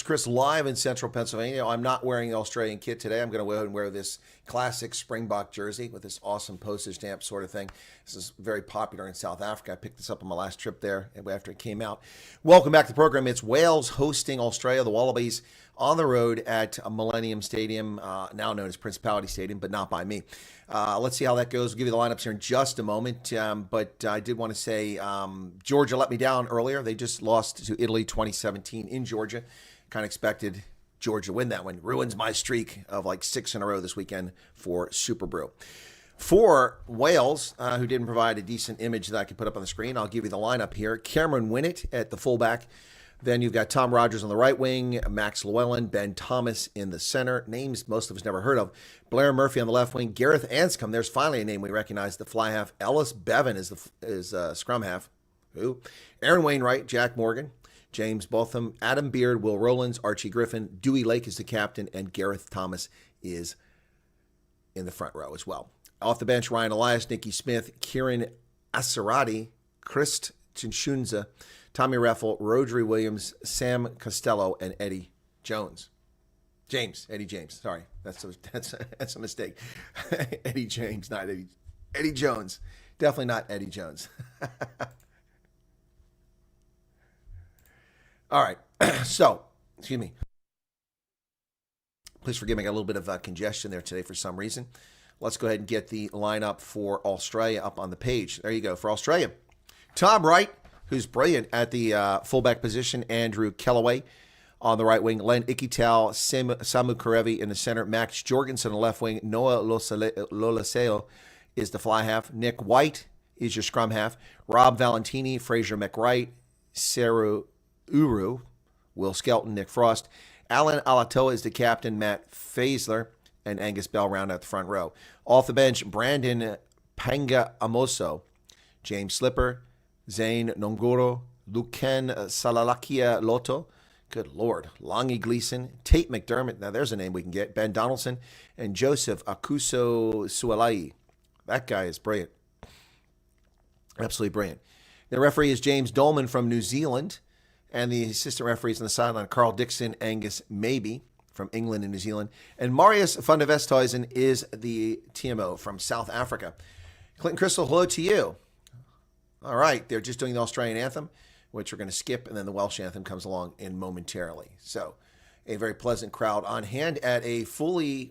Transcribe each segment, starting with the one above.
Chris live in central Pennsylvania. I'm not wearing the Australian kit today. I'm going to go ahead and wear this classic Springbok jersey with this awesome postage stamp sort of thing. This is very popular in South Africa. I picked this up on my last trip there after it came out. Welcome back to the program. It's Wales hosting Australia, the Wallabies, on the road at Millennium Stadium, now known as Principality Stadium, but not by me. Let's see how that goes. We'll give you the lineups here in just a moment. But I did want to say Georgia let me down earlier. They just lost to Italy 2017 in Georgia. Kind of expected Georgia to win that one. Ruins my streak of like 6 in a row this weekend for Super Brew. For Wales, who didn't provide a decent image that I could put up on the screen, I'll give you the lineup here. Cameron Winnett at the fullback. Then you've got Tom Rogers on the right wing, Max Llewellyn, Ben Thomas in the center. Names most of us never heard of. Blair Murphy on the left wing, Gareth Anscombe. There's finally a name we recognize, the fly half. Ellis Bevan is scrum half. Who? Aaron Wainwright, Jack Morgan, James Botham, Adam Beard, Will Rowlands, Archie Griffin, Dewey Lake is the captain, and Gareth Thomas is in the front row as well. Off the bench, Ryan Elias, Nicky Smith, Kieran Asarati, Christ Chinshunza, Tommy Reffel, Rodri Williams, Sam Costello, and Eddie Jones. Eddie James. Sorry, that's a mistake. Eddie James, not Eddie Jones. Definitely not Eddie Jones. All right, so, excuse me. Please forgive me, I got a little bit of congestion there today for some reason. Let's go ahead and get the lineup for Australia up on the page. There you go, for Australia. Tom Wright, who's brilliant at the fullback position. Andrew Kellaway on the right wing. Len Ikital, Samu Karevi in the center. Max Jorgensen on the left wing. Noah Lolaseo is the fly half. Nick White is your scrum half. Rob Valentini, Fraser McWright, Saru Uru, Will Skelton, Nick Frost. Alan Alatoa is the captain. Matt Faisler and Angus Bell round out the front row. Off the bench, Brandon Panga Amoso, James Slipper, Zane Nongoro, Luken Salalakia Loto, good Lord, Longy Gleason, Tate McDermott, now there's a name we can get, Ben Donaldson, and Joseph Akuso Sualai. That guy is brilliant. Absolutely brilliant. The referee is James Dolman from New Zealand, and the assistant referees on the sideline, Carl Dixon, Angus Maybe from England and New Zealand, and Marius van der Westhuizen is the TMO from South Africa. Clinton Crystal, hello to you. All right, they're just doing the Australian anthem, which we're going to skip, and then the Welsh anthem comes along in momentarily. So a very pleasant crowd on hand at a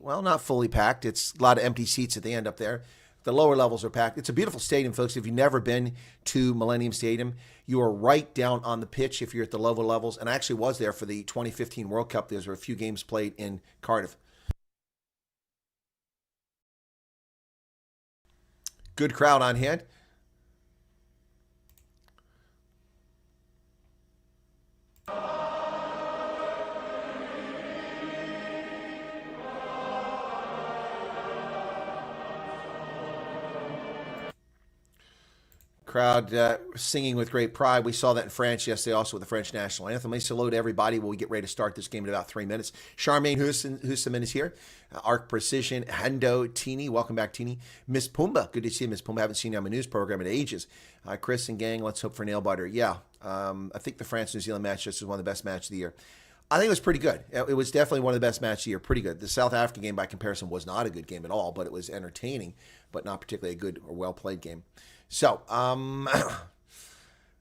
not fully packed. It's a lot of empty seats at the end up there. The lower levels are packed. It's a beautiful stadium, folks. If you've never been to Millennium Stadium, you are right down on the pitch if you're at the lower levels. And I actually was there for the 2015 World Cup. There were a few games played in Cardiff. Good crowd on hand. Crowd singing with great pride. We saw that in France yesterday also with the French national anthem. Let me say hello to everybody while we get ready to start this game in about 3 minutes. Charmaine Hussaman is here. Arc Precision, Hendo, Teeny. Welcome back, Teeny. Miss Pumba. Good to see you, Miss Pumba. Haven't seen you on my news program in ages. Chris and gang, let's hope for nail butter. Yeah, I think the France-New Zealand match just was one of the best matches of the year. I think it was pretty good. It was definitely one of the best matches of the year. Pretty good. The South Africa game, by comparison, was not a good game at all, but it was entertaining, but not particularly a good or well-played game. So,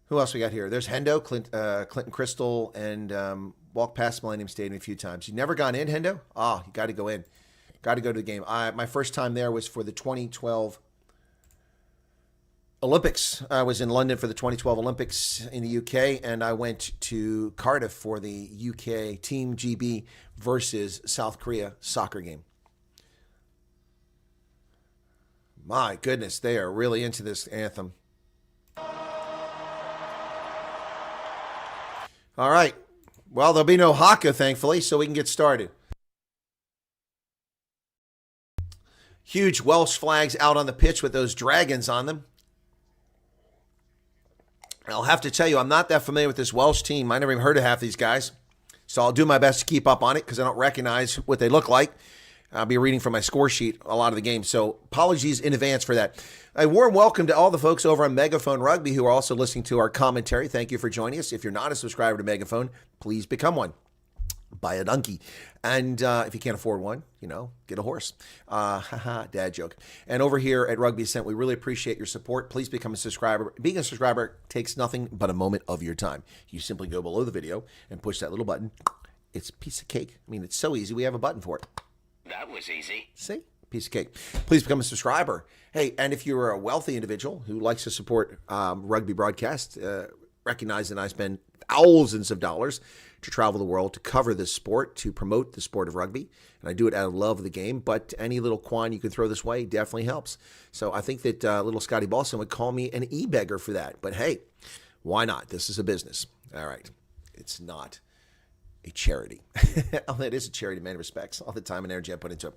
who else we got here? There's Hendo, Clinton Crystal, and walked past Millennium Stadium a few times. You never gone in, Hendo? You got to go in. Got to go to the game. My first time there was for the 2012 Olympics. I was in London for the 2012 Olympics in the UK, and I went to Cardiff for the UK Team GB versus South Korea soccer game. My goodness, they are really into this anthem. All right. Well, there'll be no haka, thankfully, so we can get started. Huge Welsh flags out on the pitch with those dragons on them. I'll have to tell you, I'm not that familiar with this Welsh team. I never even heard of half these guys. So I'll do my best to keep up on it because I don't recognize what they look like. I'll be reading from my score sheet a lot of the games, so apologies in advance for that. A warm welcome to all the folks over on MEGAFOON Rugby who are also listening to our commentary. Thank you for joining us. If you're not a subscriber to MEGAFOON, please become one. buy a donkey. And if you can't afford one, get a horse. Dad joke. And over here at Rugby Ascent, we really appreciate your support. Please become a subscriber. Being a subscriber takes nothing but a moment of your time. You simply go below the video and push that little button. It's a piece of cake. I mean, it's so easy. We have a button for it. That was easy. See? Piece of cake. Please become a subscriber. Hey, and if you're a wealthy individual who likes to support rugby broadcast, recognize that I spend thousands of dollars to travel the world to cover this sport, to promote the sport of rugby. And I do it out of love of the game, but any little coin you can throw this way definitely helps. So I think that little Scotty Boston would call me an e-beggar for that. But hey, why not? This is a business. All right. It's not a charity. Oh, it is a charity in many respects. All the time and energy I put into it.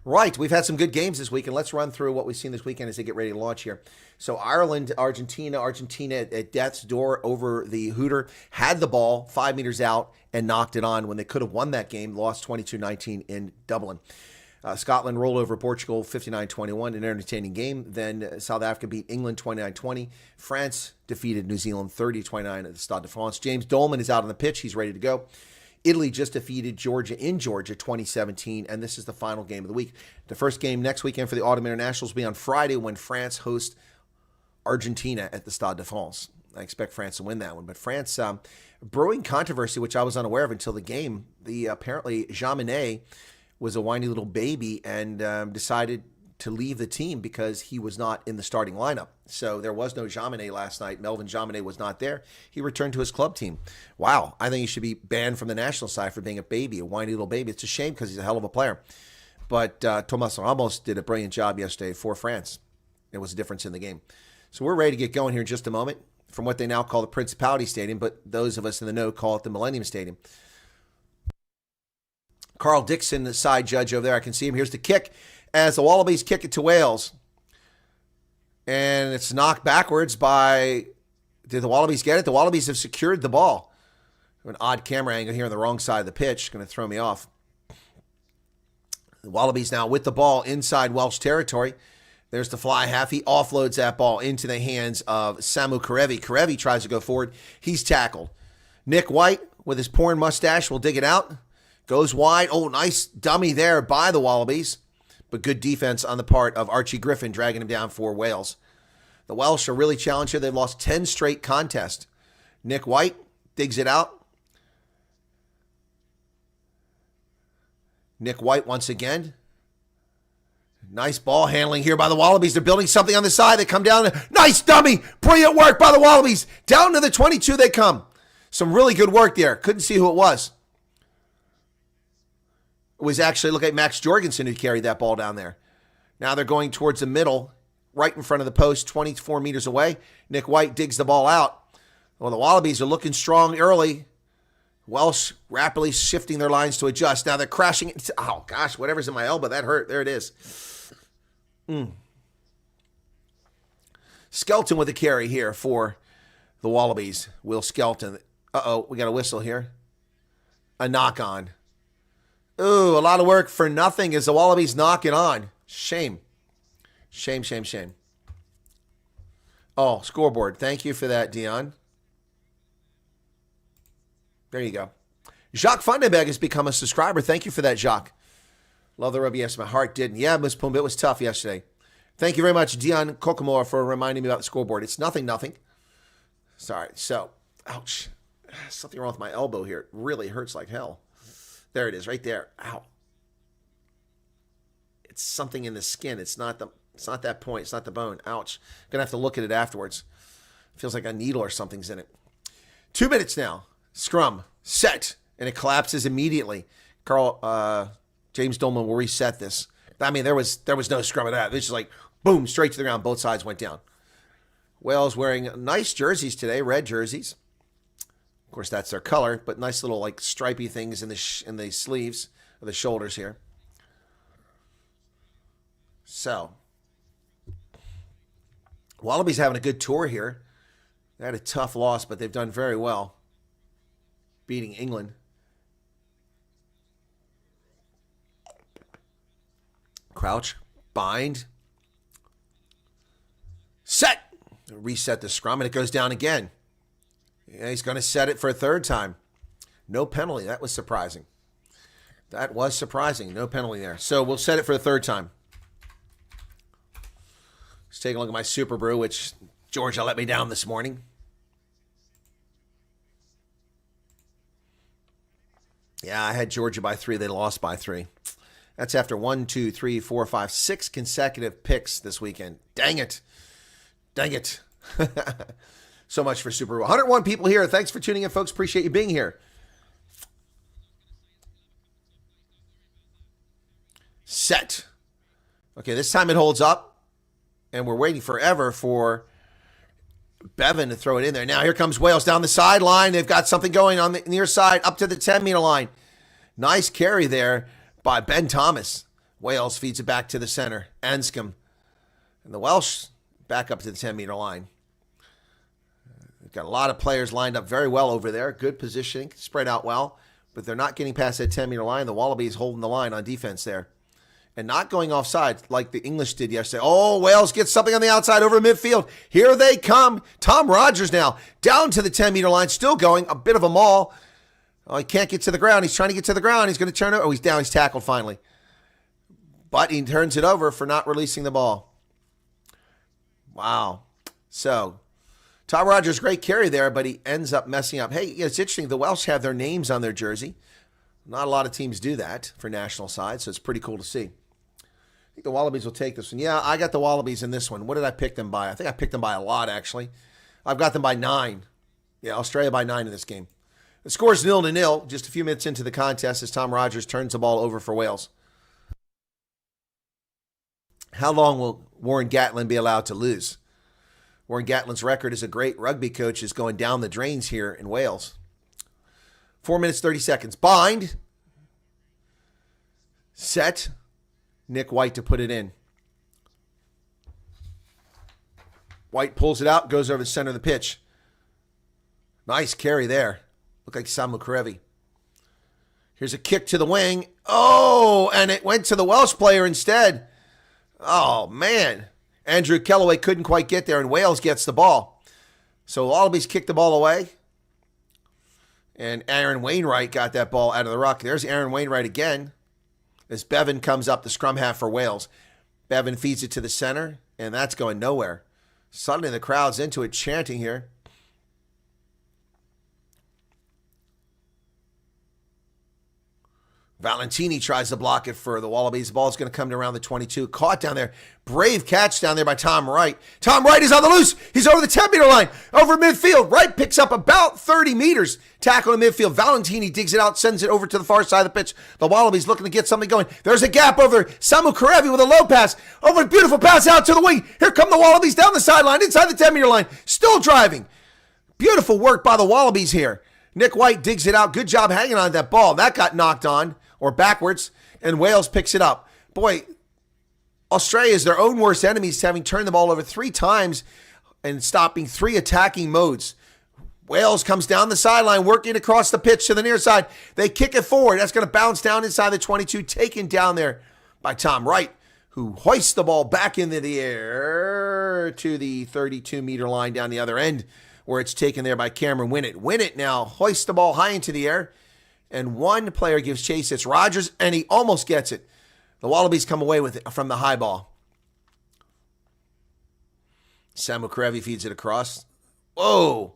Right, we've had some good games this week, and let's run through what we've seen this weekend as they get ready to launch here. So Ireland, Argentina at death's door over the Hooter, had the ball 5 meters out and knocked it on when they could have won that game, lost 22-19 in Dublin. Scotland rolled over Portugal 59-21, an entertaining game. Then South Africa beat England 29-20. France defeated New Zealand 30-29 at the Stade de France. James Dolman is out on the pitch. He's ready to go. Italy just defeated Georgia in Georgia 2017, and this is the final game of the week. The first game next weekend for the Autumn Internationals will be on Friday when France hosts Argentina at the Stade de France. I expect France to win that one. But France, brewing controversy, which I was unaware of until the game. Apparently, Jean Monnet was a whiny little baby and decided to leave the team because he was not in the starting lineup. So there was no Jean Monnet last night. Melvin Jean Monnet was not there. He returned to his club team. Wow, I think he should be banned from the national side for being a baby, a whiny little baby. It's a shame because he's a hell of a player. But Thomas Ramos did a brilliant job yesterday for France. There was a difference in the game. So we're ready to get going here in just a moment from what they now call the Principality Stadium, but those of us in the know call it the Millennium Stadium. Carl Dixon, the side judge over there, I can see him. Here's the kick as the Wallabies kick it to Wales. And it's knocked backwards by, did the Wallabies get it? The Wallabies have secured the ball. An odd camera angle here on the wrong side of the pitch. Going to throw me off. The Wallabies now with the ball inside Welsh territory. There's the fly half. He offloads that ball into the hands of Samu Kerevi. Kerevi tries to go forward. He's tackled. Nick White with his porn mustache will dig it out. Goes wide. Oh, nice dummy there by the Wallabies. But good defense on the part of Archie Griffin, dragging him down for Wales. The Welsh are really challenged here. They've lost 10 straight contests. Nick White digs it out. Nick White once again. Nice ball handling here by the Wallabies. They're building something on the side. They come down. Nice dummy. Brilliant work by the Wallabies. Down to the 22 they come. Some really good work there. Couldn't see who it was. It was actually, look at Max Jorgensen who carried that ball down there. Now they're going towards the middle, right in front of the post, 24 meters away. Nick White digs the ball out. Well, the Wallabies are looking strong early. Welsh rapidly shifting their lines to adjust. Now they're crashing. Oh, gosh, whatever's in my elbow, that hurt. There it is. Skelton with a carry here for the Wallabies. Will Skelton. Uh-oh, we got a whistle here. A knock on. Ooh, a lot of work for nothing as the Wallabies knock it on. Shame. Shame, shame, shame. Oh, scoreboard. Thank you for that, Dion. There you go. Jacques Vandenberg has become a subscriber. Thank you for that, Jacques. Love the rugby. Yes, my heart didn't. Yeah, Miss Pumba, it was tough yesterday. Thank you very much, Dion Kokomor, for reminding me about the scoreboard. It's nothing. Sorry. So, ouch. Something wrong with my elbow here. It really hurts like hell. There it is, right there. Ow. It's something in the skin. It's not that point. It's not the bone. Ouch. Gonna have to look at it afterwards. Feels like a needle or something's in it. 2 minutes now. Scrum. Set. And it collapses immediately. James Dolman will reset this. I mean, there was no scrum of that. It was just like, boom, straight to the ground. Both sides went down. Wales wearing nice jerseys today, red jerseys. Of course, that's their color, but nice little like stripy things in the sleeves or the shoulders here. So, Wallabies having a good tour here. They had a tough loss, but they've done very well, beating England. Crouch, bind, set. Reset the scrum, and it goes down again. Yeah, he's going to set it for a third time. No penalty. That was surprising. That was surprising. No penalty there. So we'll set it for the third time. Let's take a look at my Super Brew, which Georgia let me down this morning. Yeah, I had Georgia by 3. They lost by 3. That's after 1, 2, 3, 4, 5, 6 consecutive picks this weekend. Dang it. Dang it. So much for Super Bowl. 101 people here. Thanks for tuning in, folks. Appreciate you being here. Set. Okay, this time it holds up. And we're waiting forever for Bevan to throw it in there. Now here comes Wales down the sideline. They've got something going on the near side up to the 10-meter line. Nice carry there by Ben Thomas. Wales feeds it back to the center. Anscombe. And the Welsh back up to the 10-meter line. They've got a lot of players lined up very well over there. Good positioning. Spread out well. But they're not getting past that 10-meter line. The Wallabies holding the line on defense there. And not going offside like the English did yesterday. Oh, Wales gets something on the outside over midfield. Here they come. Tom Rogers now down to the 10-meter line. Still going. A bit of a maul. Oh, he can't get to the ground. He's trying to get to the ground. He's going to turn it. Oh, he's down. He's tackled finally. But he turns it over for not releasing the ball. Wow. So, Tom Rogers, great carry there, but he ends up messing up. Hey, it's interesting. The Welsh have their names on their jersey. Not a lot of teams do that for national side, so it's pretty cool to see. I think the Wallabies will take this one. Yeah, I got the Wallabies in this one. What did I pick them by? I think I picked them by a lot, actually. I've got them by 9. Yeah, Australia by 9 in this game. The score is 0-0, just a few minutes into the contest as Tom Rogers turns the ball over for Wales. How long will Warren Gatland be allowed to lose? Warren Gatland's record as a great rugby coach is going down the drains here in Wales. 4 minutes, 30 seconds. Bind. Set. Nick White to put it in. White pulls it out, goes over the center of the pitch. Nice carry there. Looked like Samu Karevi. Here's a kick to the wing. Oh, and it went to the Welsh player instead. Oh, man. Andrew Kellaway couldn't quite get there, and Wales gets the ball. So Wallabies kicked the ball away. And Aaron Wainwright got that ball out of the ruck. There's Aaron Wainwright again. As Bevan comes up the scrum half for Wales. Bevan feeds it to the center, and that's going nowhere. Suddenly the crowd's into it, chanting here. Valentini tries to block it for the Wallabies. The ball's going to come to around the 22. Caught down there. Brave catch down there by Tom Wright. Tom Wright is on the loose. He's over the 10-meter line. Over midfield. Wright picks up about 30 meters. Tackle in midfield. Valentini digs it out, sends it over to the far side of the pitch. The Wallabies looking to get something going. There's a gap over there. Samu Karevi with a low pass. Over a beautiful pass out to the wing. Here come the Wallabies down the sideline, inside the 10-meter line. Still driving. Beautiful work by the Wallabies here. Nick White digs it out. Good job hanging on that ball. That got knocked on. Or backwards, and Wales picks it up. Boy, Australia is their own worst enemies, having turned the ball over 3 times and stopping 3 attacking modes. Wales comes down the sideline, working across the pitch to the near side. They kick it forward. That's going to bounce down inside the 22, taken down there by Tom Wright, who hoists the ball back into the air to the 32-meter line down the other end, where it's taken there by Cameron Winnett. Winnett now hoists the ball high into the air. And one player gives chase. It's Rogers, and he almost gets it. The Wallabies come away with it from the high ball. Samu Karevi feeds it across. Whoa.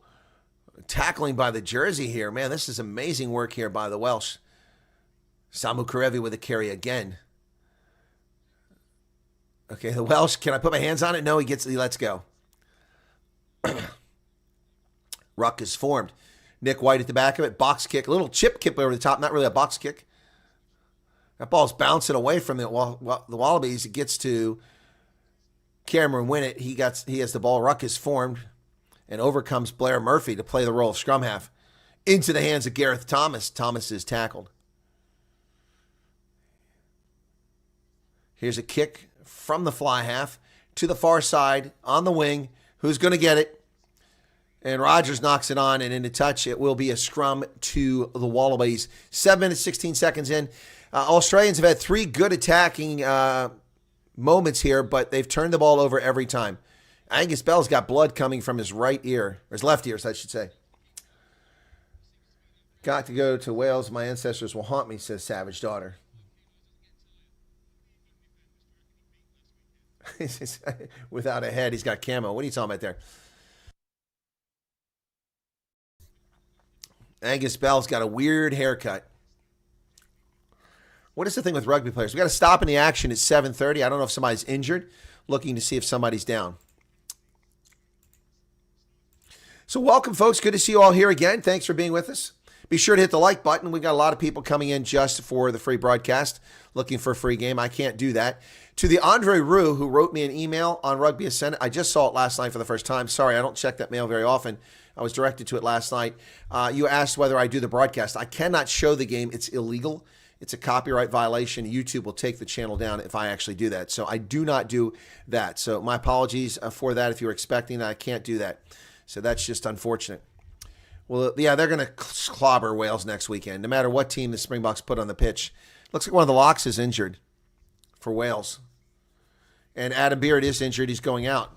Tackling by the jersey here. Man, this is amazing work here by the Welsh. Samu Karevi with a carry again. Okay, the Welsh, can I put my hands on it? No, he lets go. Ruck is formed. Nick White at the back of it. Box kick. A little chip kick over the top. Not really a box kick. That ball's bouncing away from the Wallabies. It gets to Cameron Winnett. He has the ball. Ruck is formed. And over comes Blair Murphy to play the role of scrum half. Into the hands of Gareth Thomas. Thomas is tackled. Here's a kick from the fly half to the far side on the wing. Who's going to get it? And Rogers knocks it on and into touch. It will be a scrum to the Wallabies. 7 minutes, 16 seconds in. Australians have had 3 good attacking moments here, but they've turned the ball over every time. Angus Bell's got blood coming from his right ear, or his left ear, I should say. Got to go to Wales. My ancestors will haunt me, says Savage Daughter. Without a head, he's got camo. What are you talking about there? Angus Bell's got a weird haircut. What is the thing with rugby players? We got to stop in the action at 7:30. I don't know if somebody's injured. Looking to see if somebody's down. So welcome, folks. Good to see you all here again. Thanks for being with us. Be sure to hit the like button. We've got a lot of people coming in just for the free broadcast, looking for a free game. I can't do that. To the Andre Rue, who wrote me an email on Rugby Ascendant. I just saw it last night for the first time. Sorry, I don't check that mail very often. I was directed to it last night. You asked whether I do the broadcast. I cannot show the game. It's illegal. It's a copyright violation. YouTube will take the channel down if I actually do that. So I do not do that. So my apologies for that if you were expecting that. I can't do that. So that's just unfortunate. Well, yeah, they're going to clobber Wales next weekend, no matter what team the Springboks put on the pitch. Looks like one of the locks is injured for Wales. And Adam Beard is injured. He's going out.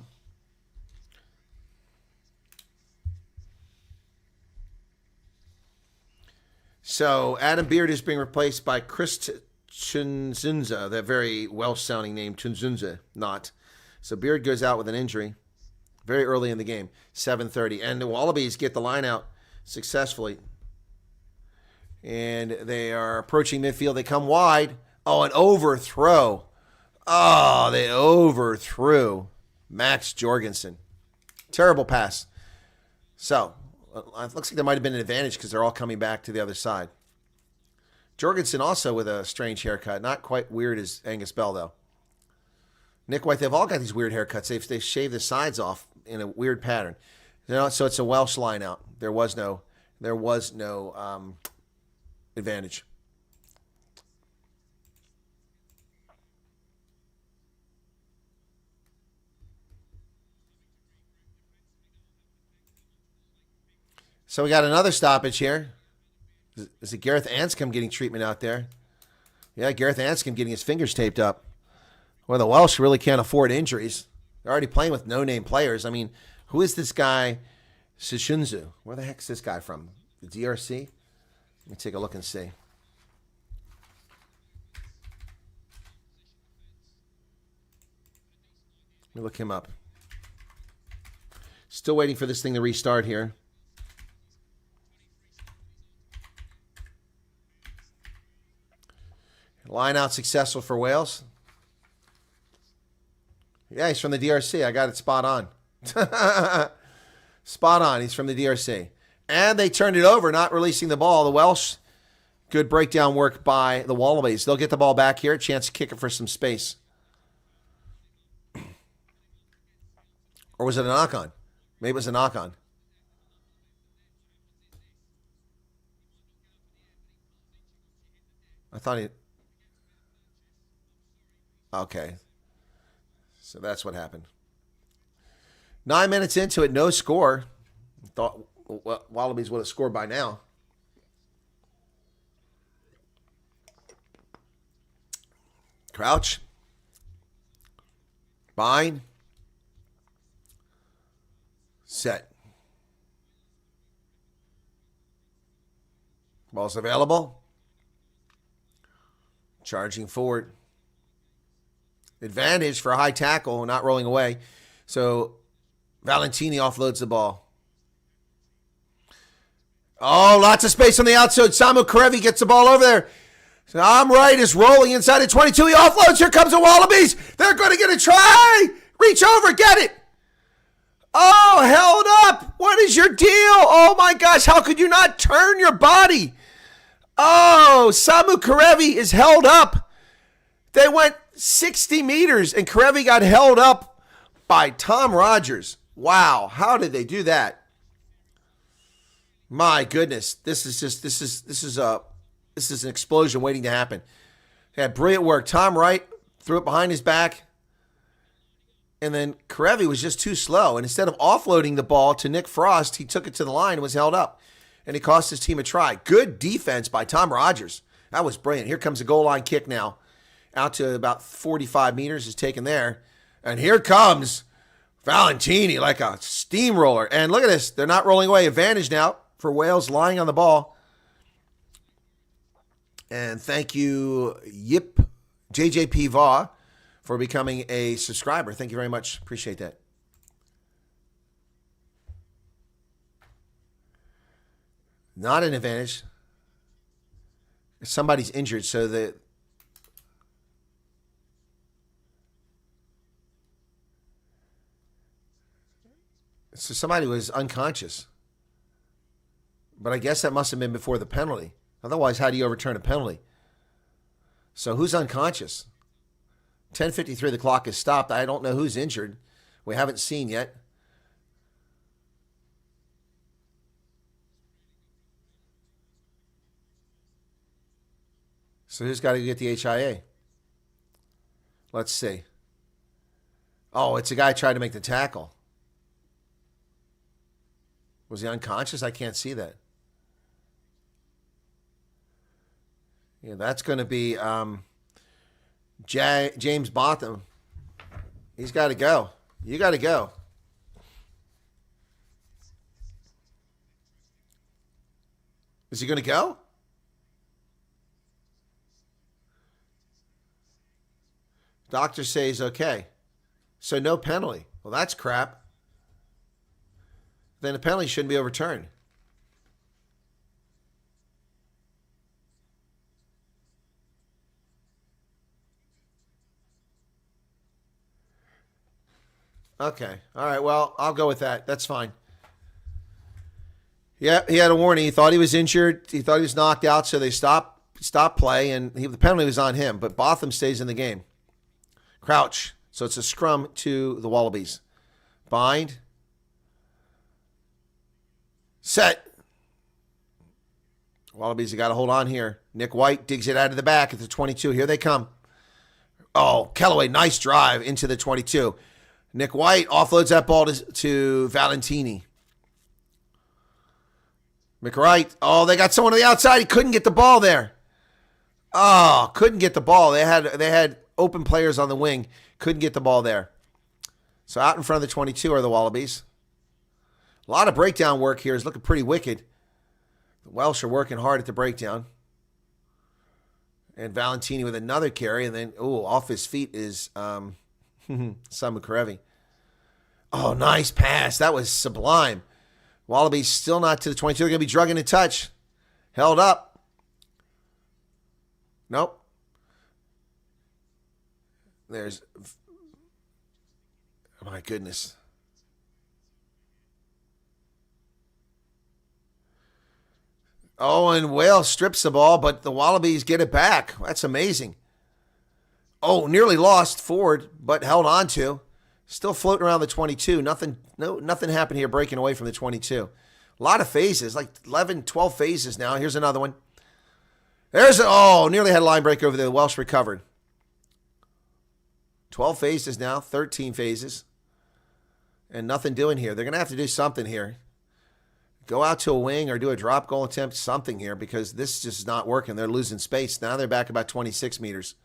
So Adam Beard is being replaced by Chris Tunzunza, that very Welsh-sounding name, Tunzunza, not. So Beard goes out with an injury very early in the game, 7:30. And the Wallabies get the line out successfully. And they are approaching midfield. They come wide. Oh, an overthrow. Oh, they overthrew Max Jorgensen. Terrible pass. So it looks like there might have been an advantage because they're all coming back to the other side. Jorgensen also with a strange haircut. Not quite weird as Angus Bell, though. Nick White, they've all got these weird haircuts. They shave the sides off in a weird pattern. So it's a Welsh line out. There was no advantage. So we got another stoppage here. Is it Gareth Anscombe getting treatment out there? Yeah, Gareth Anscombe getting his fingers taped up. Well, the Welsh really can't afford injuries. They're already playing with no-name players. I mean, who is this guy, Sishunzu? Where the heck is this guy from? The DRC? Let me take a look and see. Let me look him up. Still waiting for this thing to restart here. Line out successful for Wales. Yeah, he's from the DRC. I got it spot on. Spot on. He's from the DRC. And they turned it over, not releasing the ball. The Welsh, good breakdown work by the Wallabies. They'll get the ball back here. A chance to kick it for some space. Or was it a knock-on? Maybe it was a knock-on. I thought he... Okay. So that's what happened. 9 minutes into it, no score. Thought Wallabies would have scored by now. Crouch. Bind. Set. Ball's available. Charging forward. Advantage for a high tackle, not rolling away. So Valentini offloads the ball. Oh, lots of space on the outside. Samu Karevi gets the ball over there. So I'm right is rolling inside of 22. He offloads. Here comes the Wallabies. They're going to get a try. Reach over. Get it. Oh, held up. What is your deal? Oh, my gosh. How could you not turn your body? Oh, Samu Karevi is held up. They went 60 meters, and Karevi got held up by Tom Rogers. Wow, how did they do that? My goodness, this is an explosion waiting to happen. They had brilliant work. Tom Wright threw it behind his back, and then Karevi was just too slow. And instead of offloading the ball to Nick Frost, he took it to the line and was held up, and it cost his team a try. Good defense by Tom Rogers. That was brilliant. Here comes a goal line kick now. Out to about 45 meters is taken there. And here comes Valentini like a steamroller. And look at this. They're not rolling away. Advantage now for Wales lying on the ball. And thank you, Yip JJP Vaugh, for becoming a subscriber. Thank you very much. Appreciate that. Not an advantage. Somebody's injured, so somebody was unconscious. But I guess that must have been before the penalty. Otherwise, how do you overturn a penalty? So who's unconscious? 10:53, the clock is stopped. I don't know who's injured. We haven't seen yet. So who's got to get the HIA? Let's see. Oh, it's a guy trying to make the tackle. Was he unconscious? I can't see that. Yeah, that's going to be James Botham. He's got to go. You got to go. Is he going to go? Doctor says okay. So no penalty. Well, that's crap. Then the penalty shouldn't be overturned. Okay. All right. Well, I'll go with that. That's fine. Yeah, he had a warning. He thought he was injured. He thought he was knocked out, so they stopped play, and the penalty was on him. But Botham stays in the game. Crouch. So it's a scrum to the Wallabies. Bind. Set. Wallabies have got to hold on here. Nick White digs it out of the back at the 22. Here they come. Oh, Kellaway, nice drive into the 22. Nick White offloads that ball to Valentini. McWright. Oh, they got someone on the outside. He couldn't get the ball there. Oh, couldn't get the ball. They had open players on the wing. Couldn't get the ball there. So out in front of the 22 are the Wallabies. A lot of breakdown work here is looking pretty wicked. The Welsh are working hard at the breakdown. And Valentini with another carry. And then, off his feet is Sam Mukarevi. Oh, nice pass. That was sublime. Wallabies still not to the 22. They're going to be drugging in touch. Held up. Nope. There's... Oh, my goodness. Oh, and Wales strips the ball, but the Wallabies get it back. That's amazing. Oh, nearly lost forward, but held on to. Still floating around the 22. Nothing happened here breaking away from the 22. A lot of phases, like 11, 12 phases now. Here's another one. Nearly had a line break over there. The Welsh recovered. 12 phases now, 13 phases. And nothing doing here. They're going to have to do something here. Go out to a wing or do a drop goal attempt, something here, because this just is not working. They're losing space. Now they're back about 26 meters.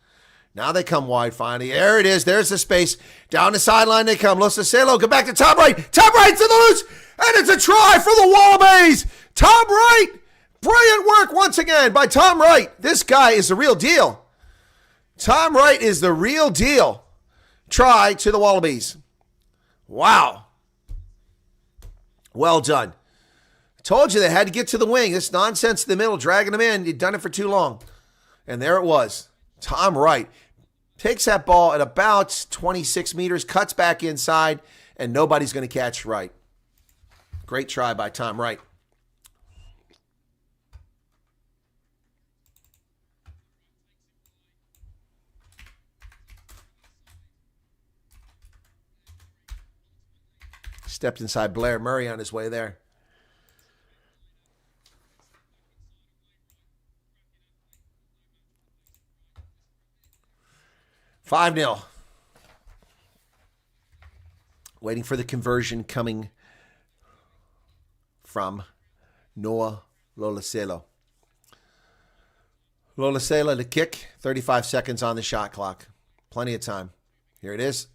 Now they come wide finally. There it is. There's the space. Down the sideline they come. Los Cicelo, go back to Tom Wright. Tom Wright's in the loose. And it's a try for the Wallabies. Tom Wright. Brilliant work once again by Tom Wright. This guy is the real deal. Tom Wright is the real deal. Try to the Wallabies. Wow. Well done. I told you they had to get to the wing. This nonsense in the middle, dragging them in. You'd done it for too long. And there it was. Tom Wright takes that ball at about 26 meters, cuts back inside, and nobody's going to catch Wright. Great try by Tom Wright. Stepped inside Blair Murray on his way there. $5-0. Waiting for the conversion coming from Noah Lolacelo. Lolacelo to kick. 35 seconds on the shot clock. Plenty of time. Here it is.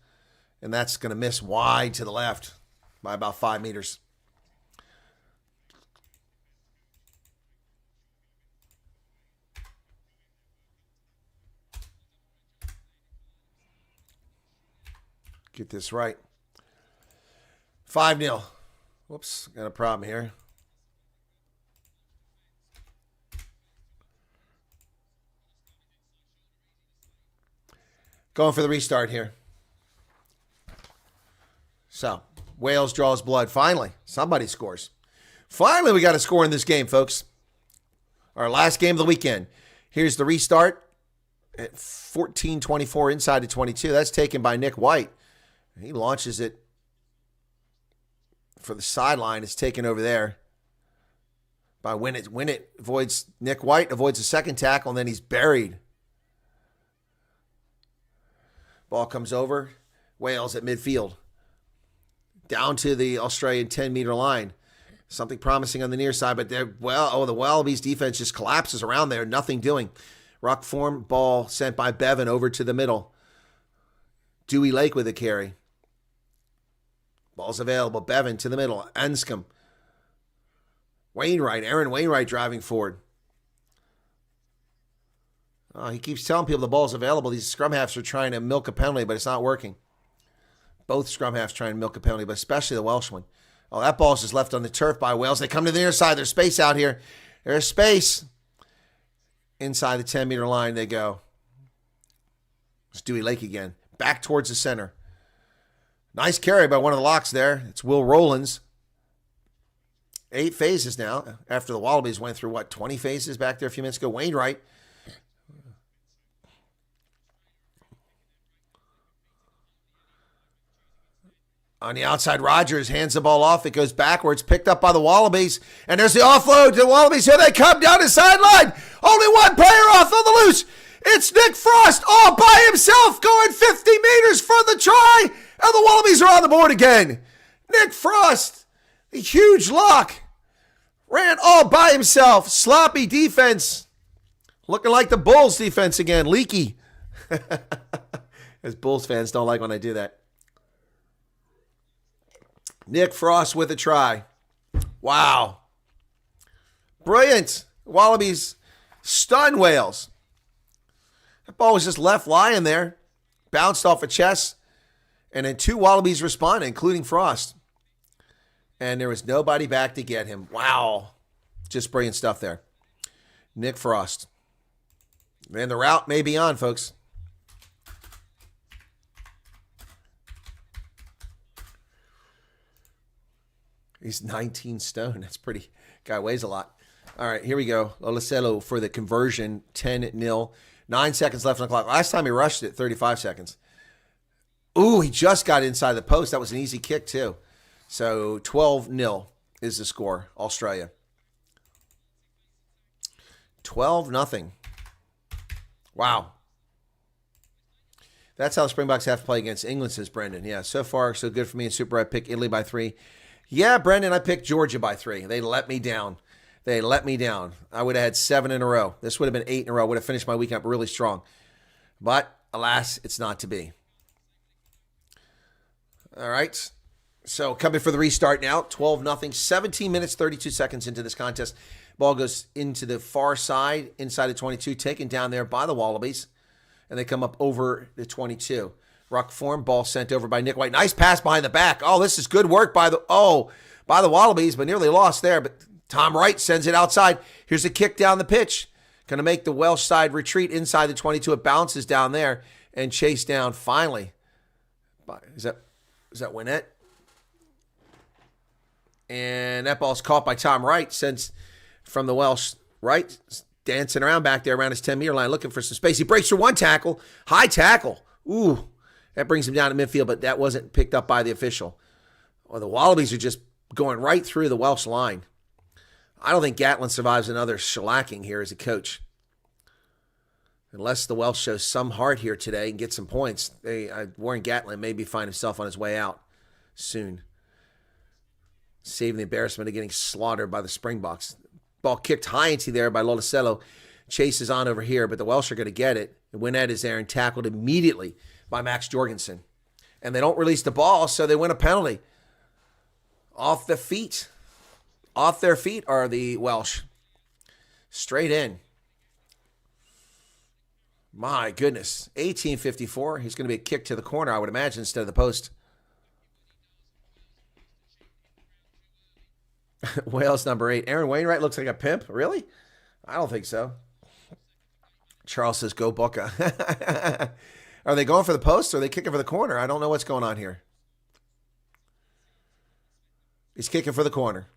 And that's going to miss wide to the left by about 5 meters. Get this right. 5-0. Whoops, got a problem here. Going for the restart here. So, Wales draws blood. Finally, somebody scores. Finally, we got a score in this game, folks. Our last game of the weekend. Here's the restart at 14:24 inside the 22. That's taken by Nick White. He launches it for the sideline. It's taken over there by Win it avoids Nick White, avoids a second tackle, and then he's buried. Ball comes over. Wales at midfield. Down to the Australian 10-meter line. Something promising on the near side, but the Wallabies defense just collapses around there. Nothing doing. Ruck form, ball sent by Bevan over to the middle. Dewey Lake with a carry. Ball's available. Bevan to the middle. Anscombe. Wainwright. Aaron Wainwright driving forward. Oh, he keeps telling people the ball's available. These scrum halves are trying to milk a penalty, but it's not working. Both scrum halves trying to milk a penalty, but especially the Welsh one. Oh, that ball's just left on the turf by Wales. They come to the near side. There's space out here. There's space. Inside the 10-meter line they go. It's Dewey Lake again. Back towards the center. Nice carry by one of the locks there. It's Will Rowlands. 8 phases now. After the Wallabies went through, 20 phases back there a few minutes ago. Wainwright. On the outside, Rogers hands the ball off. It goes backwards, picked up by the Wallabies. And there's the offload to the Wallabies. Here they come down the sideline. Only one player off on the loose. It's Nick Frost all by himself going 50 meters for the try. And the Wallabies are on the board again. Nick Frost, a huge lock, ran all by himself. Sloppy defense. Looking like the Bulls defense again. Leaky. As Bulls fans don't like when I do that. Nick Frost with a try. Wow. Brilliant. Wallabies stun Wales. That ball was just left lying there. Bounced off a chest. And then 2 Wallabies responded, including Frost. And there was nobody back to get him. Wow. Just brilliant stuff there. Nick Frost. And the route may be on, folks. He's 19 stone. That's pretty. Guy weighs a lot. All right, here we go. Olaselo for the conversion, 10-0. 9 seconds left on the clock. Last time he rushed it, 35 seconds. Ooh, he just got inside the post. That was an easy kick, too. So 12-0 is the score, Australia. 12-0. Wow. That's how the Springboks have to play against England, says Brendan. Yeah, so far, so good for me in Super. I picked Italy by 3. Yeah, Brendan, I picked Georgia by 3. They let me down. I would have had 7 in a row. This would have been 8 in a row. I would have finished my week up really strong. But, alas, it's not to be. All right. So, coming for the restart now. 12-0. 17 minutes, 32 seconds into this contest. Ball goes into the far side, inside the 22, taken down there by the Wallabies. And they come up over the 22. Ruck form, ball sent over by Nick White. Nice pass behind the back. Oh, this is good work by the Wallabies, but nearly lost there. But Tom Wright sends it outside. Here's a kick down the pitch. Going to make the Welsh side retreat inside the 22. It bounces down there and chased down finally. Is that Winnett? And that ball's caught by Tom Wright, sends from the Welsh. Wright dancing around back there around his 10-meter line, looking for some space. He breaks through one tackle. High tackle. Ooh. That brings him down to midfield, but that wasn't picked up by the official. Well, the Wallabies are just going right through the Welsh line. I don't think Gatland survives another shellacking here as a coach. Unless the Welsh show some heart here today and get some points. Warren Gatland maybe find himself on his way out soon. Saving the embarrassment of getting slaughtered by the Springboks. Ball kicked high into there by Lolacello. Chases on over here, but the Welsh are going to get it. And Winnett is there and tackled immediately by Max Jorgensen. And they don't release the ball, so they win a penalty. Off the feet. Off their feet are the Welsh. Straight in. My goodness. 1854. He's going to be a kick to the corner, I would imagine, instead of the post. Wales number 8. Aaron Wainwright looks like a pimp. Really? I don't think so. Charles says, go Booker. Are they going for the post or are they kicking for the corner? I don't know what's going on here. He's kicking for the corner.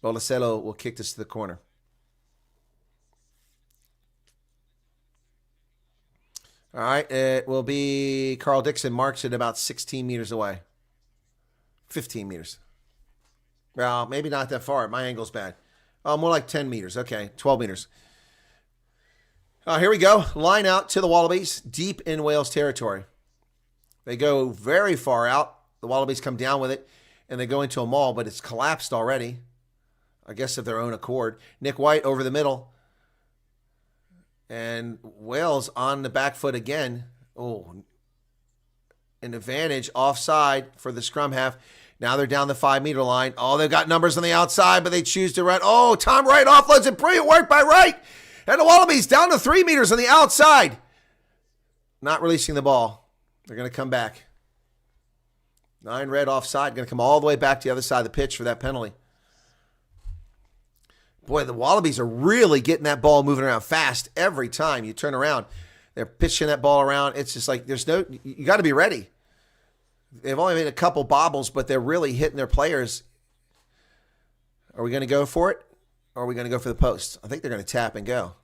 Lolicelo will kick this to the corner. All right, it will be Carl Dixon marks it about 16 meters away. 15 meters. Well, maybe not that far. My angle's bad. Oh, more like 10 meters. Okay, 12 meters. Here we go. Line out to the Wallabies, deep in Wales territory. They go very far out. The Wallabies come down with it, and they go into a maul, but it's collapsed already. I guess of their own accord. Nick White over the middle. And Wales on the back foot again. Oh, an advantage offside for the scrum half. Now they're down the 5-meter line. Oh, they've got numbers on the outside, but they choose to run. Oh, Tom Wright offloads it. Brilliant work by Wright. And the Wallabies down to 3 meters on the outside. Not releasing the ball. They're going to come back. 9 red offside. Going to come all the way back to the other side of the pitch for that penalty. Boy, the Wallabies are really getting that ball moving around fast every time you turn around. They're pitching that ball around. It's just like you got to be ready. They've only made a couple bobbles, but they're really hitting their players. Are we going to go for it? Or are we going to go for the post? I think they're going to tap and go.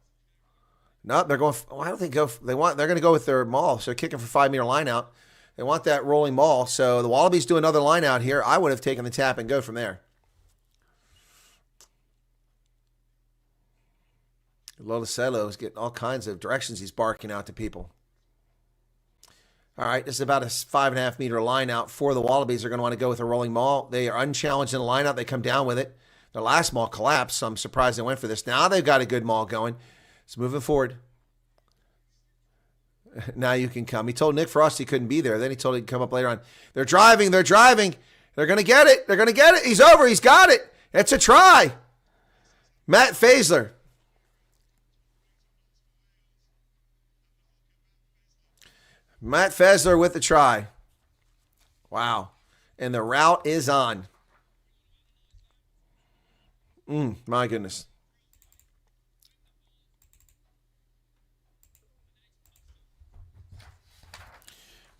No, they're going. Why don't they go? They're going to go with their maul. So they're kicking for 5-meter line out. They want that rolling maul. So the Wallabies do another line out here. I would have taken the tap and go from there. Lolicelo is getting all kinds of directions he's barking out to people. All right, this is about a 5.5-meter line out for the Wallabies. They're going to want to go with a rolling maul. They are unchallenged in the line out. They come down with it. Their last maul collapsed, so I'm surprised they went for this. Now they've got a good maul going. It's moving forward. Now you can come. He told Nick Frost he couldn't be there. Then he told him he'd come up later on. They're driving. They're driving. They're going to get it. They're going to get it. He's over. He's got it. It's a try. Matt Faisler. Matt Faisler with the try. Wow. And the route is on. My goodness.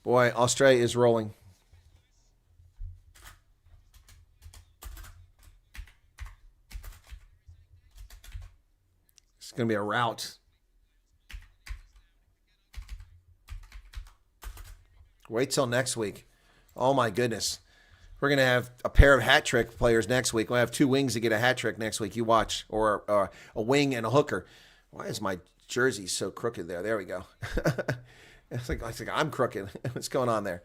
Boy, Australia is rolling. It's going to be a rout. Wait till next week. Oh, my goodness. We're going to have a pair of hat trick players next week. We'll have 2 wings to get a hat trick next week. You watch. Or a wing and a hooker. Why is my jersey so crooked there? There we go. It's like I'm crooked. What's going on there?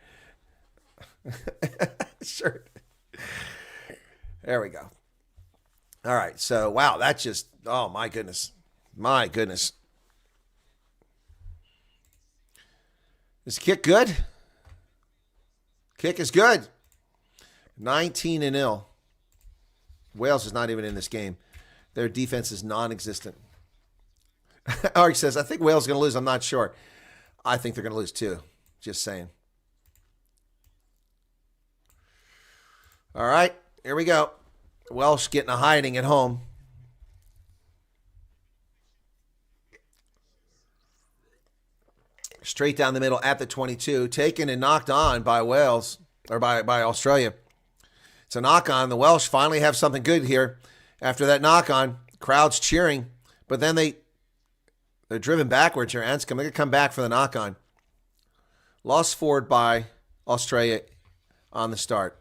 Sure. There we go. All right. So, wow, that just, oh, my goodness. My goodness. Is the kick good? Kick is good. 19-0. Wales is not even in this game. Their defense is non-existent. Ark says, I think Wales is going to lose. I'm not sure. I think they're going to lose too. Just saying. All right, here we go. Welsh getting a hiding at home. Straight down the middle at the 22. Taken and knocked on by Wales, or by Australia. It's a knock on. The Welsh finally have something good here. After that knock on, crowd's cheering, but then they're driven backwards here. Anscombe, they're going to come back for the knock on. Lost forward by Australia on the start.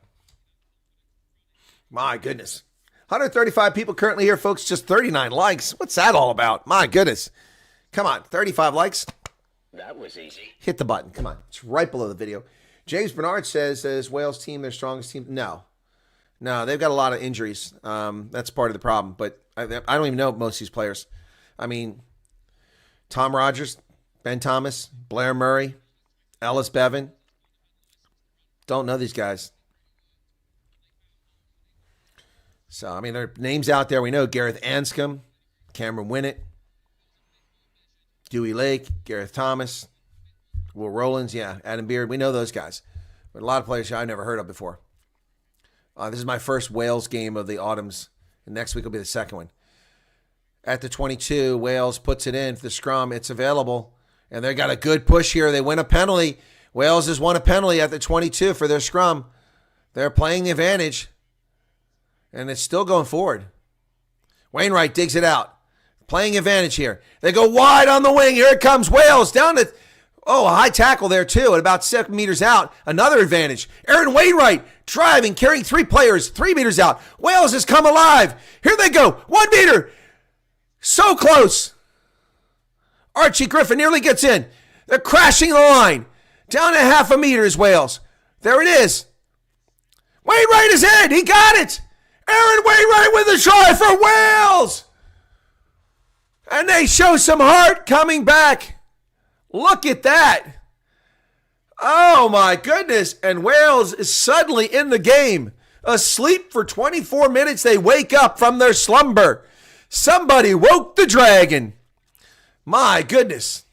My goodness. 135 people currently here, folks. Just 39 likes. What's that all about? My goodness. Come on, 35 likes. That was easy. Hit the button. Come on. It's right below the video. James Bernard says, is Wales team their strongest team? No, they've got a lot of injuries. That's part of the problem. But I don't even know most of these players. I mean, Tom Rogers, Ben Thomas, Blair Murray, Ellis Bevan. Don't know these guys. So, I mean, there are names out there. We know Gareth Anscombe, Cameron Winnett. Dewey Lake, Gareth Thomas, Will Rowlands, yeah, Adam Beard. We know those guys. But a lot of players I've never heard of before. This is my first Wales game of the Autumns. And next week will be the second one. At the 22, Wales puts it in for the scrum. It's available. And they got a good push here. They win a penalty. Wales has won a penalty at the 22 for their scrum. They're playing the advantage. And it's still going forward. Wainwright digs it out. Playing advantage here. They go wide on the wing. Here it comes. Wales down to, a high tackle there too at about 7 meters out. Another advantage. Aaron Wainwright driving, carrying 3 players 3 meters out. Wales has come alive. Here they go. 1 meter. So close. Archie Griffin nearly gets in. They're crashing the line. Down to half a meter is Wales. There it is. Wainwright is in. He got it. Aaron Wainwright with a try for Wales. And they show some heart coming back. Look at that. Oh my goodness. And Wales is suddenly in the game. Asleep for 24 minutes. They wake up from their slumber. Somebody woke the dragon. My goodness.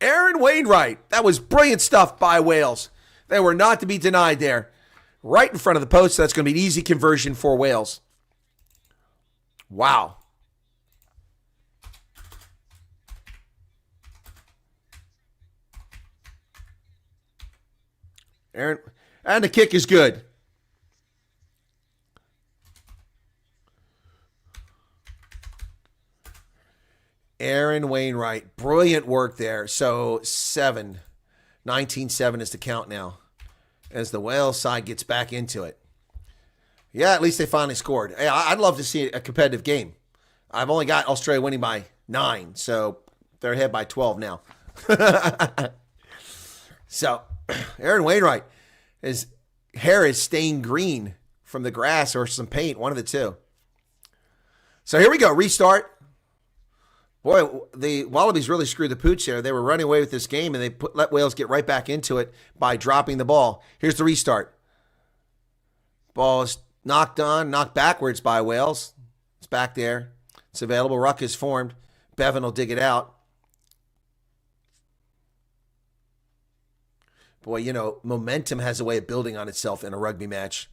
Aaron Wainwright. That was brilliant stuff by Wales. They were not to be denied there. Right in front of the post. That's going to be an easy conversion for Wales. Wow. Aaron, and the kick is good. Aaron Wainwright, brilliant work there. So 19-7 is the count now as the Wales side gets back into it. Yeah, at least they finally scored. Hey, I'd love to see a competitive game. I've only got Australia winning by 9, so they're ahead by 12 now. So Aaron Wainwright, his hair is stained green from the grass or some paint, one of the two. So here we go, restart. Boy, the Wallabies really screwed the pooch there. They were running away with this game, and they let Wales get right back into it by dropping the ball. Here's the restart. Ball is knocked backwards by Wales. It's back there. It's available. Ruck is formed. Bevan will dig it out. Boy, momentum has a way of building on itself in a rugby match.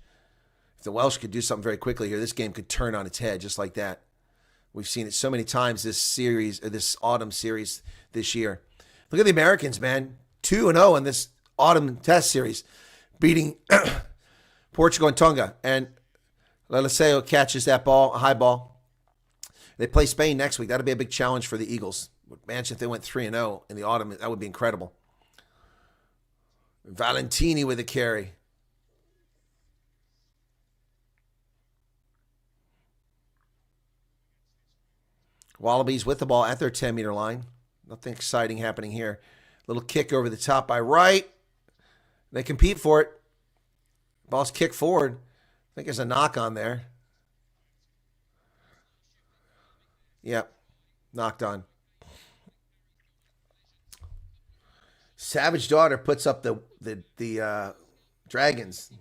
If the Welsh could do something very quickly here, this game could turn on its head just like that. We've seen it so many times this autumn series this year. Look at the Americans, man. 2-0 in this autumn test series, beating Portugal and Tonga. And Leliceo catches that ball, a high ball. They play Spain next week. That'll be a big challenge for the Eagles. Imagine if they went 3-0 in the autumn. That would be incredible. Valentini with a carry. Wallabies with the ball at their 10-meter line. Nothing exciting happening here. Little kick over the top by Wright. They compete for it. Ball's kicked forward. I think there's a knock on there. Yep, knocked on. Savage Daughter puts up the Dragons.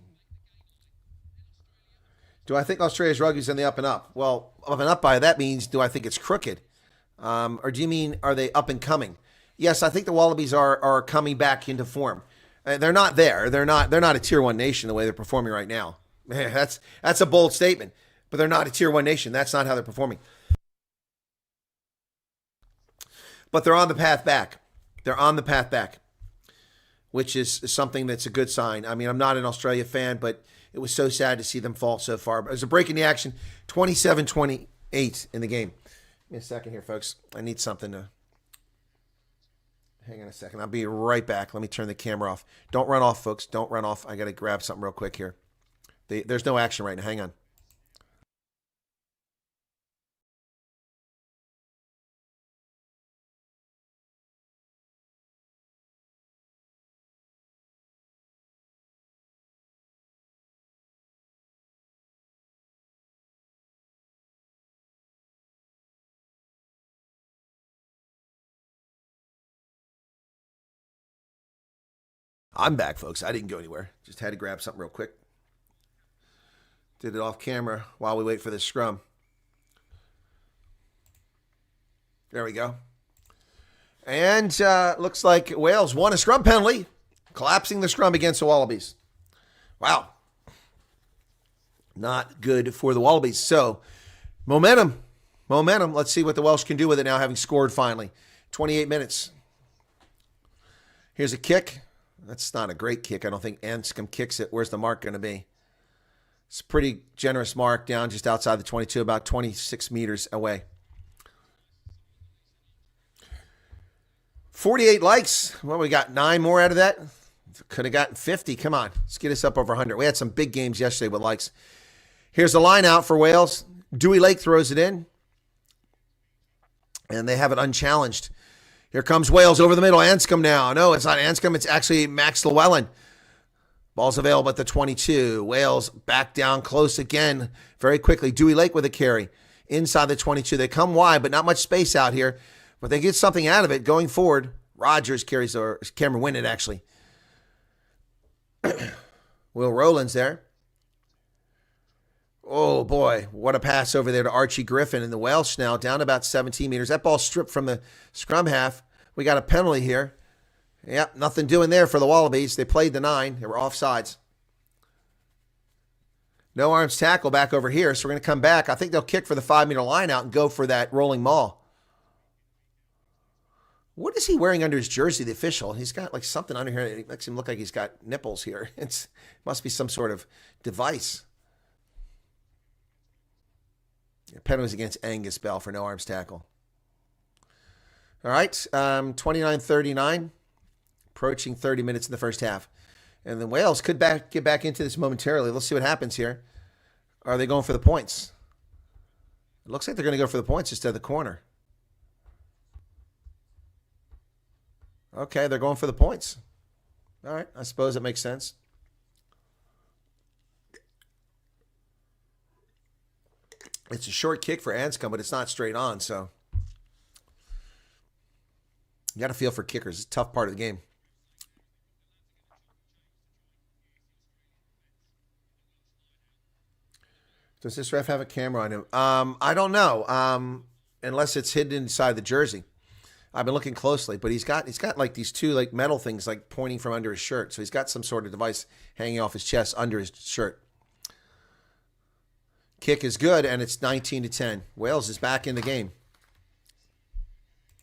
Do I think Australia's rugby's in the up and up? Well, up and up by that means, do I think it's crooked? Or do you mean, are they up and coming? Yes, I think the Wallabies are coming back into form. They're not there. They're not a tier 1 nation the way they're performing right now. That's a bold statement, but they're not a tier 1 nation. That's not how they're performing. But they're on the path back. They're on the path back, which is something that's a good sign. I mean, I'm not an Australia fan, but it was so sad to see them fall so far. But there's a break in the action, 27-28 in the game. Give me a second here, folks. I need something to... Hang on a second. I'll be right back. Let me turn the camera off. Don't run off, folks. Don't run off. I got to grab something real quick here. There's no action right now. Hang on. I'm back, folks. I didn't go anywhere. Just had to grab something real quick. Did it off camera while we wait for this scrum. There we go. And looks like Wales won a scrum penalty, collapsing the scrum against the Wallabies. Wow. Not good for the Wallabies. So, momentum. Let's see what the Welsh can do with it now, having scored finally. 28 minutes. Here's a kick. That's not a great kick. I don't think Anscombe kicks it. Where's the mark going to be? It's a pretty generous mark down just outside the 22, about 26 meters away. 48 likes. Well, we got 9 more out of that. Could have gotten 50. Come on. Let's get us up over 100. We had some big games yesterday with likes. Here's the line out for Wales. Dewey Lake throws it in. And they have it unchallenged. Here comes Wales over the middle. Anscombe now. No, it's not Anscombe. It's actually Max Llewellyn. Ball's available at the 22. Wales back down close again very quickly. Dewey Lake with a carry inside the 22. They come wide, but not much space out here. But they get something out of it going forward. Rogers carries, or Cameron Winnett actually. Will Rowland's there. Oh, boy. What a pass over there to Archie Griffin. And the Welsh now down about 17 meters. That ball stripped from the scrum half. We got a penalty here. Yep, nothing doing there for the Wallabies. They played the 9. They were offsides. No arms tackle back over here. So we're going to come back. I think they'll kick for the 5-meter line out and go for that rolling maul. What is he wearing under his jersey, the official? He's got like something under here. It makes him look like he's got nipples here. It must be some sort of device. Penalties against Angus Bell for no arms tackle. All right, 29-39, approaching 30 minutes in the first half. And the Wales could get back into this momentarily. Let's see what happens here. Are they going for the points? It looks like they're going to go for the points instead of the corner. Okay, they're going for the points. All right, I suppose it makes sense. It's a short kick for Anscombe, but it's not straight on, so you got to feel for kickers. It's a tough part of the game. Does this ref have a camera on him? I don't know, unless it's hidden inside the jersey. I've been looking closely, but he's got like these two like metal things like pointing from under his shirt. So he's got some sort of device hanging off his chest under his shirt. Kick is good, and it's 19-10. Wales is back in the game.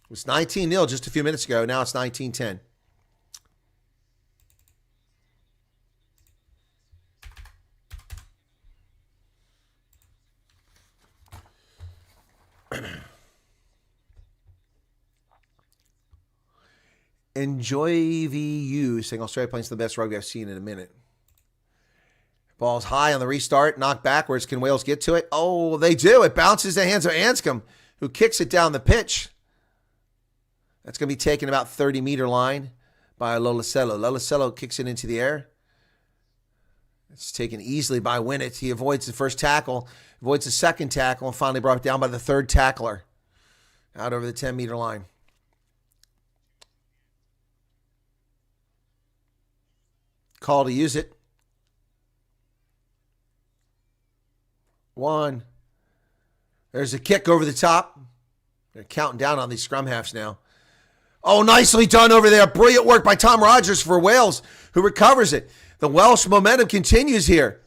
It was 19-0 just a few minutes ago. Now it's 19-10. Enjoy VU saying Australia playing some of the best rugby I've seen in a minute. Ball's high on the restart, knocked backwards. Can Wales get to it? Oh, they do. It bounces the hands of Anscombe, who kicks it down the pitch. That's going to be taken about 30-meter line by Lolacello. Lolacello kicks it into the air. It's taken easily by Winnett. He avoids the first tackle, avoids the second tackle, and finally brought down by the third tackler out over the 10-meter line. Call to use it. 1. There's a kick over the top. They're counting down on these scrum halves now. Oh, nicely done over there. Brilliant work by Tom Rogers for Wales, who recovers it. The Welsh momentum continues here.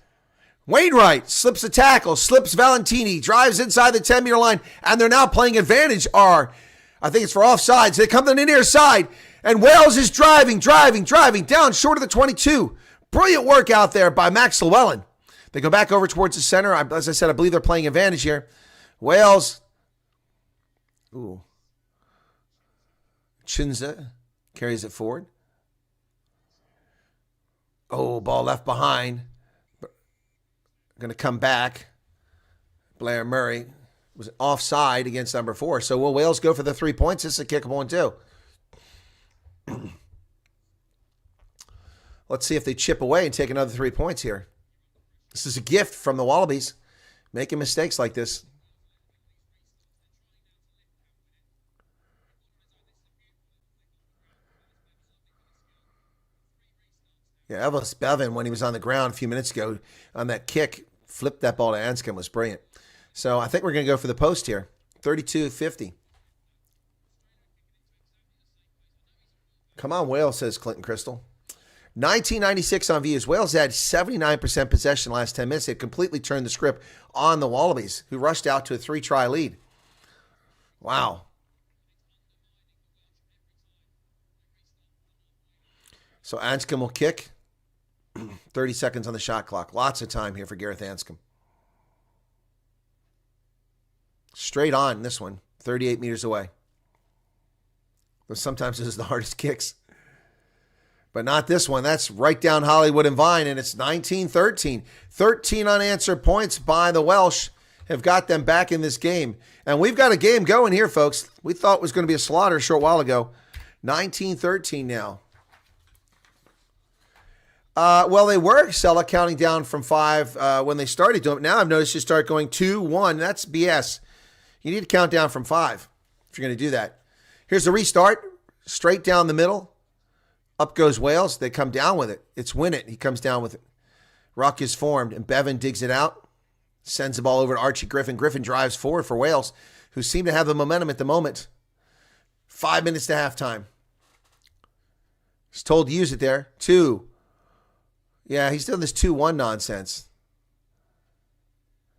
Wainwright slips a tackle, slips Valentini, drives inside the 10-meter line, and they're now playing advantage R. I think it's for offsides. They come to the near side, and Wales is driving down short of the 22. Brilliant work out there by Max Llewellyn. They go back over towards the center. As I said, I believe they're playing advantage here. Wales. Ooh. Chinza carries it forward. Oh, ball left behind. Going to come back. Blair Murray was offside against number 4. So will Wales go for the 3 points? This is a kickable one too. Let's see if they chip away and take another 3 points here. This is a gift from the Wallabies, making mistakes like this. Yeah, Elvis Bevan, when he was on the ground a few minutes ago on that kick, flipped that ball to Anscombe, was brilliant. So I think we're going to go for the post here, 32-50. Come on, Wales, says Clinton Crystal. 1996 on views. Wales had 79% possession last 10 minutes. They completely turned the script on the Wallabies, who rushed out to a 3-try lead. Wow. So Anscombe will kick. 30 seconds on the shot clock. Lots of time here for Gareth Anscombe. Straight on this one, 38 meters away. But sometimes this is the hardest kicks. But not this one. That's right down Hollywood and Vine, and it's 19-13. 13 unanswered points by the Welsh have got them back in this game. And we've got a game going here, folks. We thought it was going to be a slaughter a short while ago. 19-13 now. Well, they were, Sella, counting down from 5 when they started doing it. Now I've noticed you start going 2-1. That's BS. You need to count down from 5 if you're going to do that. Here's the restart. Straight down the middle. Up goes Wales. They come down with it. It's Win It. He comes down with it. Ruck is formed, and Bevan digs it out. Sends the ball over to Archie Griffin. Griffin drives forward for Wales, who seem to have the momentum at the moment. 5 minutes to halftime. He's told to use it there. 2. Yeah, he's doing this 2-1 nonsense.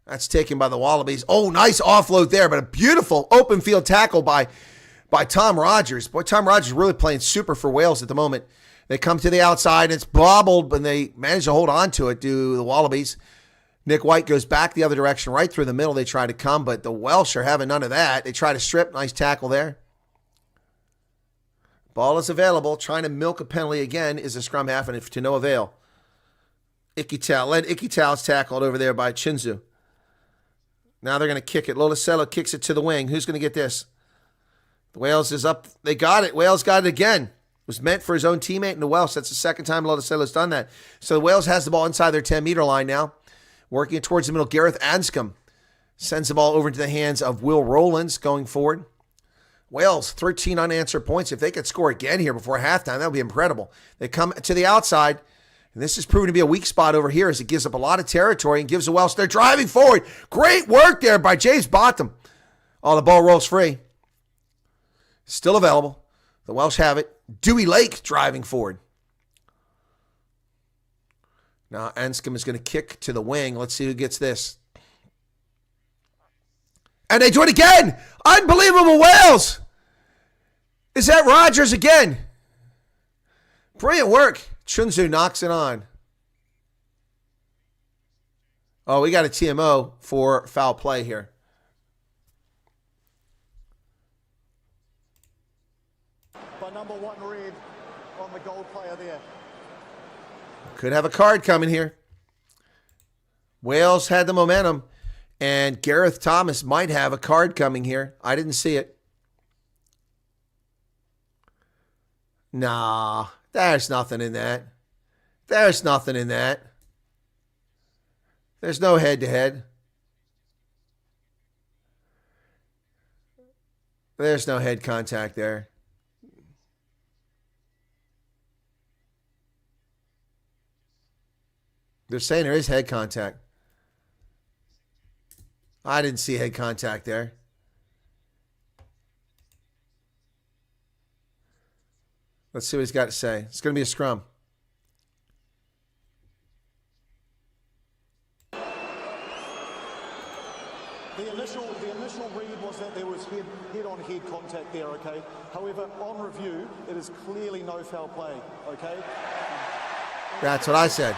That's taken by the Wallabies. Oh, nice offload there, but a beautiful open field tackle by Tom Rogers. Boy, Tom Rogers is really playing super for Wales at the moment. They come to the outside, and it's bobbled, but they manage to hold on to it, do the Wallabies. Nick White goes back the other direction, right through the middle. They try to come, but the Welsh are having none of that. They try to strip. Nice tackle there. Ball is available. Trying to milk a penalty again is a scrum half, and to no avail. Ikital's tackled over there by Chinzu. Now they're going to kick it. Lolacello kicks it to the wing. Who's going to get this? Wales is up. They got it. Wales got it again. It was meant for his own teammate in the Welsh. That's the second time Lolacello's done that. So Wales has the ball inside their 10-meter line now. Working it towards the middle. Gareth Anscombe sends the ball over into the hands of Will Rowlands going forward. Wales, 13 unanswered points. If they could score again here before halftime, that would be incredible. They come to the outside. And this is proven to be a weak spot over here as it gives up a lot of territory and gives the Welsh. They're driving forward. Great work there by James Botham. Oh, the ball rolls free. Still available. The Welsh have it. Dewey Lake driving forward. Now Anscombe is going to kick to the wing. Let's see who gets this. And they do it again. Unbelievable Wales. Is that Rogers again? Brilliant work. Chunzu knocks it on. Oh, we got a TMO for foul play here. By number 1 red on the goal player there. Could have a card coming here. Wales had the momentum, and Gareth Thomas might have a card coming here. I didn't see it. Nah. There's nothing in that. There's nothing in that. There's no head-to-head. There's no head contact there. They're saying there is head contact. I didn't see head contact there. Let's see what he's got to say. It's going to be a scrum. The initial read was that there was head-on-head contact there, okay? However, on review, it is clearly no foul play, okay? That's what I said.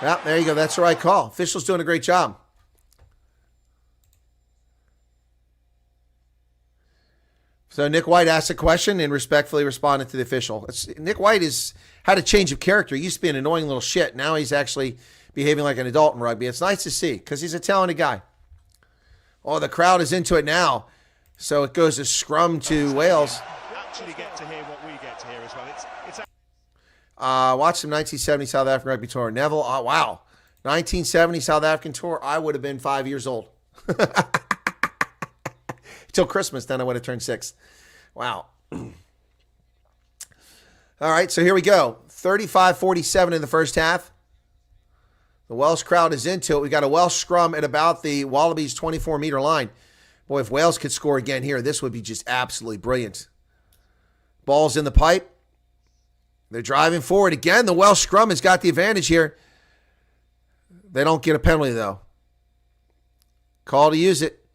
Yeah, there you go. That's the right call. Official's doing a great job. So Nick White asked a question and respectfully responded to the official. Nick White has had a change of character. He used to be an annoying little shit. Now he's actually behaving like an adult in rugby. It's nice to see because he's a talented guy. Oh, the crowd is into it now. So it goes to scrum to Wales. Actually get to hear what we get to hear as well. It's watch some 1970 South African Rugby Tour. Neville, oh, wow. 1970 South African Tour, I would have been 5 years old. Till Christmas, then I would have turned 6. Wow. All right, so here we go. 35-47 in the first half. The Welsh crowd is into it. We got a Welsh scrum at about the Wallabies 24-meter line. Boy, if Wales could score again here, this would be just absolutely brilliant. Ball's in the pipe. They're driving forward. Again, the Welsh scrum has got the advantage here. They don't get a penalty, though. Call to use it.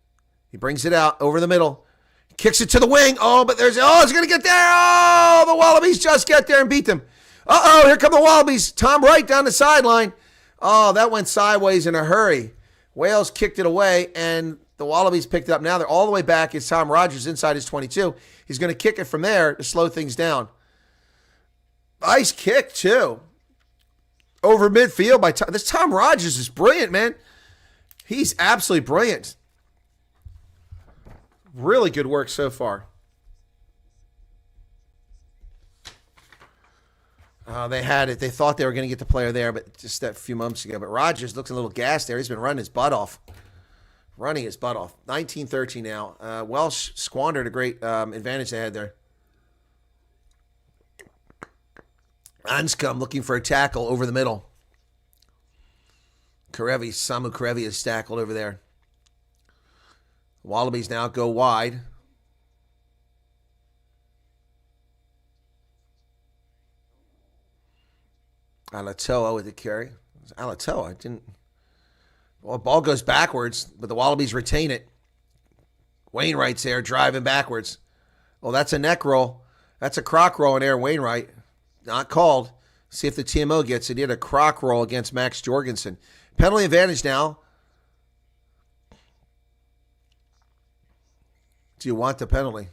He brings it out over the middle. Kicks it to the wing. Oh, but it's going to get there. Oh, the Wallabies just get there and beat them. Uh-oh, here come the Wallabies. Tom Wright down the sideline. Oh, that went sideways in a hurry. Wales kicked it away, and the Wallabies picked it up. Now they're all the way back. It's Tom Rogers inside his 22. He's going to kick it from there to slow things down. Nice kick, too. Over midfield by Tom. This Tom Rogers is brilliant, man. He's absolutely brilliant. Really good work so far. They had it. They thought they were going to get the player there, but just a few moments ago. But Rogers looks a little gassed there. He's been running his butt off. 19-13 now. Welsh squandered a great advantage they had there. Anscombe looking for a tackle over the middle. Samu Karevi is tackled over there. Wallabies now go wide. Alatoa with the carry. Alatoa didn't. Well, ball goes backwards, but the Wallabies retain it. Wainwright's there driving backwards. Oh, that's a neck roll. That's a croc roll in there, Wainwright. Not called. See if the TMO gets it. He had a croc roll against Max Jorgensen. Penalty advantage now. Do you want the penalty?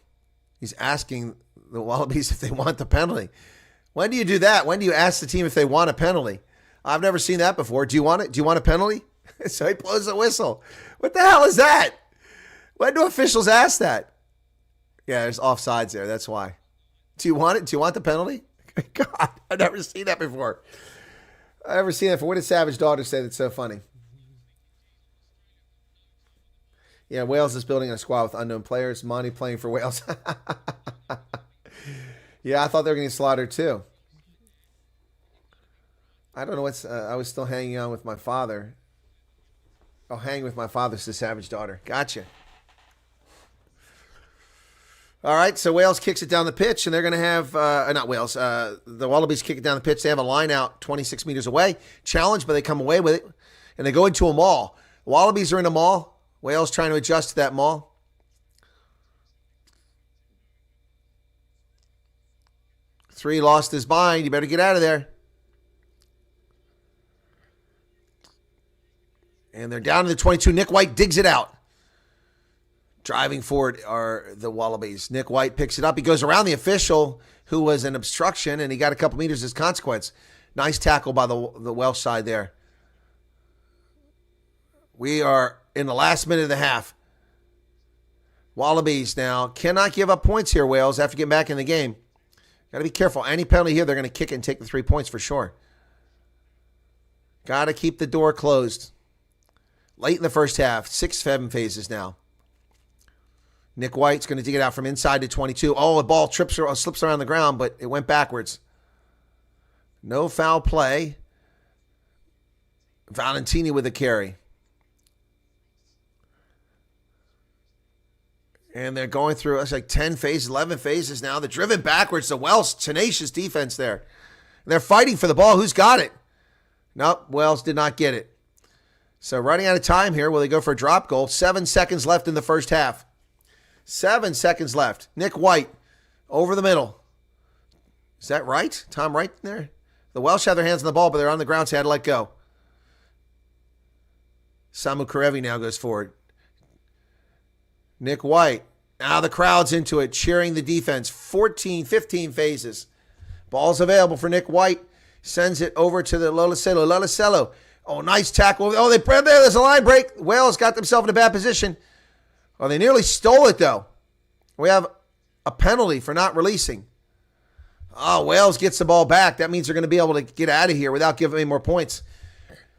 He's asking the Wallabies if they want the penalty. When do you do that? When do you ask the team if they want a penalty? I've never seen that before. Do you want it? Do you want a penalty? So he blows a whistle. What the hell is that? When do officials ask that? Yeah, there's offsides there. That's why. Do you want it? Do you want the penalty? God, I've never seen that before. I've never seen that before. What did Savage Daughter say that's so funny? Yeah, Wales is building a squad with unknown players. Monty playing for Wales. Yeah, I thought they were going to get slaughtered too. I don't know what's... I was still hanging on with my father. Oh, hanging with my father, says Savage Daughter. Gotcha. All right, so Wales kicks it down the pitch, and they're going to have... not Wales. The Wallabies kick it down the pitch. They have a line out 26 meters away. Challenge, but they come away with it, and they go into a maul. The Wallabies are in a maul. Wales trying to adjust to that maul. Three lost his mind. You better get out of there. And they're down to the 22. Nick White digs it out. Driving forward are the Wallabies. Nick White picks it up. He goes around the official, who was an obstruction, and he got a couple meters as consequence. Nice tackle by the Welsh side there. We are in the last minute of the half. Wallabies now cannot give up points here, Wales, after getting back in the game. Got to be careful. Any penalty here, they're going to kick it and take the 3 points for sure. Got to keep the door closed. Late in the first half, 6-7 phases now. Nick White's going to dig it out from inside to 22. Oh, the ball slips around the ground, but it went backwards. No foul play. Valentini with the carry. And they're going through, it's like 10 phases, 11 phases now. They're driven backwards. The Welsh, tenacious defense there. They're fighting for the ball. Who's got it? Nope, Wales did not get it. So running out of time here. Will they go for a drop goal? 7 seconds left in the first half. 7 seconds left. Nick White over the middle. Is that right? Tom Wright there? The Welsh have their hands on the ball, but they're on the ground, so they had to let go. Samu Karevi now goes forward. Nick White. Now the crowd's into it, cheering the defense. 14, 15 phases. Ball's available for Nick White. Sends it over to the Lolacello. Lolacello. Oh, nice tackle. Oh, there's a line break. Wales got themselves in a bad position. Oh, they nearly stole it, though. We have a penalty for not releasing. Oh, Wales gets the ball back. That means they're going to be able to get out of here without giving any more points.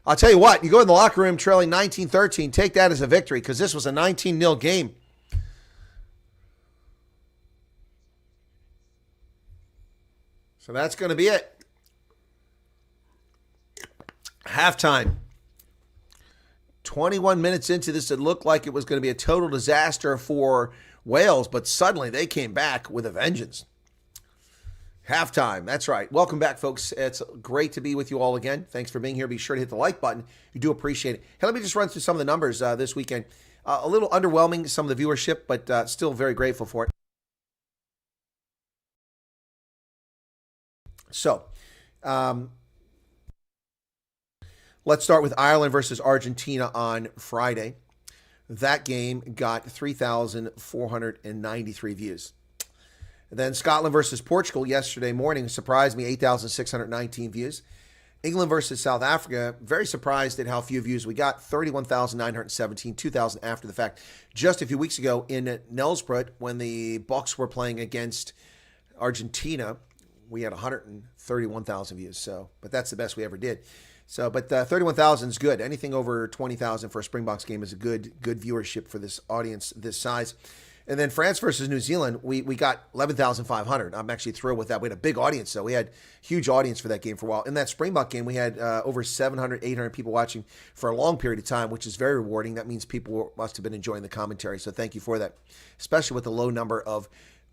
I'll tell you what, you go in the locker room trailing 19-13, take that as a victory because this was a 19-0 game. So that's going to be it. Halftime. 21 minutes into this, it looked like it was going to be a total disaster for Wales, but suddenly they came back with a vengeance. Halftime. That's right. Welcome back, folks. It's great to be with you all again. Thanks for being here. Be sure to hit the like button. We do appreciate it. Hey, let me just run through some of the numbers this weekend. A little underwhelming, some of the viewership, but still very grateful for it. So, let's start with Ireland versus Argentina on Friday. That game got 3,493 views. Then Scotland versus Portugal yesterday morning surprised me, 8,619 views. England versus South Africa, very surprised at how few views we got, 31,917, 2,000 after the fact. Just a few weeks ago in Nelsbruck, when the Bucks were playing against Argentina, we had 131,000 views. So, but that's the best we ever did. So, but 31,000 is good. Anything over 20,000 for a Springboks game is a good viewership for this audience this size. And then France versus New Zealand, we got 11,500. I'm actually thrilled with that. We had a big audience, though. We had huge audience for that game for a while. In that Springbok game, we had over 700, 800 people watching for a long period of time, which is very rewarding. That means people must have been enjoying the commentary. So thank you for that, especially with the low number of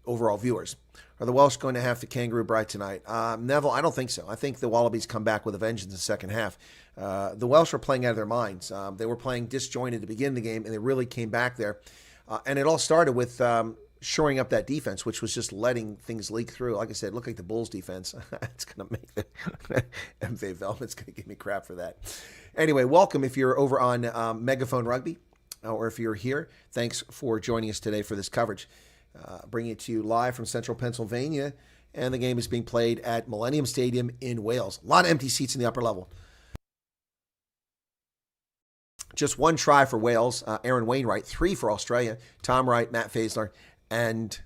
overall viewers. Are the Welsh going to have the kangaroo bride tonight? Neville, I don't think so. I think the Wallabies come back with a vengeance in the second half. The Welsh were playing out of their minds. They were playing disjointed at the beginning of the game, and they really came back there. And it all started with shoring up that defense, which was just letting things leak through. Like I said, look like the Bulls defense. It's going to make the MV Velvet's going to give me crap for that. Anyway, welcome if you're over on Megaphone Rugby, or if you're here. Thanks for joining us today for this coverage. Bringing it to you live from central Pennsylvania, and the game is being played at Millennium Stadium in Wales. A lot of empty seats in the upper level. Just one try for Wales, Aaron Wainwright, 3 for Australia, Tom Wright, Matt Faisler, and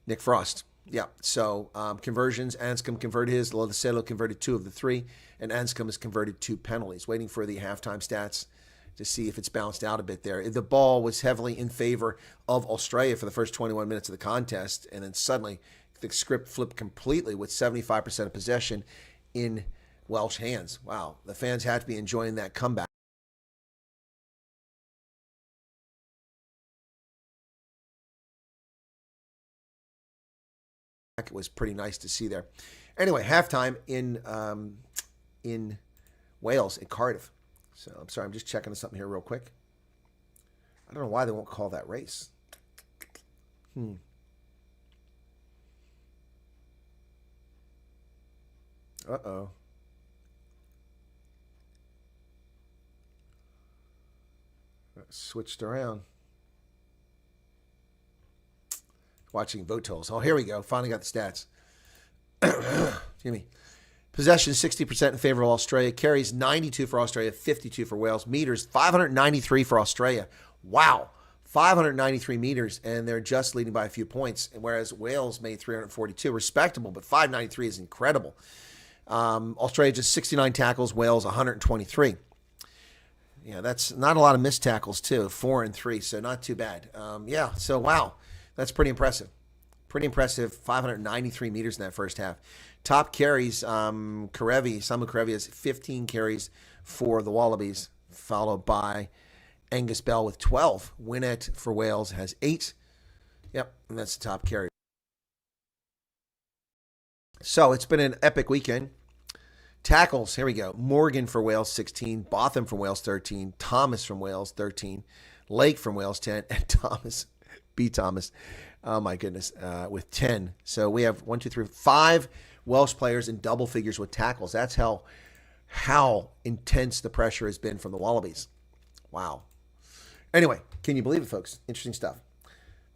Nick Frost. Yeah, so conversions, Anscombe converted his, Lodicelo converted 2 of the 3, and Anscombe has converted 2 penalties. Waiting for the halftime stats to see if it's bounced out a bit there. The ball was heavily in favor of Australia for the first 21 minutes of the contest, and then suddenly the script flipped completely with 75% of possession in Welsh hands. Wow, the fans had to be enjoying that comeback. It was pretty nice to see there. Anyway, halftime in Wales at Cardiff. So I'm sorry, I'm just checking something here real quick. I don't know why they won't call that race. Uh-oh. Switched around. Watching vote totals. Oh, here we go. Finally got the stats. Excuse me. Possession 60% in favor of Australia. Carries 92 for Australia, 52 for Wales. Meters 593 for Australia. Wow. 593 meters, and they're just leading by a few points. Whereas Wales made 342. Respectable, but 593 is incredible. Australia just 69 tackles. Wales 123. Yeah, that's not a lot of missed tackles, too. 4 and 3, so not too bad. Yeah, so wow. That's pretty impressive. Pretty impressive. 593 meters in that first half. Top carries, Samu Karevi has 15 carries for the Wallabies, followed by Angus Bell with 12. Winnett for Wales has 8. Yep, and that's the top carry. So it's been an epic weekend. Tackles, here we go. Morgan for Wales, 16. Botham from Wales, 13. Thomas from Wales, 13. Lake from Wales, 10. And Thomas, oh my goodness, with 10. So we have 5 Welsh players in double figures with tackles. That's how intense the pressure has been from the Wallabies. Wow. Anyway, can you believe it, folks? Interesting stuff.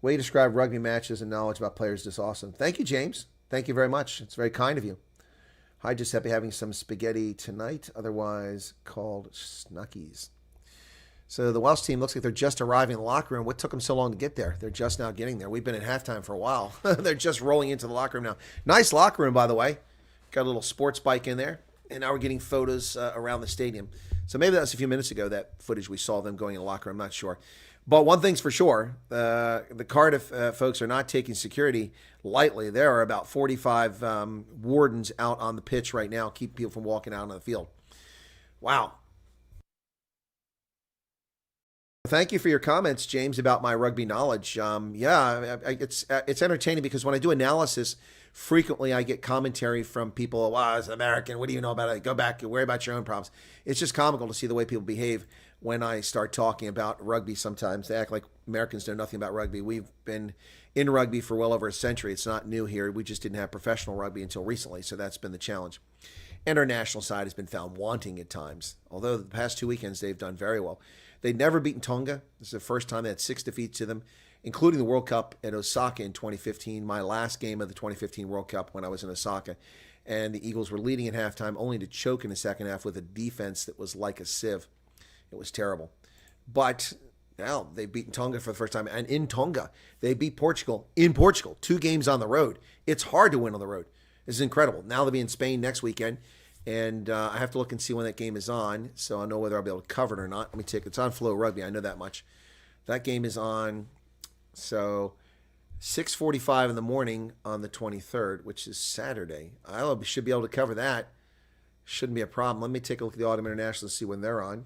Way you describe rugby matches and knowledge about players is just awesome. Thank you, James. Thank you very much. It's very kind of you. Hi, Giuseppe, having some spaghetti tonight, otherwise called snackies. So the Welsh team looks like they're just arriving in the locker room. What took them so long to get there? They're just now getting there. We've been at halftime for a while. They're just rolling into the locker room now. Nice locker room, by the way. Got a little sports bike in there. And now we're getting photos around the stadium. So maybe that was a few minutes ago, that footage we saw them going in the locker room. I'm not sure. But one thing's for sure, the Cardiff folks are not taking security lightly. There are about 45 wardens out on the pitch right now, keep people from walking out on the field. Wow. Thank you for your comments, James, about my rugby knowledge. It's entertaining because when I do analysis, frequently I get commentary from people. Wow, as an American, what do you know about it? Go back and worry about your own problems. It's just comical to see the way people behave when I start talking about rugby. Sometimes they act like Americans know nothing about rugby. We've been in rugby for well over a century. It's not new here. We just didn't have professional rugby until recently, so that's been the challenge. And our national side has been found wanting at times, although the past 2 weekends they've done very well. They'd never beaten Tonga. This is the first time they had 6 defeats to them, including the World Cup at Osaka in 2015, my last game of the 2015 World Cup when I was in Osaka. And the Eagles were leading at halftime, only to choke in the second half with a defense that was like a sieve. It was terrible. But now they've beaten Tonga for the first time. And in Tonga, they beat Portugal in Portugal. 2 games on the road. It's hard to win on the road. This is incredible. Now they'll be in Spain next weekend. And I have to look and see when that game is on, so I'll know whether I'll be able to cover it or not. Let me take it's on Flow Rugby. I know that much. That game is on, so 6:45 in the morning on the 23rd, which is Saturday. I should be able to cover that. Shouldn't be a problem. Let me take a look at the Autumn Internationals and see when they're on.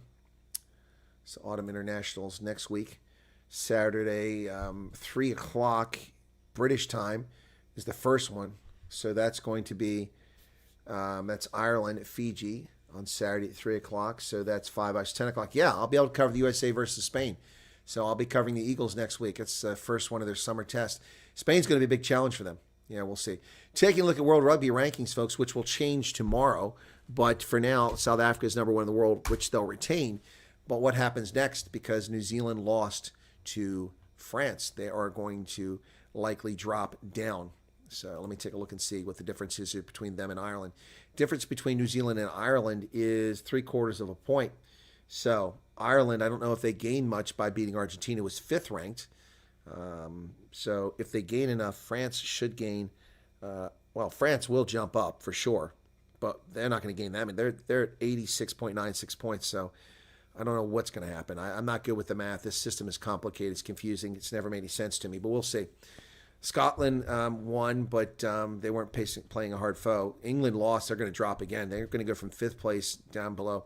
So Autumn Internationals next week, Saturday, 3 o'clock British time is the first one. So that's going to be. That's Ireland at Fiji on Saturday at 3 o'clock. So that's 5 hours, 10 o'clock. Yeah, I'll be able to cover the USA versus Spain. So I'll be covering the Eagles next week. It's the first one of their summer tests. Spain's going to be a big challenge for them. Yeah, we'll see. Taking a look at World Rugby rankings, folks, which will change tomorrow. But for now, South Africa is number 1 in the world, which they'll retain. But what happens next? Because New Zealand lost to France, they are going to likely drop down. So let me take a look and see what the difference is between them and Ireland. Difference between New Zealand and Ireland is 3/4 of a point. So Ireland, I don't know if they gained much by beating Argentina, was 5th ranked. So if they gain enough, France should gain. France will jump up for sure, but they're not going to gain that. I mean, they're at 86.96 points. So I don't know what's going to happen. I'm not good with the math. This system is complicated. It's confusing. It's never made any sense to me, but we'll see. Scotland won, but they weren't playing a hard foe. England lost. They're going to drop again. They're going to go from 5th place down below.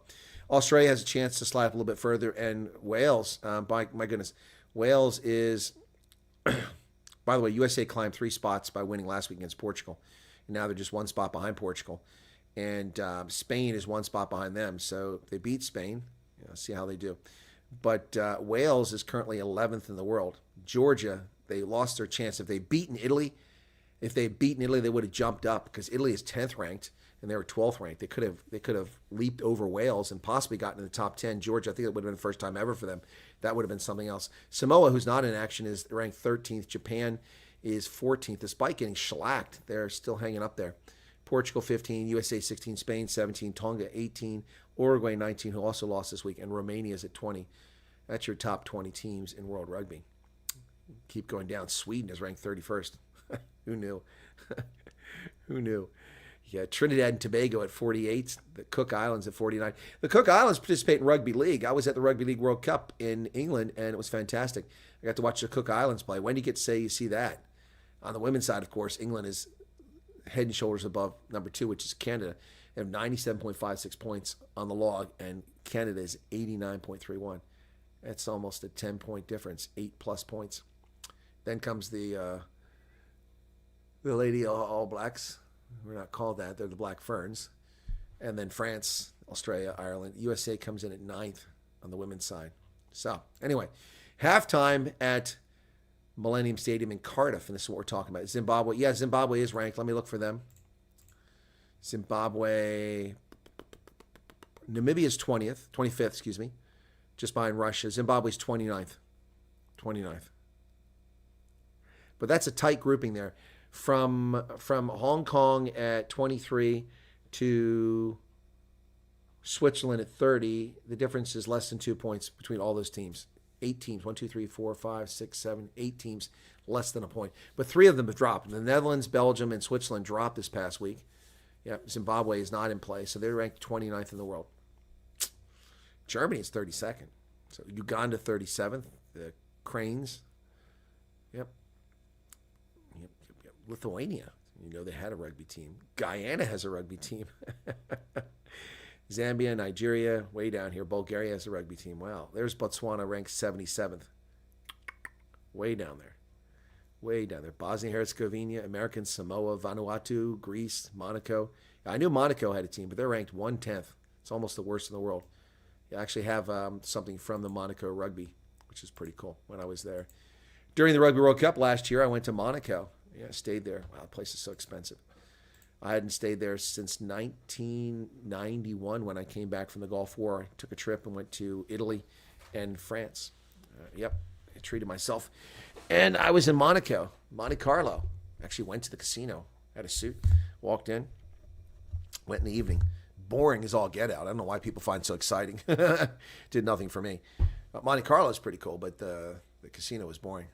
Australia has a chance to slide up a little bit further. And Wales, my goodness, Wales is, by the way, USA climbed 3 spots by winning last week against Portugal. And now they're just 1 spot behind Portugal. And Spain is 1 spot behind them. So they beat Spain. See how they do. But Wales is currently 11th in the world. Georgia, they lost their chance. If they'd beaten Italy, they would have jumped up because Italy is 10th ranked and they were 12th ranked. They could have leaped over Wales and possibly gotten in the top 10. Georgia, I think it would have been the first time ever for them. That would have been something else. Samoa, who's not in action, is ranked 13th. Japan is 14th. Despite getting shellacked, they're still hanging up there. Portugal 15, USA 16, Spain 17, Tonga 18, Uruguay 19, who also lost this week, and Romania is at 20. That's your top 20 teams in World Rugby. Keep going down. Sweden is ranked 31st. Who knew? Who knew? Yeah, Trinidad and Tobago at 48. The Cook Islands at 49. The Cook Islands participate in Rugby League. I was at the Rugby League World Cup in England, and it was fantastic. I got to watch the Cook Islands play. When do you get to say you see that? On the women's side, of course, England is head and shoulders above number 2, which is Canada. They have 97.56 points on the log, and Canada is 89.31. That's almost a 10-point difference, 8+ points. Then comes the Lady All Blacks. We're not called that. They're the Black Ferns. And then France, Australia, Ireland. USA comes in at 9th on the women's side. So, anyway, halftime at Millennium Stadium in Cardiff, and this is what we're talking about. Zimbabwe. Yeah, Zimbabwe is ranked. Let me look for them. Zimbabwe. Namibia is 25th, just behind Russia. Zimbabwe's 29th. But that's a tight grouping there. From Hong Kong at 23 to Switzerland at 30, the difference is less than 2 points between all those teams. 8 teams, 1, 2, 3, 4, 5, 6, 7, 8 teams, less than a point. But 3 of them have dropped. The Netherlands, Belgium, and Switzerland dropped this past week. Yeah, Zimbabwe is not in play, so they're ranked 29th in the world. Germany is 32nd. So Uganda 37th. The Cranes. Yep. Lithuania. They had a rugby team. Guyana has a rugby team. Zambia, Nigeria, way down here. Bulgaria has a rugby team. Wow. There's Botswana ranked 77th. Way down there. Way down there. Bosnia-Herzegovina, American Samoa, Vanuatu, Greece, Monaco. I knew Monaco had a team, but they're ranked 110th. It's almost the worst in the world. You actually have something from the Monaco rugby, which is pretty cool when I was there. During the Rugby World Cup last year, I went to Monaco. Yeah, I stayed there. Wow, the place is so expensive. I hadn't stayed there since 1991 when I came back from the Gulf War. I took a trip and went to Italy and France. Yep, I treated myself. And I was in Monaco, Monte Carlo. Actually went to the casino, had a suit, walked in, went in the evening. Boring as all get out. I don't know why people find it so exciting. Did nothing for me. Monte Carlo is pretty cool, but the casino was boring.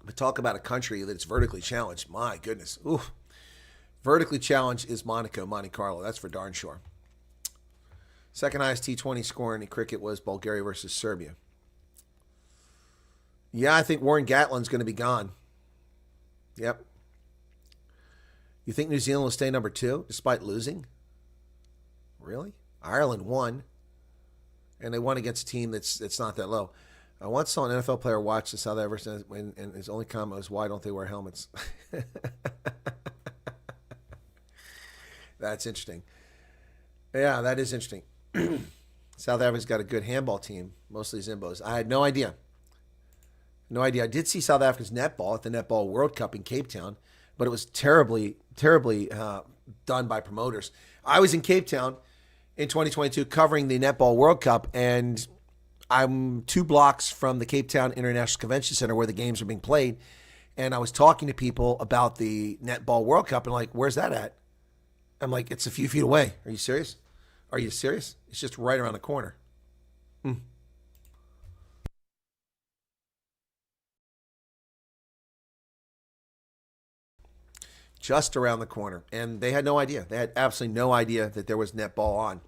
But talk about a country that's vertically challenged. My goodness. Ooh. Vertically challenged is Monaco, Monte Carlo. That's for darn sure. Second highest T20 score in cricket was Bulgaria versus Serbia. Yeah, I think Warren Gatland's going to be gone. Yep. You think New Zealand will stay number 2 despite losing? Really? Ireland won. And they won against a team that's not that low. I once saw an NFL player watch the South Africans, and his only comment was, "Why don't they wear helmets?" That's interesting. Yeah, that is interesting. South Africa's got a good handball team, mostly Zimbos. I had no idea. No idea. I did see South Africa's netball at the Netball World Cup in Cape Town, but it was terribly done by promoters. I was in Cape Town in 2022 covering the Netball World Cup, and I'm 2 blocks from the Cape Town International Convention Center where the games are being played. And I was talking to people about the Netball World Cup and like, where's that at? I'm like, it's a few feet away. Are you serious? Are you serious? It's just right around the corner. Just around the corner. And they had no idea. They had absolutely no idea that there was netball on.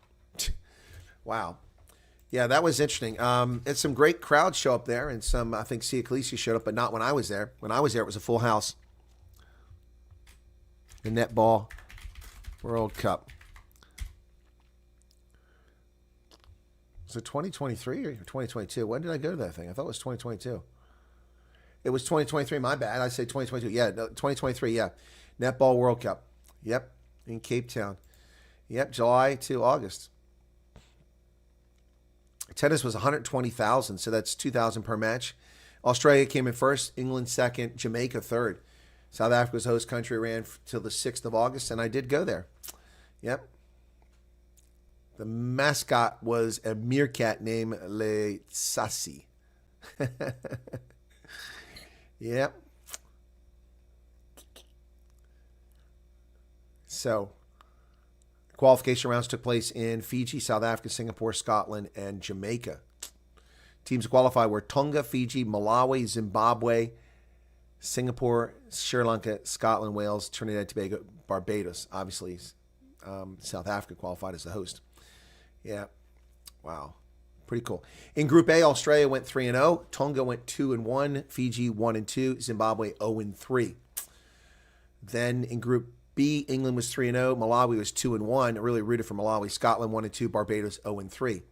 Wow. Yeah, that was interesting. And some great crowds show up there, and some, I think, Sia Khaleesi showed up, but not when I was there. When I was there, it was a full house. The Netball World Cup. Was it 2023 or 2022? When did I go to that thing? I thought it was 2022. It was 2023. My bad. I say 2022. Yeah, no, 2023. Yeah, Netball World Cup. Yep, in Cape Town. Yep, July to August. Tennis was 120,000, so that's 2,000 per match. Australia came in first, England second, Jamaica third. South Africa's host country ran till the 6th of August, and I did go there. Yep. The mascot was a meerkat named Le Sassi. Yep. So, qualification rounds took place in Fiji, South Africa, Singapore, Scotland, and Jamaica. Teams to qualify were Tonga, Fiji, Malawi, Zimbabwe, Singapore, Sri Lanka, Scotland, Wales, Trinidad and Tobago, Barbados. Obviously, South Africa qualified as the host. Yeah. Wow. Pretty cool. In Group A, Australia went 3-0. Tonga went 2-1. Fiji 1-2. Zimbabwe 0-3. Then in Group B, England was 3-0. Malawi was 2-1. I really rooted for Malawi. Scotland 1-2. Barbados 0-3.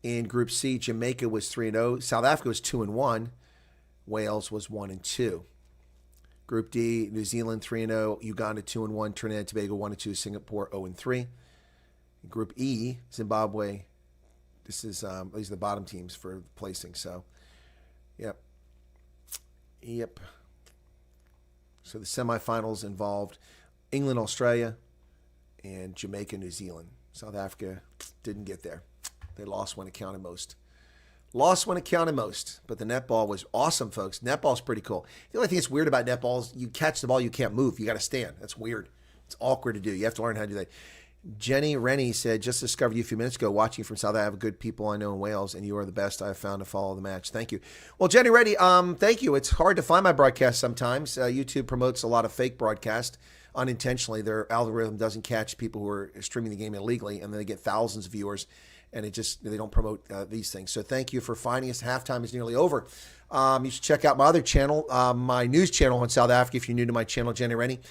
In Group C, Jamaica was 3-0. South Africa was 2-1. Wales was 1-2. Group D, New Zealand 3-0. Uganda 2-1. Trinidad and Tobago 1-2. Singapore 0-3. Group E, Zimbabwe. These are the bottom teams for placing. So, yep. So the semifinals involved England, Australia, and Jamaica, New Zealand. South Africa didn't get there. They lost when it counted most. But the netball was awesome, folks. Netball's pretty cool. The only thing that's weird about netball is you catch the ball, you can't move. You got to stand. That's weird. It's awkward to do. You have to learn how to do that. Jenny Rennie said, just discovered you a few minutes ago, watching from South Africa, good people I know in Wales, and you are the best I've found to follow the match. Thank you. Well, Jenny Rennie, thank you. It's hard to find my broadcast sometimes. YouTube promotes a lot of fake broadcast unintentionally. Their algorithm doesn't catch people who are streaming the game illegally, and then they get thousands of viewers, and they don't promote these things. So thank you for finding us. Halftime is nearly over. You should check out my other channel, my news channel in South Africa, if you're new to my channel, Jenny Rennie.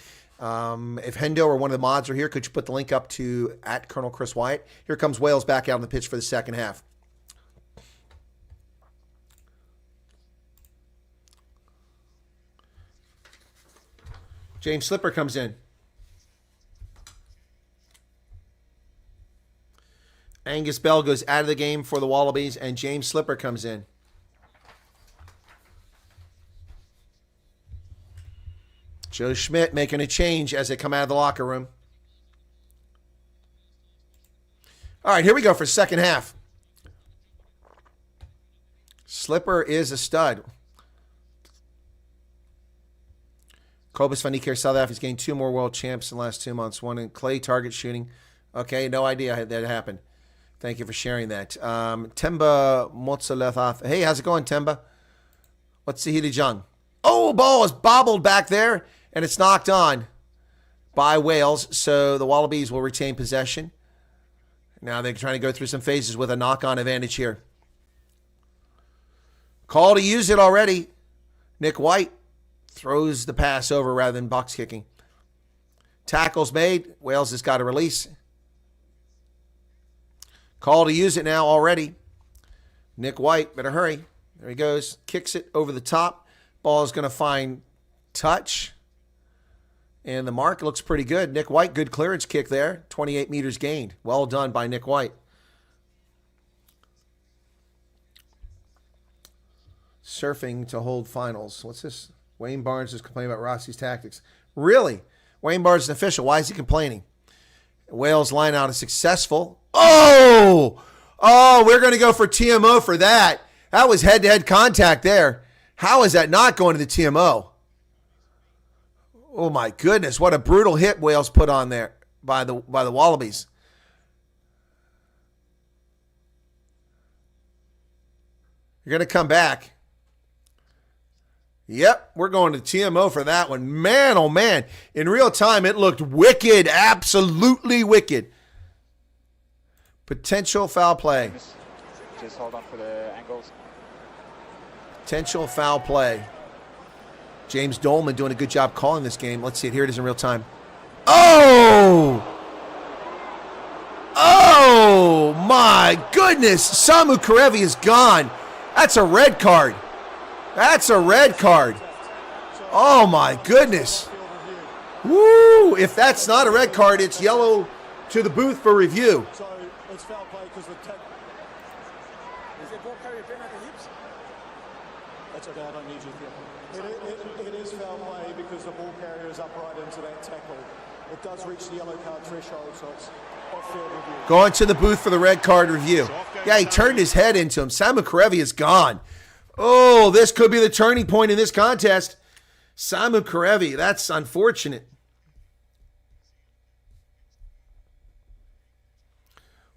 If Hendo or one of the mods are here, could you put the link up to at Colonel Chris Wyatt? Here comes Wales back out on the pitch for the second half. James Slipper comes in. Angus Bell goes out of the game for the Wallabies, and James Slipper comes in. Joe Schmidt making a change as they come out of the locker room. All right, here we go for second half. Slipper is a stud. Kobus van Niekerk, South Africa's gained 2 more world champs in the last 2 months. One in clay target shooting. Okay, no idea that happened. Thank you for sharing that. Temba Motsalethaf. Hey, how's it going, Temba? What's the Hidi Jung? Oh, ball is bobbled back there, and it's knocked on by Wales, so the Wallabies will retain possession. Now they're trying to go through some phases with a knock-on advantage here. Call to use it already. Nick White throws the pass over rather than box kicking. Tackles made. Wales has got a release. Call to use it now already. Nick White, better hurry. There he goes. Kicks it over the top. Ball is going to find touch. And the mark looks pretty good. Nick White, good clearance kick there. 28 meters gained. Well done by Nick White. Surfing to hold finals. What's this? Wayne Barnes is complaining about Rossi's tactics. Really? Wayne Barnes is an official. Why is he complaining? Wales line out is successful. Oh! Oh, we're going to go for TMO for that. That was head-to-head contact there. How is that not going to the TMO? Oh, my goodness. What a brutal hit Wales put on there by the Wallabies. You're going to come back. Yep, we're going to TMO for that one. Man, oh man. In real time, it looked wicked. Absolutely wicked. Potential foul play. Just hold on for the angles. Potential foul play. James Dolman doing a good job calling this game. Let's see it. Here it is in real time. Oh! Oh, my goodness. Samu Karevi is gone. That's a red card. That's a red card. Oh, my goodness. Woo! If that's not a red card, it's yellow to the booth for review. So it's foul play because the is it ball carrier been at the hips? That's okay, I don't need you here. It is foul play because the ball carrier is upright into that tackle. It does reach the yellow card threshold, so it's off-field review. Going to the booth for the red card review. Yeah, he turned his head into him. Samu Karevi is gone. Oh, this could be the turning point in this contest. Samu Karevi, that's unfortunate.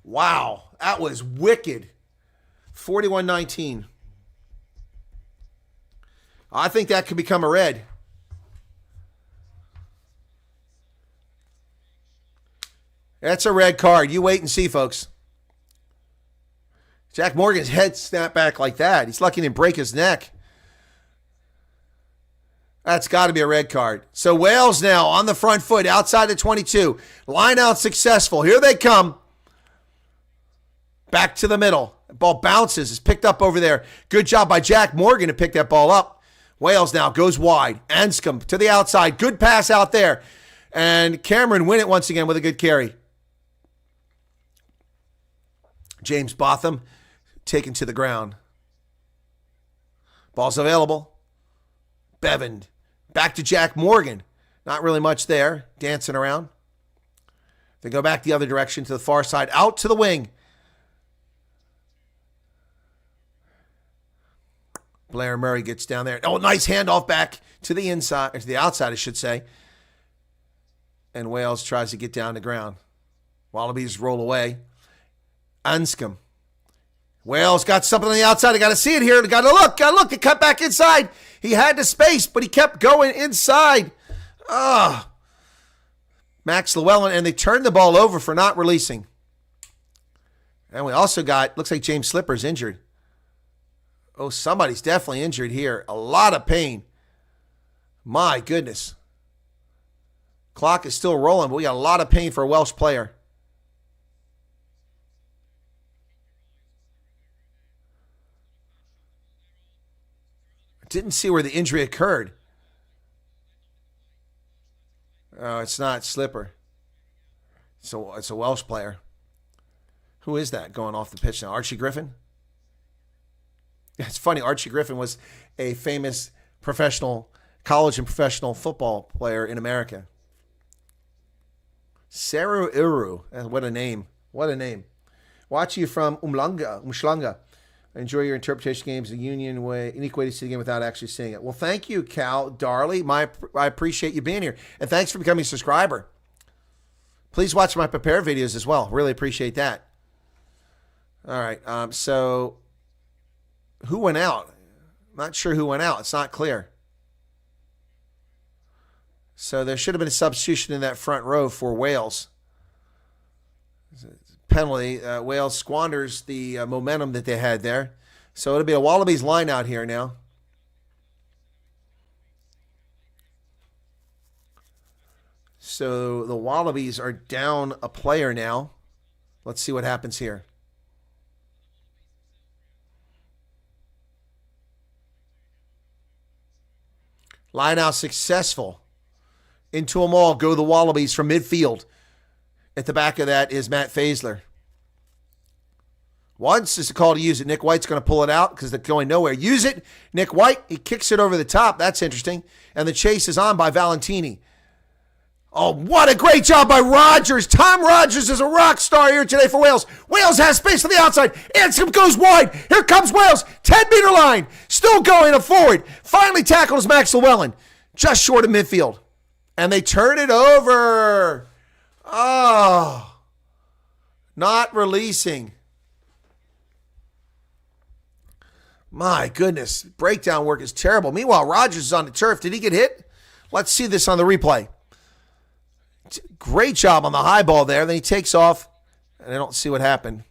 Wow, that was wicked. 41-19. I think that could become a red. That's a red card. You wait and see, folks. Jack Morgan's head snapped back like that. He's lucky he didn't break his neck. That's got to be a red card. So Wales now on the front foot outside the 22. Line out successful. Here they come. Back to the middle. Ball bounces. It's picked up over there. Good job by Jack Morgan to pick that ball up. Wales now goes wide. Anscombe to the outside. Good pass out there. And Cameron win it once again with a good carry. James Botham taken to the ground. Ball's available. Bevan. Back to Jack Morgan. Not really much there. Dancing around. They go back the other direction to the far side. Out to the wing. Blair Murray gets down there. Oh, nice handoff back to the inside, or to the outside, I should say. And Wales tries to get down to ground. Wallabies roll away. Anscombe. Wales got something on the outside. I got to see it here. Got to look. Got to look. They cut back inside. He had the space, but he kept going inside. Max Llewellyn, and they turned the ball over for not releasing. And we also got, looks like James Slipper's injured. Oh, somebody's definitely injured here. A lot of pain. My goodness. Clock is still rolling, but we got a lot of pain for a Welsh player. Didn't see where the injury occurred. Oh, it's not Slipper. So it's a Welsh player. Who is that going off the pitch now? Archie Griffin? It's funny. Archie Griffin was a famous college and professional football player in America. Seru Iru. What a name. What a name. Watch you from Umhlanga. Enjoy your interpretation games the union way, unique way to see the game without actually seeing it. Well, thank you, Cal Darley. I appreciate you being here. And thanks for becoming a subscriber. Please watch my prepared videos as well. Really appreciate that. All right. So who went out? Not sure who went out. It's not clear. So there should have been a substitution in that front row for Wales. Penalty. Wales squanders the momentum that they had there. So it'll be a Wallabies line out here now. So the Wallabies are down a player now. Let's see what happens here. Line out successful. Into them all go the Wallabies from midfield. At the back of that is Matt Faisler. Once is a call to use it. Nick White's going to pull it out because they're going nowhere. Use it. Nick White, he kicks it over the top. That's interesting. And the chase is on by Valentini. Oh, what a great job by Rogers. Tom Rogers is a rock star here today for Wales. Wales has space on the outside. Anscombe goes wide. Here comes Wales. 10-meter line. Still going forward. Finally tackles Max Llewellyn. Just short of midfield. And they turn it over. Oh. Not releasing. My goodness. Breakdown work is terrible. Meanwhile, Rogers is on the turf. Did he get hit? Let's see this on the replay. Great job on the high ball there. Then he takes off, and I don't see what happened.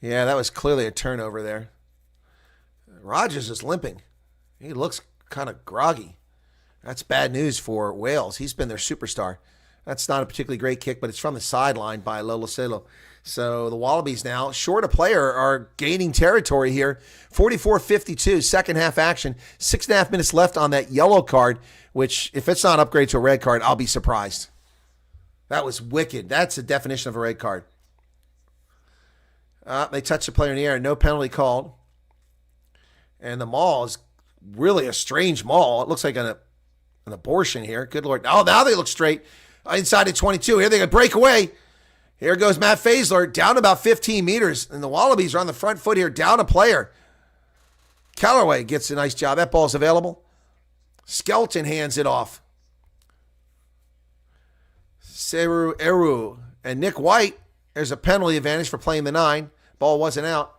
Yeah, that was clearly a turnover there. Rogers is limping. He looks kind of groggy. That's bad news for Wales. He's been their superstar. That's not a particularly great kick, but it's from the sideline by Loloselo. So the Wallabies now, short a player, are gaining territory here. 44-52, second half action. 6.5 minutes left on that yellow card, which if it's not upgraded to a red card, I'll be surprised. That was wicked. That's the definition of a red card. They touch the player in the air. No penalty called. And the maul is really a strange maul. It looks like an abortion here. Good Lord. Oh, now they look straight. Inside the 22. Here they go break away. Here goes Matt Faisler down about 15 meters. And the Wallabies are on the front foot here, down a player. Callaway gets a nice job. That ball's available. Skelton hands it off. Seru Eru. And Nick White, there's a penalty advantage for playing the 9. Ball wasn't out.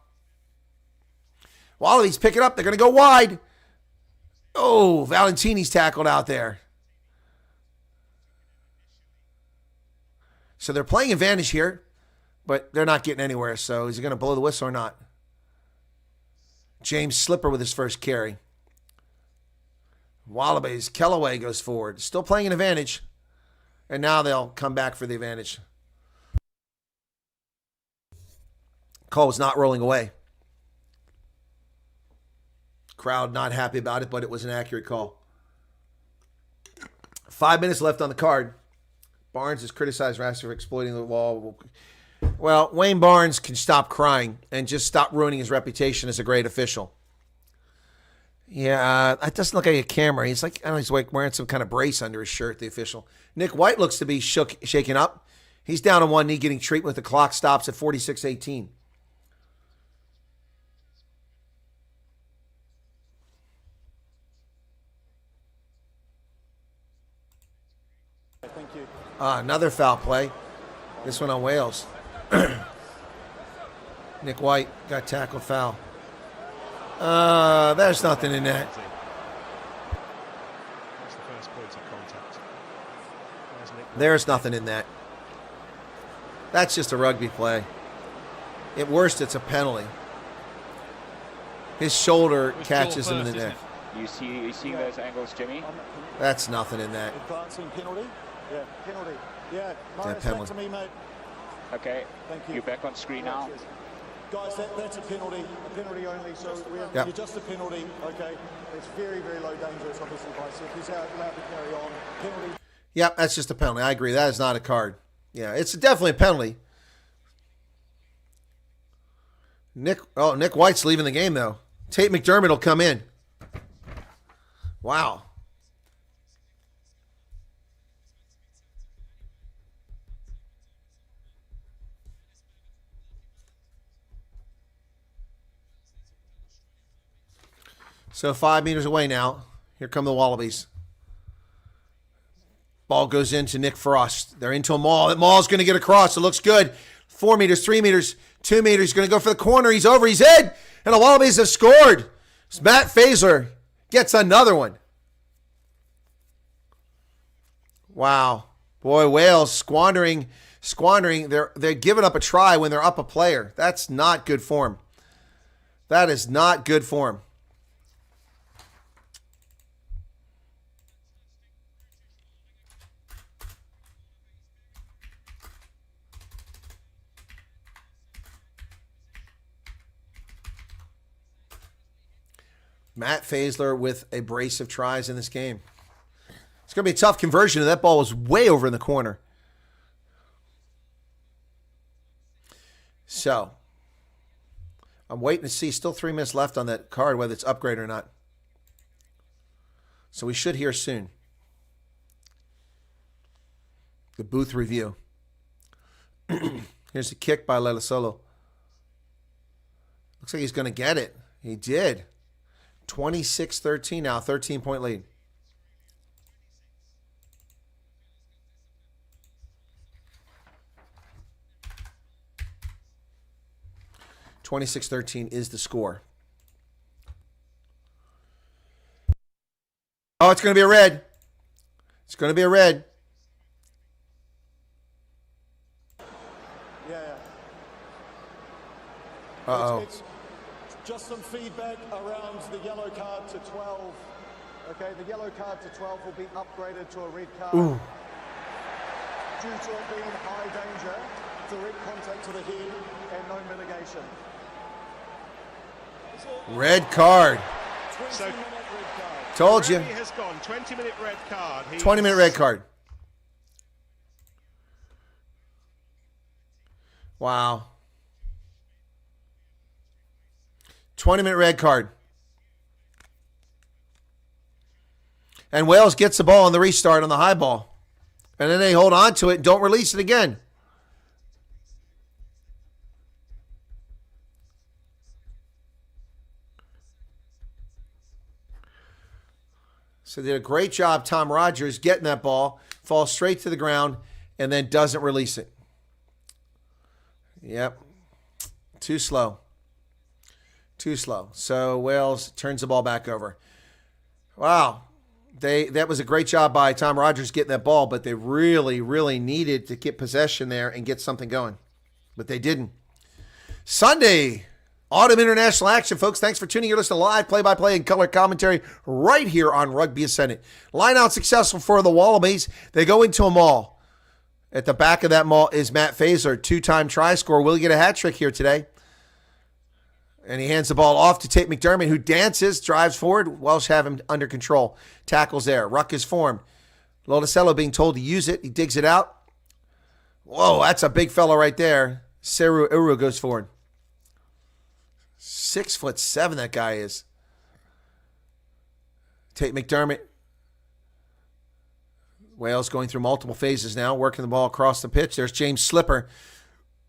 Wallabies pick it up. They're going to go wide. Oh, Valentini's tackled out there. So they're playing advantage here, but they're not getting anywhere. So is he going to blow the whistle or not? James Slipper with his first carry. Wallabies, Kellaway goes forward. Still playing an advantage. And now they'll come back for the advantage. Call was not rolling away. Crowd not happy about it, but it was an accurate call. 5 minutes left on the card. Barnes has criticized Rasser for exploiting the wall. Well, Wayne Barnes can stop crying and just stop ruining his reputation as a great official. Yeah, that doesn't look like a camera. He's like, I don't know, he's like wearing some kind of brace under his shirt, the official. Nick White looks to be shaken up. He's down on one knee getting treatment with the clock stops at 46:18. Thank you. Another foul play. This one on Wales. Nick White got tackled foul. There's nothing in that. That's the first point of contact. There's nothing in that. That's just a rugby play. At worst, it's a penalty. His shoulder It was catches jaw him in the first, neck. You seeing those angles, Jimmy? That's nothing in that. Advancing penalty. Yeah, penalty. Yeah, minus penalty. that to me, mate. Okay. Thank you. You're back on screen now. Cheers. Guys, that's a penalty only. So we have Yep. just a penalty. Okay, it's very, very low danger. It's obviously by if he's allowed to carry on. Penalty. Yep, that's just a penalty. I agree. That is not a card. Yeah, it's definitely a penalty. Nick White's leaving the game, though. Tate McDermott will come in. Wow. So 5 meters away now. Here come the Wallabies. Ball goes into Nick Frost. They're into a maul. That maul's going to get across. It looks good. 4 meters, 3 meters, 2 meters. He's going to go for the corner. He's over. He's in. And the Wallabies have scored. Matt Faisler gets another one. Wow. Boy, Wales squandering. They're giving up a try when they're up a player. That's not good form. That is not good form. Matt Faisler with a brace of tries in this game. It's going to be a tough conversion, and that ball was way over in the corner. So, I'm waiting to see. Still 3 minutes left on that card, whether it's upgrade or not. So we should hear soon. The booth review. Here's a kick by Lelasolo. Looks like he's going to get it. He did. 26-13 now, 13-point lead. (26-13) is the score. Oh, it's going to be a red. It's going to be a red. Yeah. Uh-oh. It's just some feedback around the yellow card to 12. Okay, the yellow card to 12 will be upgraded to a red card. Ooh. Due to it being high danger, direct contact to the head and no mitigation. Red card. 20-minute red card. Told you. Referee has gone. 20-minute red card. 20-minute red card. Wow. 20-minute red card. And Wales gets the ball on the restart on the high ball. And then they hold on to it and don't release it again. So they did a great job, Tom Rogers, getting that ball, falls straight to the ground, and then doesn't release it. Yep. Too slow. Too slow. So Wales turns the ball back over. Wow. That was a great job by Tom Rogers getting that ball, but they really, really needed to get possession there and get something going. But they didn't. Sunday, Autumn International Action, folks. Thanks for tuning in. You're listening to live play-by-play and color commentary right here on Rugby Ascendant. Line out successful for the Wallabies. They go into a maul. At the back of that maul is Matt Faisler, two-time try scorer. Will he get a hat trick here today? And he hands the ball off to Tate McDermott, who dances, drives forward. Welsh have him under control. Tackles there. Ruck is formed. Lodacello being told to use it. He digs it out. Whoa, that's a big fellow right there. Seru Uru goes forward. 6'7" that guy is. Tate McDermott. Wales going through multiple phases now, working the ball across the pitch. There's James Slipper.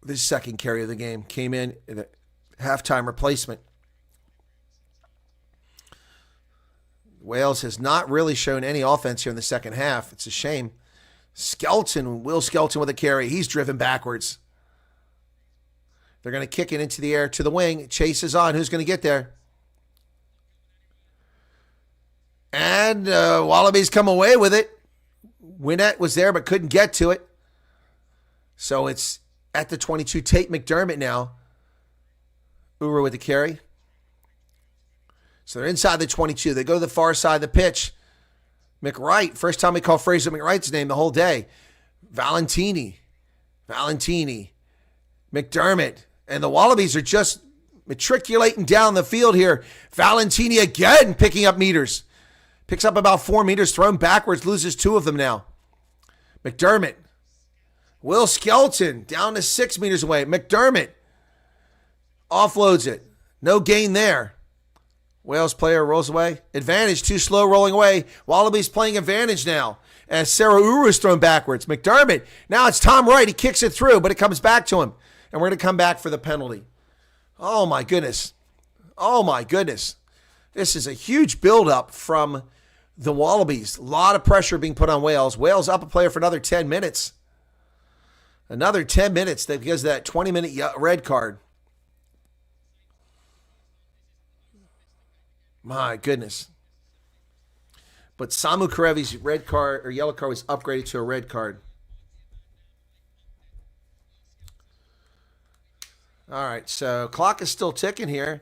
The second carry of the game came in a halftime replacement. Wales has not really shown any offense here in the second half. It's a shame. Will Skelton with a carry. He's driven backwards. They're going to kick it into the air to the wing. Chase is on. Who's going to get there? And Wallabies come away with it. Winnett was there but couldn't get to it. So it's at the 22. Tate McDermott now. Uru with the carry. So they're inside the 22. They go to the far side of the pitch. McWright, first time we call Fraser McWright's name the whole day. Valentini, McDermott. And the Wallabies are just matriculating down the field here. Valentini again picking up meters. Picks up about 4 meters, thrown backwards, loses 2 of them now. McDermott. Will Skelton down to 6 meters away. McDermott offloads it. No gain there. Wales player rolls away. Advantage, too slow rolling away. Wallabies playing advantage now. As Sarah Uru is thrown backwards. McDermott. Now it's Tom Wright. He kicks it through, but it comes back to him. And we're going to come back for the penalty. Oh, my goodness. This is a huge buildup from the Wallabies. A lot of pressure being put on Wales. Wales up a player for another 10 minutes. Another 10 minutes because of that 20-minute red card. My goodness. But Samu Karevi's red card or yellow card was upgraded to a red card. All right, so clock is still ticking here.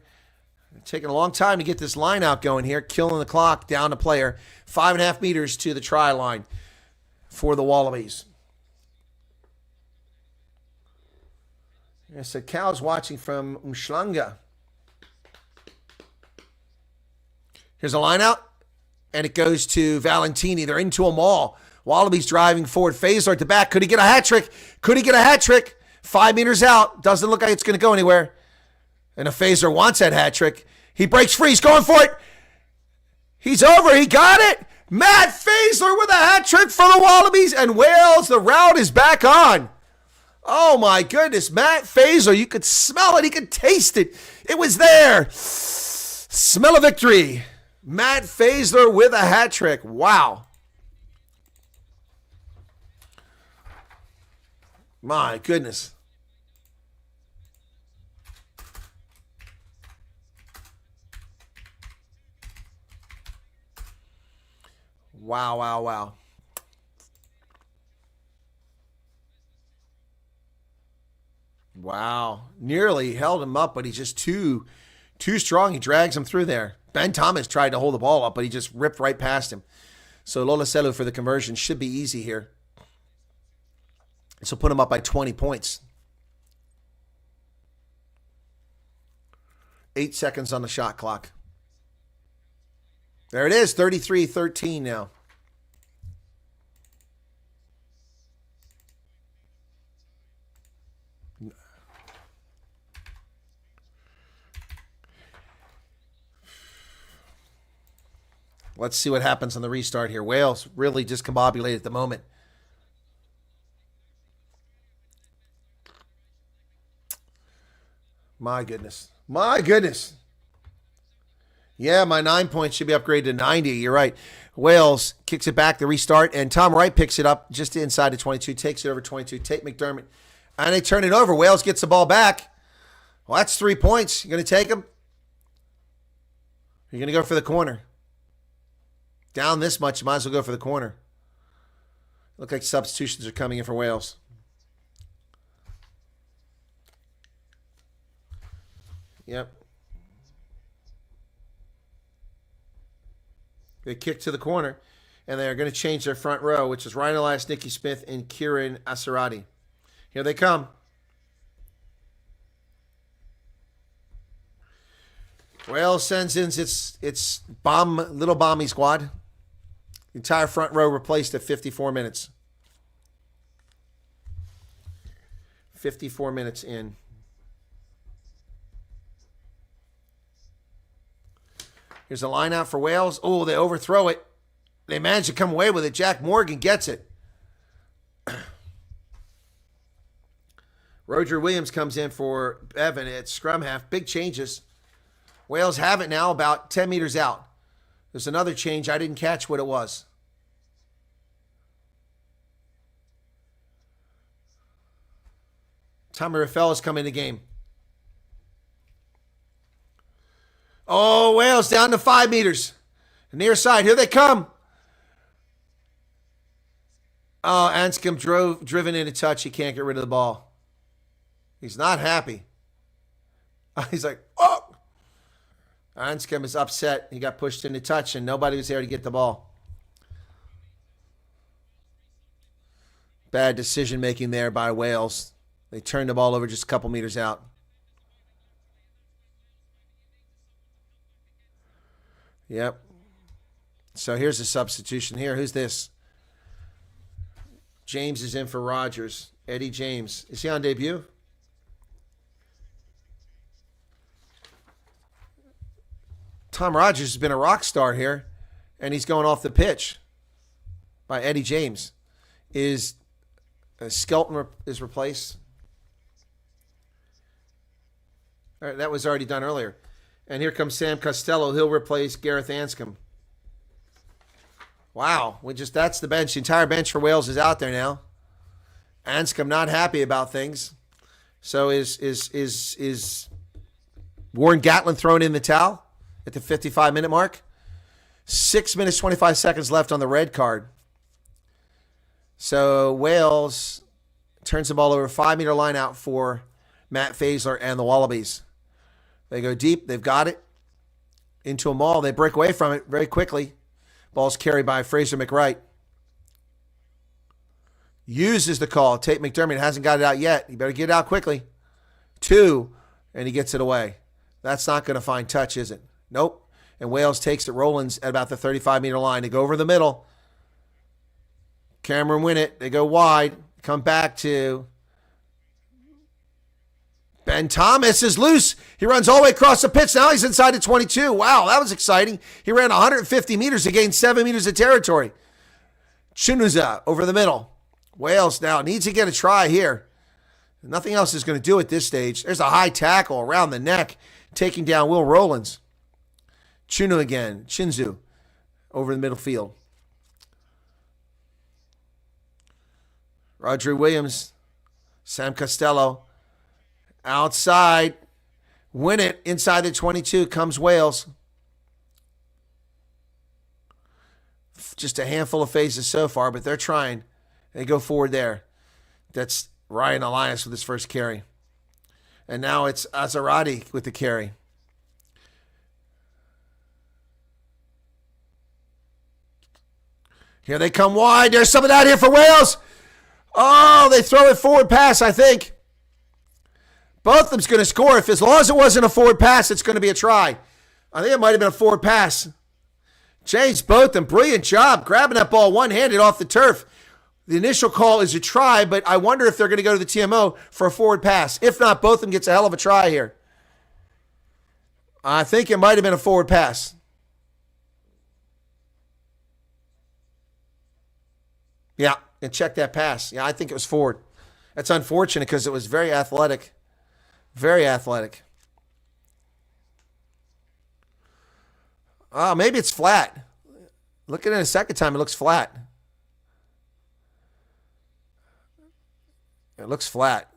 Taking a long time to get this line out going here. Killing the clock, down to player. 5.5 meters to the try line for the Wallabies. Yeah, so Cal's watching from Umhlanga. Here's a line out, and it goes to Valentini. They're into them all. Wallabies driving forward. Faisler at the back. Could he get a hat trick? 5 meters out. Doesn't look like it's going to go anywhere. And a Faisler wants that hat trick. He breaks free. He's going for it. He's over. He got it. Matt Faisler with a hat trick for the Wallabies and Wales. The route is back on. Oh, my goodness. Matt Faisler. You could smell it. He could taste it. It was there. Smell of victory. Matt Faisler with a hat trick. Wow. My goodness. Wow. Wow. Nearly held him up, but he's just too strong. He drags him through there. Ben Thomas tried to hold the ball up, but he just ripped right past him. So Lola Selu for the conversion should be easy here. This will put him up by 20 points. 8 seconds on the shot clock. There it is, 33-13 now. Let's see what happens on the restart here. Wales really discombobulated at the moment. My goodness. Yeah, my 9 points should be upgraded to 90. You're right. Wales kicks it back, the restart, and Tom Wright picks it up just inside the 22, takes it over 22, take McDermott, and they turn it over. Wales gets the ball back. Well, that's 3 points. You going to take them? You're going to go for the corner. Down this much, you might as well go for the corner. Look like substitutions are coming in for Wales. Yep. They kick to the corner, and they are going to change their front row, which is Ryan Elias, Nicky Smith, and Kieran Asarati. Here they come. Wales sends in its little bomby squad. The entire front row replaced at 54 minutes. 54 minutes in. Here's a line out for Wales. Oh, they overthrow it. They manage to come away with it. Jack Morgan gets it. Roger Williams comes in for Bevan at scrum half. Big changes. Wales have it now about 10 meters out. There's another change. I didn't catch what it was. Tommy Raffel's come in the game. Oh, Wales down to 5 meters. Near side. Here they come. Oh, Anscombe driven in a touch. He can't get rid of the ball. He's not happy. He's like, oh. Anscombe is upset. He got pushed into touch, and nobody was there to get the ball. Bad decision-making there by Wales. They turned the ball over just a couple meters out. Yep. So here's a substitution here. Who's this? James is in for Rogers. Eddie James. Is he on debut? Tom Rogers has been a rock star here, and he's going off the pitch by Eddie James. Is Skelton is replaced? All right, that was already done earlier. And here comes Sam Costello. He'll replace Gareth Anscombe. Wow, that's the bench. The entire bench for Wales is out there now. Anscombe not happy about things. So is Warren Gatland thrown in the towel at the 55-minute mark? 6 minutes, 25 seconds left on the red card. So Wales turns the ball over, 5-meter line out for Matt Faisler and the Wallabies. They go deep. They've got it into a maul. They break away from it very quickly. Ball's carried by Fraser McWright. Uses the call. Tate McDermott hasn't got it out yet. You better get it out quickly. 2, and he gets it away. That's not going to find touch, is it? Nope. And Wales takes it. Rowlands at about the 35-meter line. They go over the middle. Cameron win it. They go wide. Come back to Ben Thomas is loose. He runs all the way across the pitch. Now he's inside the 22. Wow, that was exciting. He ran 150 meters to gain 7 meters of territory. Chunuza over the middle. Wales now needs to get a try here. Nothing else is going to do at this stage. There's a high tackle around the neck, taking down Will Rowlands. Chunu again. Chinzu over the middle field. Roger Williams. Sam Costello. Outside. Win it. Inside the 22 comes Wales. Just a handful of phases so far, but they're trying. They go forward there. That's Ryan Elias with his first carry. And now it's Azarati with the carry. Here they come wide. There's some of that here for Wales. Oh, they throw it forward pass, I think. Both of them's going to score. As long as it wasn't a forward pass, it's going to be a try. I think it might have been a forward pass. James Botham, brilliant job grabbing that ball one-handed off the turf. The initial call is a try, but I wonder if they're going to go to the TMO for a forward pass. If not, Botham gets a hell of a try here. I think it might have been a forward pass. Yeah, and check that pass. Yeah, I think it was forward. That's unfortunate because it was very athletic. Very athletic. Oh, maybe it's flat. Look at it a second time. It looks flat. It looks flat.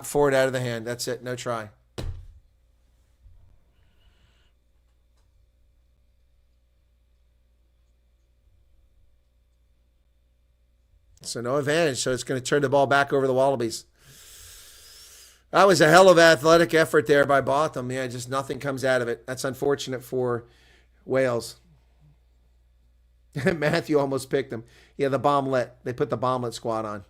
Forward out of the hand. That's it. No try. So no advantage. So it's going to turn the ball back over the Wallabies. That was a hell of an athletic effort there by Botham. Yeah, just nothing comes out of it. That's unfortunate for Wales. Matthew almost picked him. Yeah, the bomblet. They put the bomblet squad on.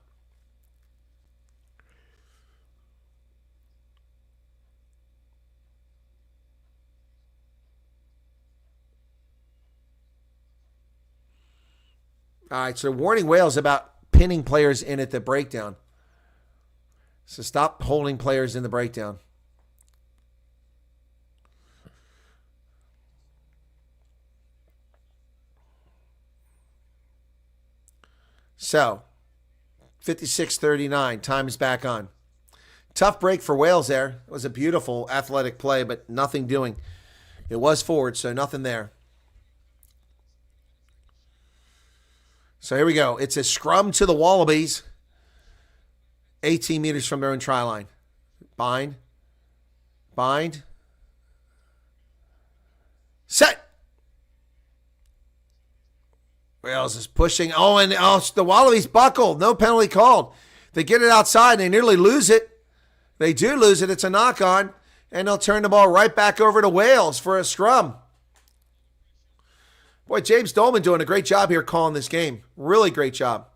All right, so warning Wales about pinning players in at the breakdown. So stop holding players in the breakdown. So, 56-39. Time is back on. Tough break for Wales there. It was a beautiful athletic play, but nothing doing. It was forward, so nothing there. So here we go. It's a scrum to the Wallabies. 18 meters from their own try line. Bind. Bind. Set. Wales is pushing. And the Wallabies buckled. No penalty called. They get it outside and they nearly lose it. They do lose it. It's a knock on. And they'll turn the ball right back over to Wales for a scrum. Boy, James Dolman doing a great job here calling this game. Really great job.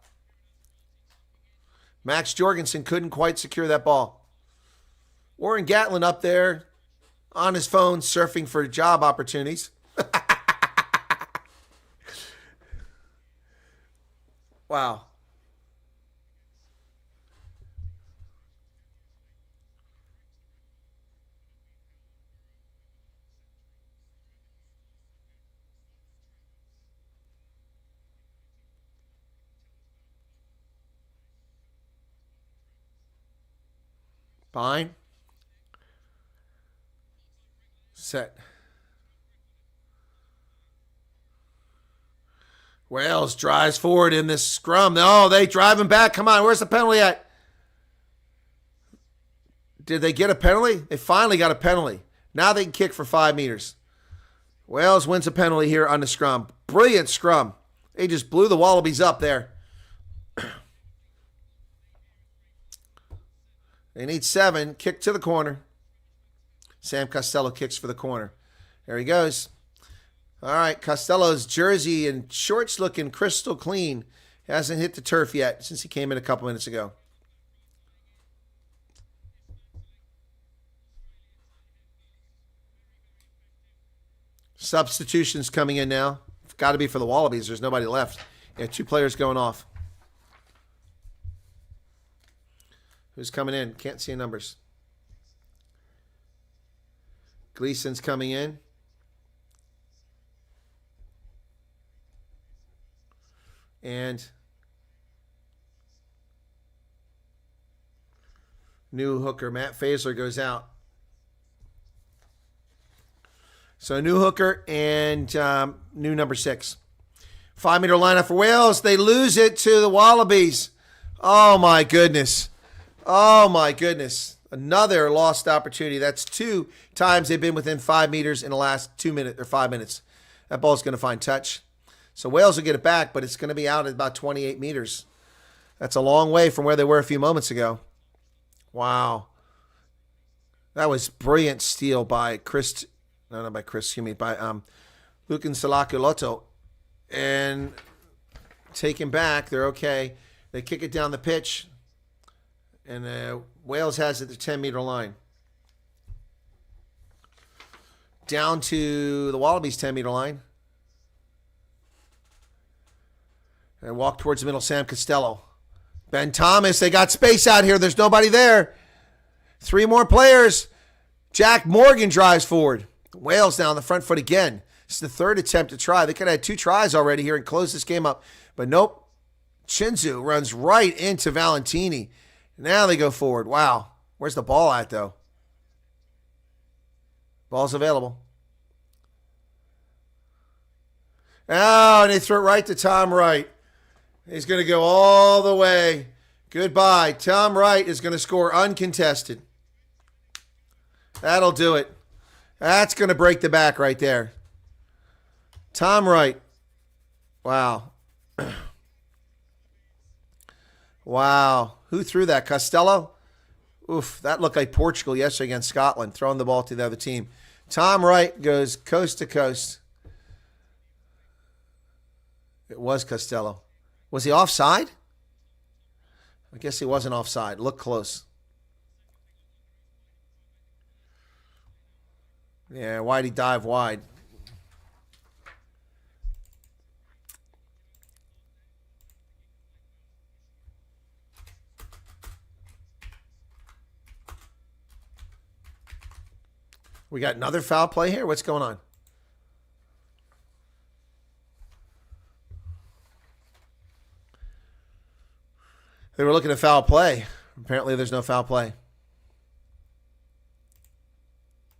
Max Jorgensen couldn't quite secure that ball. Warren Gatland up there on his phone surfing for job opportunities. Wow. Fine. Set. Wales drives forward in this scrum. Oh, they drive him back. Come on, where's the penalty at? Did they get a penalty? They finally got a penalty. Now they can kick for 5 meters. Wales wins a penalty here on the scrum. Brilliant scrum. They just blew the Wallabies up there. They need 7. Kick to the corner. Sam Costello kicks for the corner. There he goes. All right, Costello's jersey and shorts looking crystal clean. Hasn't hit the turf yet since he came in a couple minutes ago. Substitutions coming in now. It's got to be for the Wallabies. There's nobody left. Yeah, 2 players going off. Who's coming in? Can't see numbers. Gleason's coming in. And new hooker, Matt Faisler, goes out. So new hooker and new number 6. 5 meter lineup for Wales. They lose it to the Wallabies. Oh, my goodness. Oh, my goodness. Another lost opportunity. That's 2 times they've been within 5 meters in the last 2 minutes or 5 minutes. That ball's going to find touch. So Wales will get it back, but it's going to be out at about 28 meters. That's a long way from where they were a few moments ago. Wow. That was brilliant steal by Chris, no, not by Chris, excuse me, by Lucan Salakulotto. And take him back. They're okay. They kick it down the pitch. And Wales has it at the 10-meter line. Down to the Wallabies' 10-meter line. And walk towards the middle, Sam Costello. Ben Thomas, they got space out here. There's nobody there. 3 more players. Jack Morgan drives forward. Wales now on the front foot again. It's the 3rd attempt to try. They could have had 2 tries already here and close this game up. But nope. Chinzu runs right into Valentini. Now they go forward. Wow. Where's the ball at, though? Ball's available. Oh, and they throw it right to Tom Wright. He's going to go all the way. Goodbye. Tom Wright is going to score uncontested. That'll do it. That's going to break the back right there. Tom Wright. Wow. Wow. Who threw that? Costello? Oof, that looked like Portugal yesterday against Scotland, throwing the ball to the other team. Tom Wright goes coast to coast. It was Costello. Was he offside? I guess he wasn't offside. Look close. Yeah, why'd he dive wide? We got another foul play here? What's going on? They were looking at foul play. Apparently there's no foul play.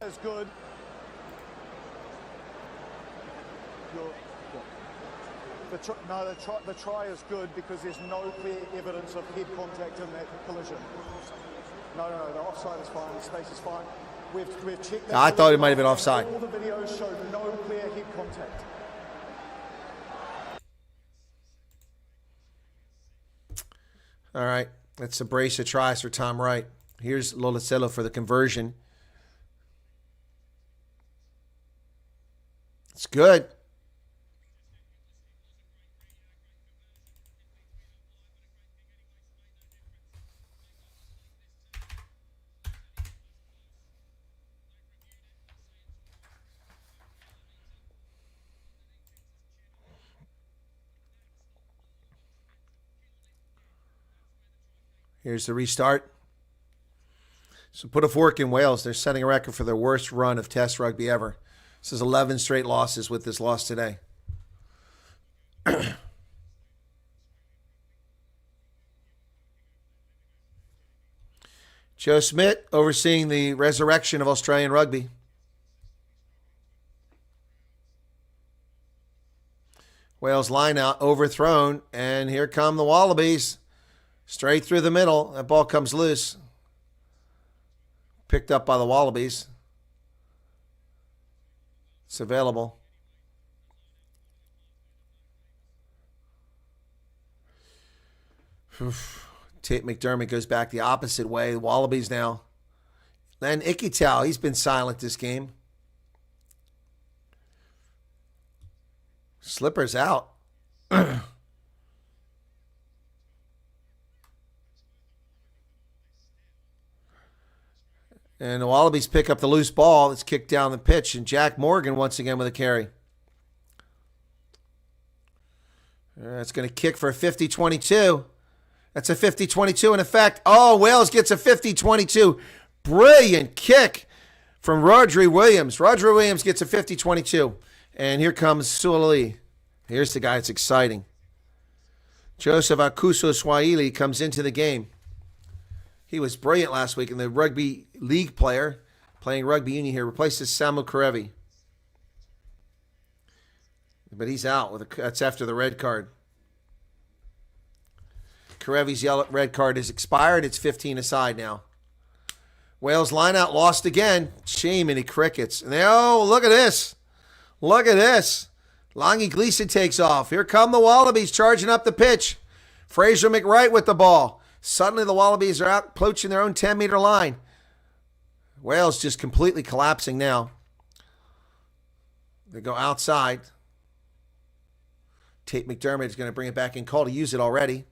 That's good. The try is good because there's no clear evidence of head contact in that collision. No, the offside is fine. The space is fine. We've checked that. I thought it might have been offside. All the videos show no clear head contact. All right. That's a brace of tries for Tom Wright. Here's Lolacelo for the conversion. It's good. Here's the restart. So put a fork in Wales. They're setting a record for their worst run of Test rugby ever. This is 11 straight losses with this loss today. Joe Schmidt overseeing the resurrection of Australian rugby. Wales line out, overthrown, and here come the Wallabies. Straight through the middle. That ball comes loose. Picked up by the Wallabies. It's available. Tate McDermott goes back the opposite way. The Wallabies now. Then Ikitau, he's been silent this game. Slipper's out. And the Wallabies pick up the loose ball. It's kicked down the pitch. And Jack Morgan once again with a carry. It's going to kick for a 50-22. That's a 50-22 in effect. Oh, Wales gets a 50-22. Brilliant kick from Rhodri Williams. Rhodri Williams gets a 50-22. And here comes Suoli. Here's the guy that's exciting. Joseph Akuso-Swahili comes into the game. He was brilliant last week, and the rugby league player playing rugby union here replaces Samu Karevi. But he's out. That's after the red card. Karevi's red card is expired. It's 15 aside now. Wales lineout lost again. Shame any crickets. And look at this. Look at this. Longy Gleason takes off. Here come the Wallabies charging up the pitch. Fraser McWright with the ball. Suddenly the Wallabies are out approaching their own 10-meter line. Wales just completely collapsing now. They go outside. Tate McDermott is going to bring it back in. Call to use it already.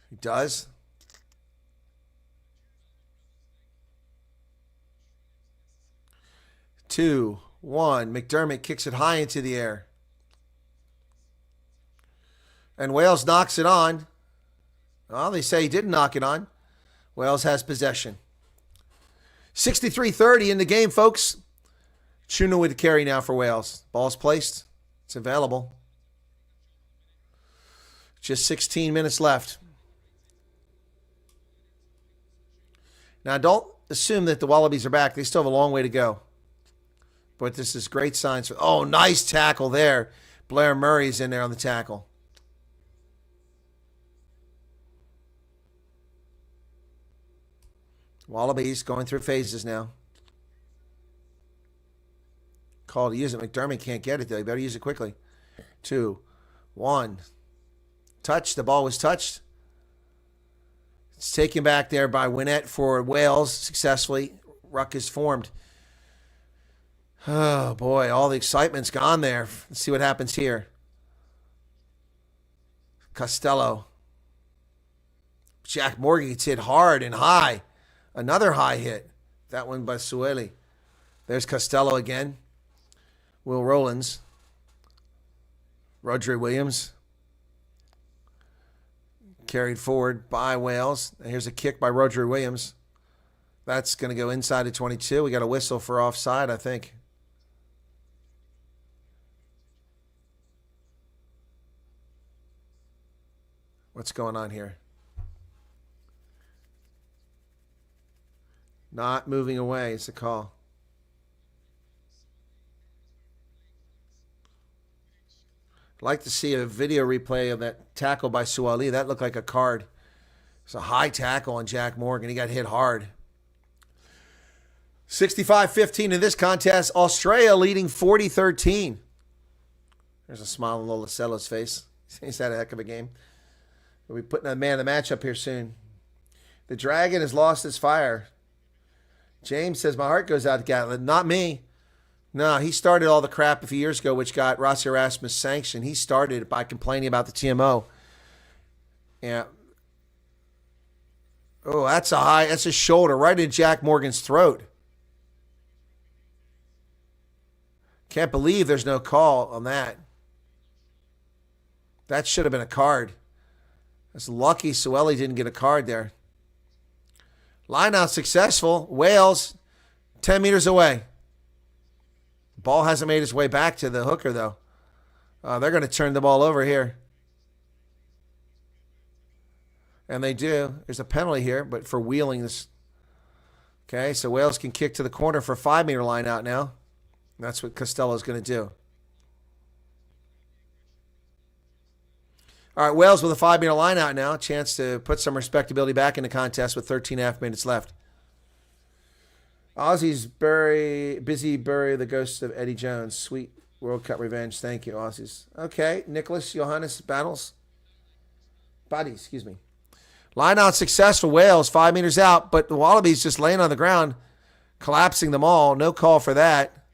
He does. Two, one. McDermott kicks it high into the air. And Wales knocks it on. Well, they say he didn't knock it on. Wales has possession. 63-30 in the game, folks. Chuna with the carry now for Wales. Ball's placed. It's available. Just 16 minutes left. Now, don't assume that the Wallabies are back. They still have a long way to go. But this is great signs. Oh, nice tackle there. Blair Murray's in there on the tackle. Wallabies going through phases now. Call to use it. McDermott can't get it, though. You better use it quickly. 2, 1. Touch. The ball was touched. It's taken back there by Winnett for Wales successfully. Ruck is formed. Oh, boy. All the excitement's gone there. Let's see what happens here. Costello. Jack Morgan gets hit hard and high. Another high hit. That one by Sueli. There's Costello again. Will Rowlands. Rhodri Williams. Carried forward by Wales. And here's a kick by Rhodri Williams. That's going to go inside of 22. We got a whistle for offside, I think. What's going on here? Not moving away is the call. I'd like to see a video replay of that tackle by Suali. That looked like a card. It's a high tackle on Jack Morgan. He got hit hard. 65-15 in this contest. Australia leading 40-13. There's a smile on Lola Cello's face. He's had a heck of a game. We'll be putting a man of the match up here soon. The Dragon has lost his fire. James says, my heart goes out to Gatland. Not me. No, he started all the crap a few years ago, which got Rossi Erasmus sanctioned. He started by complaining about the TMO. Yeah. Oh, that's a shoulder right in Jack Morgan's throat. Can't believe there's no call on that. That should have been a card. It's lucky Sueli didn't get a card there. Line out successful. Wales, 10 meters away. Ball hasn't made its way back to the hooker, though. They're going to turn the ball over here. And they do. There's a penalty here, but for wheeling this. Okay, so Wales can kick to the corner for a 5-meter line out now. That's what Costello's going to do. All right, Wales with a 5-meter line out now. Chance to put some respectability back in the contest with 13.5 minutes left. Aussies busy bury the ghost of Eddie Jones. Sweet World Cup revenge. Thank you, Aussies. Okay, Nicholas Johannes Bodies, excuse me. Line out successful. Wales, 5 meters out, but the Wallabies just laying on the ground, collapsing them all. No call for that.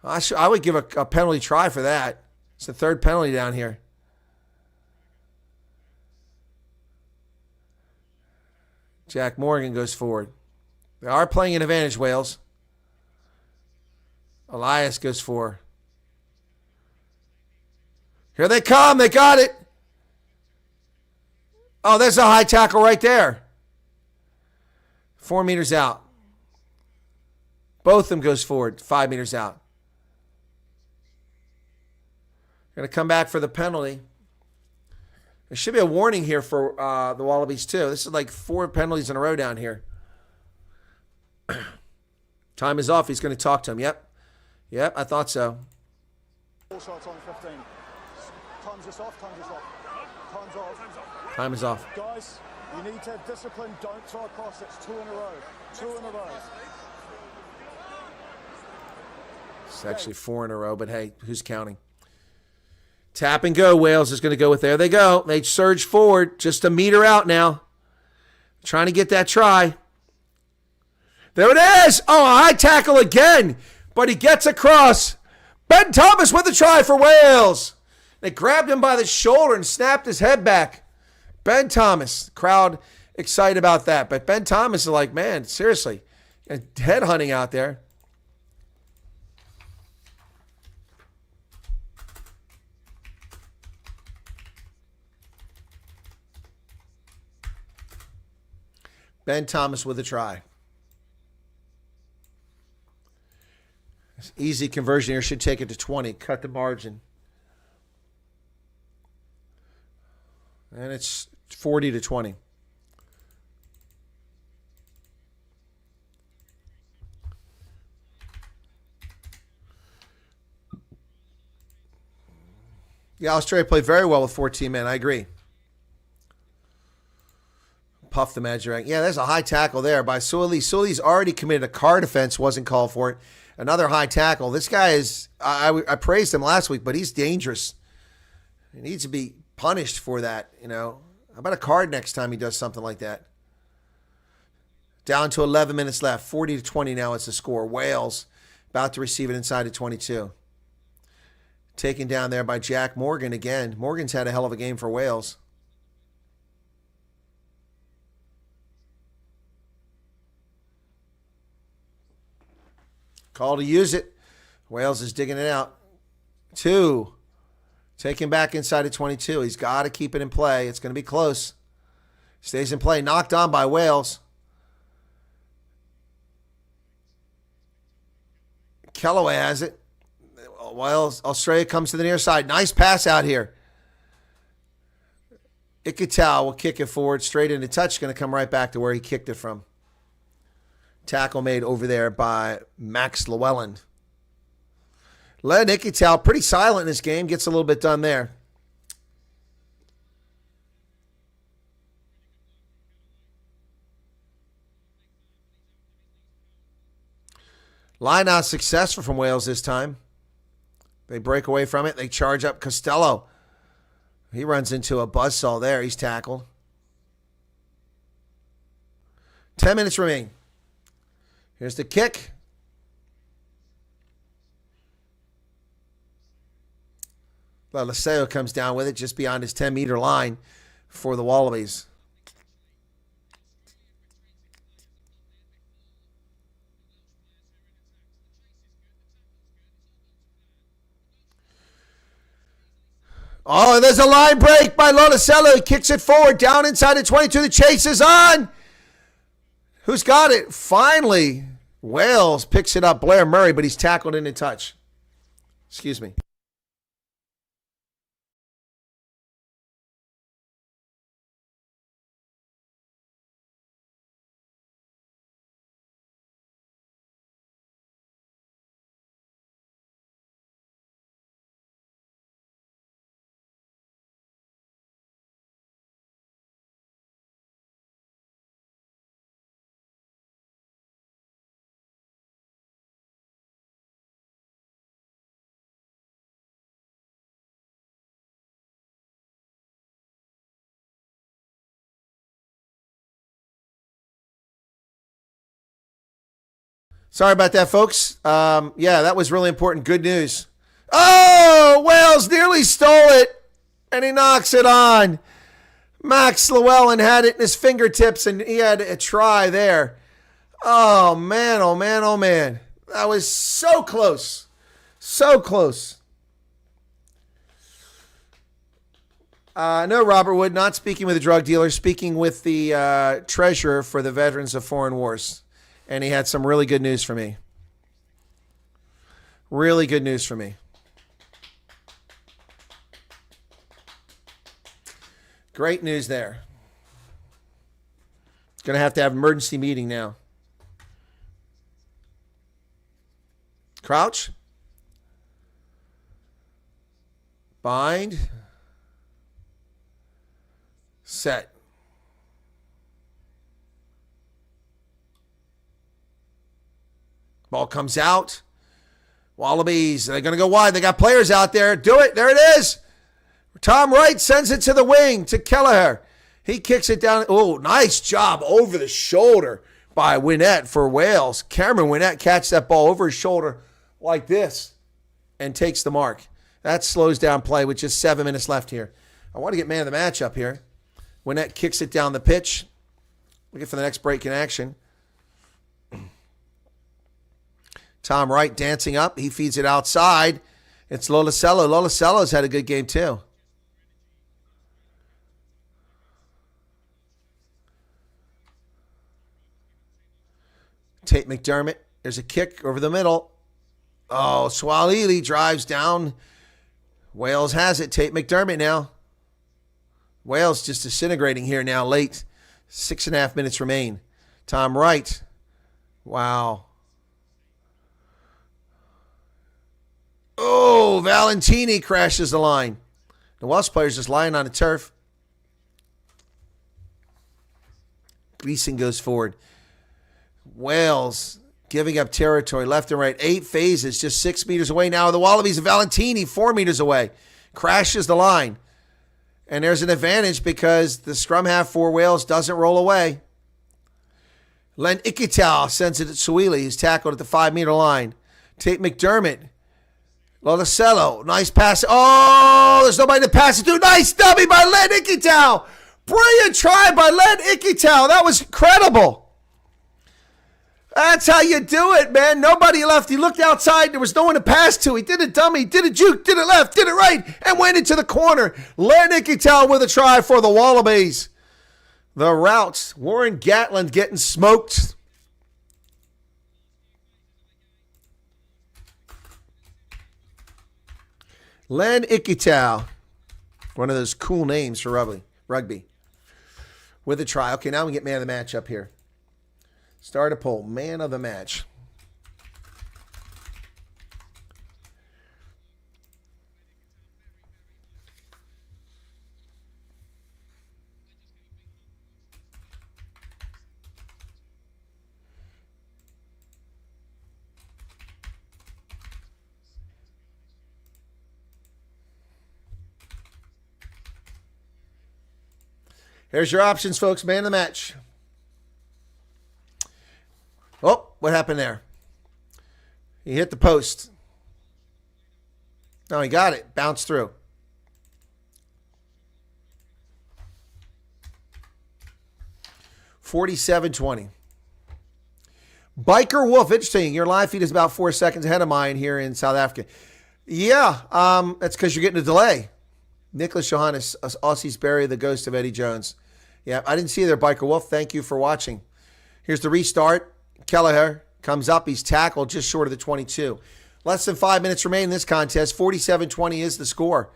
I would give a penalty try for that. It's the third penalty down here. Jack Morgan goes forward. They are playing an advantage, Wales. Elias goes for. Here they come. They got it. Oh, there's a high tackle right there. 4 meters out. Both of them goes forward. 5 meters out. Going to come back for the penalty. There should be a warning here for the Wallabies, too. This is like 4 penalties in a row down here. Time is off. He's going to talk to him. Yep, I thought so. All shots on 15. Time's just off. Time's off. Time is off. Guys, you need to have discipline. Don't throw across. It's 2 in a row. 2 in a row. It's actually 4 in a row, but hey, who's counting? Tap and go. Wales is going to go with. There they go. They surge forward. Just a meter out now. Trying to get that try. There it is. Oh, a high tackle again. But he gets across. Ben Thomas with the try for Wales. They grabbed him by the shoulder and snapped his head back. Ben Thomas. Crowd excited about that. But Ben Thomas is like, man, seriously. Head hunting out there. Ben Thomas with a try. Easy conversion here. Should take it to 20. Cut the margin. And it's 40-20. Yeah, Australia played very well with 14 men. I agree. Puff the Magic. Yeah, there's a high tackle there by Sueli. Sueli's already committed a card offense, wasn't called for it. Another high tackle. This guy is, I praised him last week, but he's dangerous. He needs to be punished for that, you know. How about a card next time he does something like that? Down to 11 minutes left. 40-20 now it's the score. Wales about to receive it inside of 22. Taken down there by Jack Morgan again. Morgan's had a hell of a game for Wales. Call to use it. Wales is digging it out. 2. Taking back inside of 22. He's got to keep it in play. It's going to be close. Stays in play. Knocked on by Wales. Kellaway has it. Wales, Australia comes to the near side. Nice pass out here. Ikitau will kick it forward straight into touch. Going to come right back to where he kicked it from. Tackle made over there by Max Llewellyn. Len Ikitau, pretty silent in this game. Gets a little bit done there. Line out successful from Wales this time. They break away from it. They charge up Costello. He runs into a buzzsaw there. He's tackled. 10 minutes remain. Here's the kick. Laseo comes down with it just beyond his 10-meter line for the Wallabies. Oh, and there's a line break by Lolacello. He kicks it forward, down inside the 22. The chase is on. Who's got it? Finally, Wales picks it up. Blair Murray, but he's tackled into touch. Excuse me. Sorry about that, folks. Yeah, that was really important. Good news. Oh, Wales nearly stole it, and he knocks it on. Max Llewellyn had it in his fingertips, and he had a try there. Oh, man, oh, man, oh, man. That was so close. So close. No, Robert Wood, not speaking with a drug dealer, speaking with the treasurer for the Veterans of Foreign Wars. And he had some really good news for me. Really good news for me. Great news there. Going to have an emergency meeting now. Crouch. Bind. Set. Ball comes out. Wallabies, they're going to go wide. They got players out there. Do it. There it is. Tom Wright sends it to the wing, to Kelleher. He kicks it down. Oh, nice job over the shoulder by Winnett for Wales. Cameron Winnett catches that ball over his shoulder like this and takes the mark. That slows down play with just 7 minutes left here. I want to get man of the match up here. Winnett kicks it down the pitch. Looking for the next break in action. Tom Wright dancing up. He feeds it outside. It's Lolacello. Lolacello's had a good game too. Tate McDermott. There's a kick over the middle. Oh, Swalili drives down. Wales has it. Tate McDermott now. Wales just disintegrating here now late. 6.5 minutes remain. Tom Wright. Wow. Oh, Valentini crashes the line. The Welsh player's just lying on the turf. Gleason goes forward. Wales giving up territory left and right. 8 phases, just 6 meters away now. The Wallabies and Valentini 4 meters away. Crashes the line. And there's an advantage because the scrum half for Wales doesn't roll away. Len Ikital sends it to Suili. He's tackled at the 5-meter line. Tate McDermott. Lolacello, nice pass. Oh, there's nobody to pass it to. Nice dummy by Len Ikital. Brilliant try by Len Ikital. That was incredible. That's how you do it, man. Nobody left. He looked outside. There was no one to pass to. He did a dummy, did a juke, did it left, did it right, and went into the corner. Len Ikital with a try for the Wallabies. The routes. Warren Gatland getting smoked. Len Ikital, one of those cool names for rugby. With a try. Okay, now we get man of the match up here. Start a poll. Man of the match. Here's your options, folks. Man of the match. Oh, what happened there? He hit the post. No, he got it. Bounced through. 47-20. Biker Wolf, interesting. Your live feed is about 4 seconds ahead of mine here in South Africa. Yeah, that's because you're getting a delay. Nicholas Johannes, Aussies bury the ghost of Eddie Jones. Yeah, I didn't see you there, Biker Wolf. Thank you for watching. Here's the restart. Kelleher comes up. He's tackled just short of the 22. Less than 5 minutes remain in this contest. 47-20 is the score.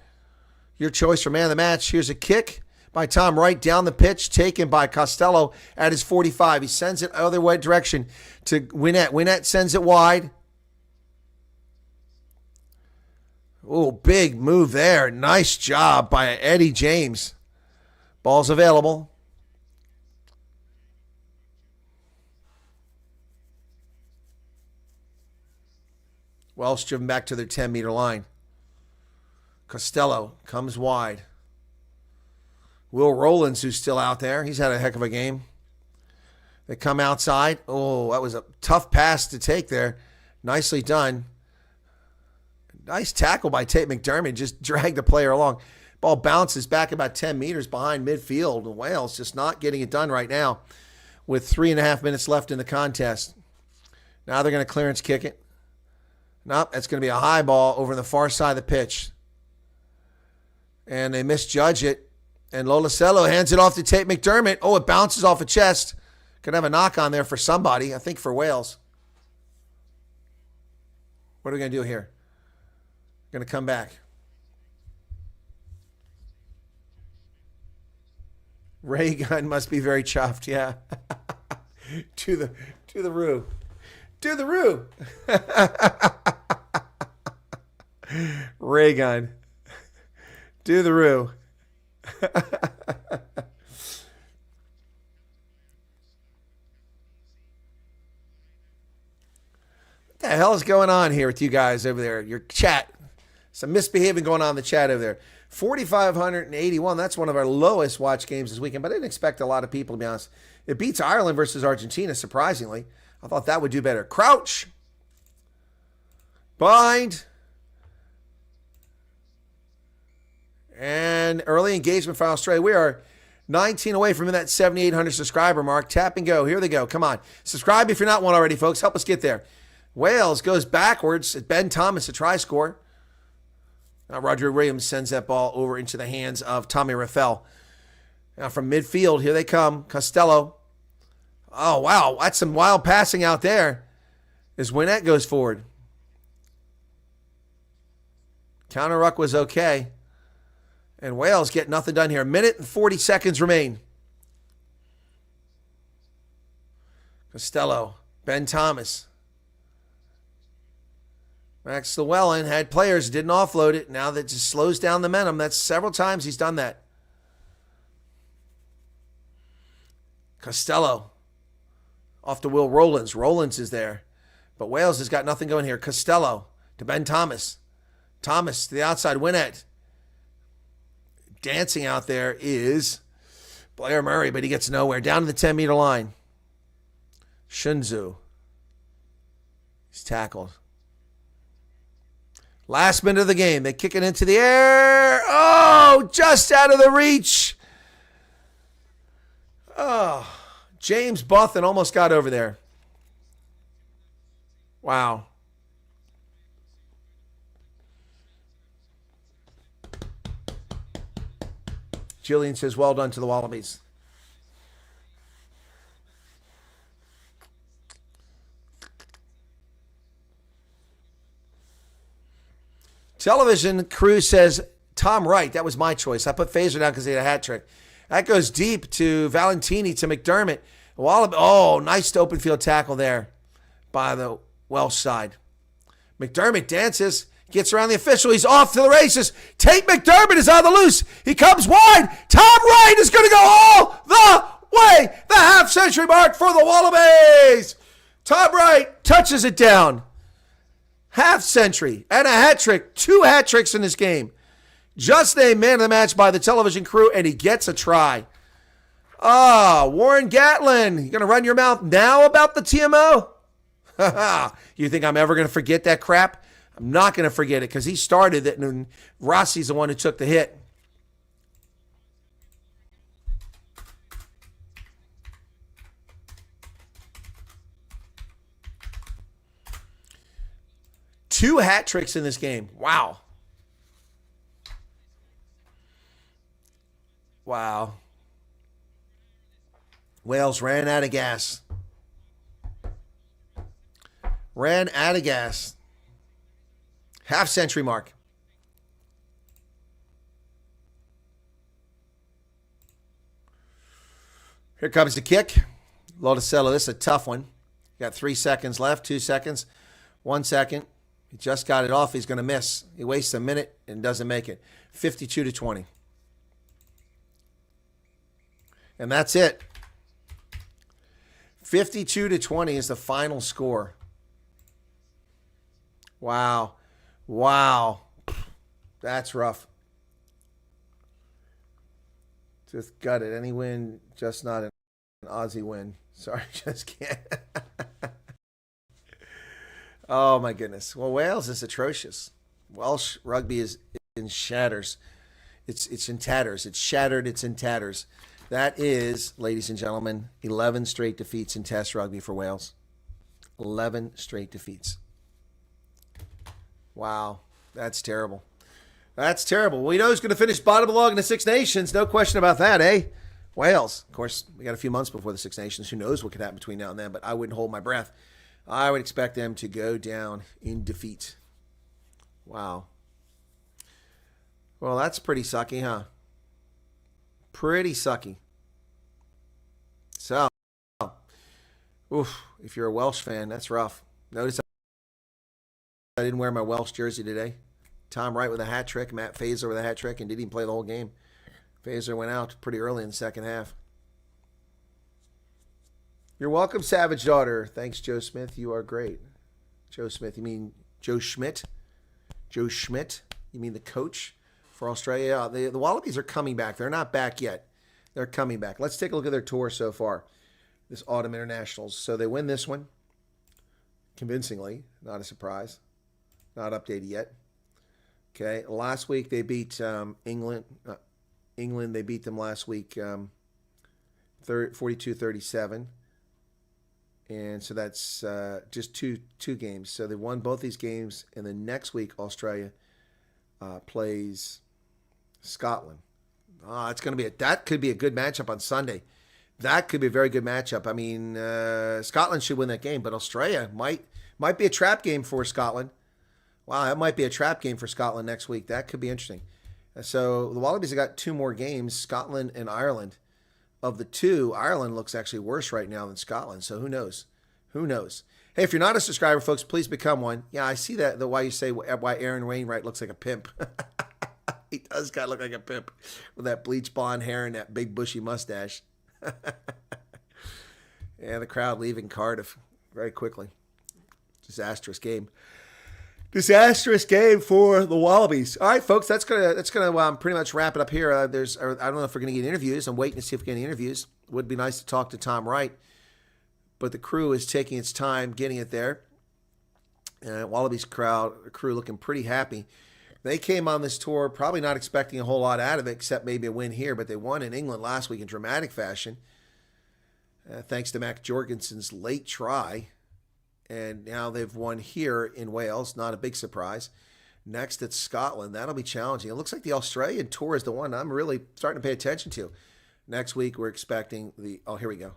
Your choice for man of the match. Here's a kick by Tom Wright down the pitch, taken by Costello at his 45. He sends it other way direction to Wynette. Wynette sends it wide. Oh, big move there. Nice job by Eddie James. Ball's available. Welsh driven back to their 10-meter line. Costello comes wide. Will Rowlands, who's still out there. He's had a heck of a game. They come outside. Oh, that was a tough pass to take there. Nicely done. Nice tackle by Tate McDermott. Just dragged the player along. Ball bounces back about 10 meters behind midfield. And Wales just not getting it done right now with 3.5 minutes left in the contest. Now they're going to clearance kick it. Nope, that's going to be a high ball over on the far side of the pitch. And they misjudge it. And Lolacello hands it off to Tate McDermott. Oh, it bounces off a chest. Could have a knock on there for somebody. I think for Wales. What are we going to do here? Going to come back. Ray Gunn must be very chuffed. Yeah. to the roo. To the roo. Ray Gunn. Do the roo. What the hell is going on here with you guys over there? Your chat. Some misbehaving going on in the chat over there. 4,581. That's one of our lowest watch games this weekend, but I didn't expect a lot of people, to be honest. It beats Ireland versus Argentina, surprisingly. I thought that would do better. Crouch. Bind. And early engagement for Australia. We are 19 away from that 7,800 subscriber mark. Tap and go. Here they go. Come on. Subscribe if you're not one already, folks. Help us get there. Wales goes backwards. Ben Thomas, a try score. Now Roger Williams sends that ball over into the hands of Tommy Raffel. Now from midfield, here they come. Costello. Oh, wow. That's some wild passing out there as Wynette goes forward. Counter ruck was okay. And Wales get nothing done here. 1 minute and 40 seconds remain. Costello. Ben Thomas. Max Llewellyn had players, didn't offload it. Now that just slows down the momentum. That's several times he's done that. Costello. Off to Will Rowlands. Rowlands is there. But Wales has got nothing going here. Costello to Ben Thomas. Thomas to the outside. Wynette. Dancing out there is Blair Murray, but he gets nowhere. Down to the 10-meter line. Shunzu. He's tackled. Last minute of the game. They kick it into the air. Oh, just out of the reach. Oh, James Buthan almost got over there. Wow. Jillian says, well done to the Wallabies. Television crew says, Tom Wright. That was my choice. I put Phaser down because he had a hat trick. That goes deep to Valentini, to McDermott. Oh, nice open field tackle there by the Welsh side. McDermott dances. Gets around the official. He's off to the races. Tate McDermott is on the loose. He comes wide. Tom Wright is going to go all the way. The half-century mark for the Wallabies. Tom Wright touches it down. Half-century and a hat trick. 2 hat tricks in this game. Just named man of the match by the television crew, and he gets a try. Warren Gatland. You going to run your mouth now about the TMO? You think I'm ever going to forget that crap? I'm not going to forget it because he started it and Rossi's the one who took the hit. 2 hat tricks in this game. Wow. Wow. Wales ran out of gas. Ran out of gas. Half century mark. Here comes the kick. Loticello, this is a tough one. Got 3 seconds left, 2 seconds, 1 second. He just got it off. He's going to miss. He wastes a minute and doesn't make it. 52-20. And that's it. 52-20 is the final score. Wow. Wow. That's rough. Just got it. Any win, just not an Aussie win. Sorry, just can't. Oh, my goodness. Well, Wales is atrocious. Welsh rugby is in shatters. It's in tatters. It's shattered. It's in tatters. That is, ladies and gentlemen, 11 straight defeats in Test rugby for Wales. 11 straight defeats. Wow. That's terrible. That's terrible. We know who's going to finish bottom of the log in the Six Nations. No question about that, eh? Wales. Of course, we got a few months before the Six Nations. Who knows what could happen between now and then, but I wouldn't hold my breath. I would expect them to go down in defeat. Wow. Well, that's pretty sucky, huh? Pretty sucky. So, oof, if you're a Welsh fan, that's rough. Notice I didn't wear my Welsh jersey today. Tom Wright with a hat trick, Matt Fazer with a hat trick, and didn't even play the whole game. Fazer went out pretty early in the second half. You're welcome, Savage Daughter. Thanks, Joe Smith. You are great. Joe Smith, you mean Joe Schmidt? Joe Schmidt? You mean the coach for Australia? The Wallabies are coming back. They're not back yet. They're coming back. Let's take a look at their tour so far, this Autumn Internationals. So they win this one convincingly. Not a surprise. Not updated yet. Okay. Last week they beat England. England, they beat them last week 42-37. And so that's just two games. So they won both these games. And then next week, Australia plays Scotland. It's going to be that could be a good matchup on Sunday. That could be a very good matchup. I mean, Scotland should win that game, but Australia might be a trap game for Scotland. Wow, that might be a trap game for Scotland next week. That could be interesting. So the Wallabies have got 2 more games, Scotland and Ireland. Of the 2, Ireland looks actually worse right now than Scotland. So who knows? Who knows? Hey, if you're not a subscriber, folks, please become one. Yeah, I see that. Why you say why Aaron Wainwright looks like a pimp. He does kind of look like a pimp with that bleach blonde hair and that big bushy mustache. Yeah, the crowd leaving Cardiff very quickly. Disastrous game. Disastrous game for the Wallabies. All right, folks, that's gonna pretty much wrap it up here. I don't know if we're gonna get interviews. I'm waiting to see if we get any interviews. Would be nice to talk to Tom Wright, but the crew is taking its time getting it there. Wallabies crew looking pretty happy. They came on this tour probably not expecting a whole lot out of it, except maybe a win here, but they won in England last week in dramatic fashion, thanks to Mac Jorgensen's late try. And now they've won here in Wales. Not a big surprise. Next, it's Scotland. That'll be challenging. It looks like the Australian tour is the one I'm really starting to pay attention to. Next week, we're expecting here we go.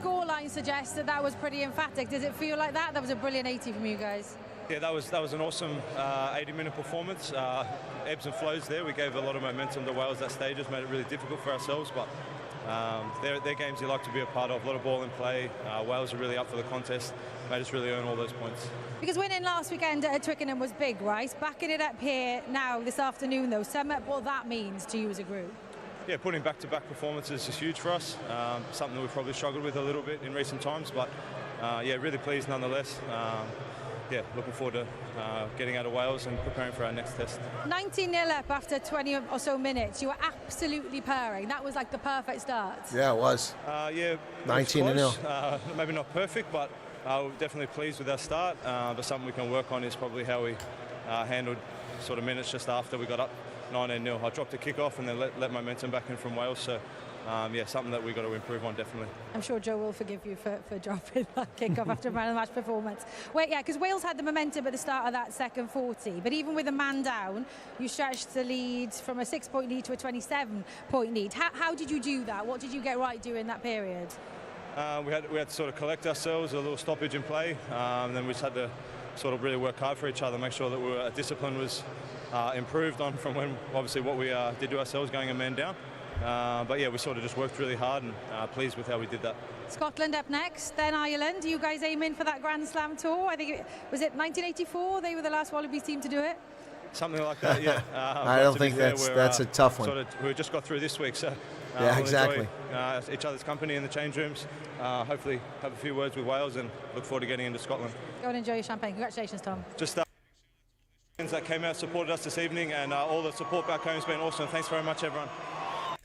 Scoreline suggests that was pretty emphatic. Does it feel like that? That was a brilliant 80 from you guys. Yeah, that was an awesome 80-minute performance. Ebbs and flows there. We gave a lot of momentum to Wales that stage. It's made it really difficult for ourselves, but they're games you like to be a part of. A lot of ball in play. Wales are really up for the contest. Made us really earn all those points. Because winning last weekend at Twickenham was big, right? Backing it up here now this afternoon, though. Sum up what that means to you as a group. Yeah, putting back-to-back performances is huge for us. Something we've probably struggled with a little bit in recent times, but yeah, really pleased nonetheless. Yeah, looking forward to getting out of Wales and preparing for our next test. 19-0 up after 20 or so minutes. You were absolutely purring. That was like the perfect start. Yeah, it was. Yeah, 19-0. Maybe not perfect, but we're definitely pleased with our start. But something we can work on is probably how we handled sort of minutes just after we got up 19-0. I dropped a kickoff and then let momentum back in from Wales. So yeah, something that we've got to improve on, definitely. I'm sure Joe will forgive you for dropping that kickoff after a man of the match performance. Wait, yeah, because Wales had the momentum at the start of that second 40, but even with a man down, you stretched the lead from a 6-point lead to a 27-point lead. How did you do that? What did you get right during that period? We had to sort of collect ourselves, a little stoppage in play, and then we just had to sort of really work hard for each other, make sure that our discipline was improved on from when, obviously, what we did to ourselves going a man down. But yeah, we sort of just worked really hard and pleased with how we did that. Scotland up next, then Ireland. Are you guys aiming for that Grand Slam tour? I think was it 1984? They were the last Wallabies team to do it. Something like that, yeah. I don't think that's a tough one. We just got through this week, so yeah, we'll exactly. Enjoy, each other's company in the change rooms. Hopefully, have a few words with Wales, and look forward to getting into Scotland. Go and enjoy your champagne. Congratulations, Tom. Just that came out, supported us this evening, and all the support back home has been awesome. Thanks very much, everyone.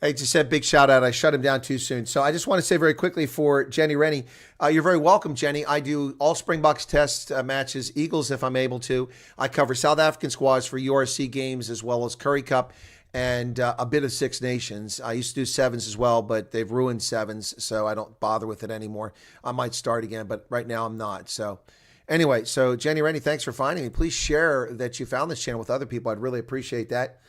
Hey, just said big shout out. I shut him down too soon. So I just want to say very quickly for Jenny Rennie, you're very welcome, Jenny. I do all Springboks test matches, Eagles if I'm able to. I cover South African squads for URC games as well as Curry Cup and a bit of Six Nations. I used to do sevens as well, but they've ruined sevens, so I don't bother with it anymore. I might start again, but right now I'm not. So anyway, so Jenny Rennie, thanks for finding me. Please share that you found this channel with other people. I'd really appreciate that.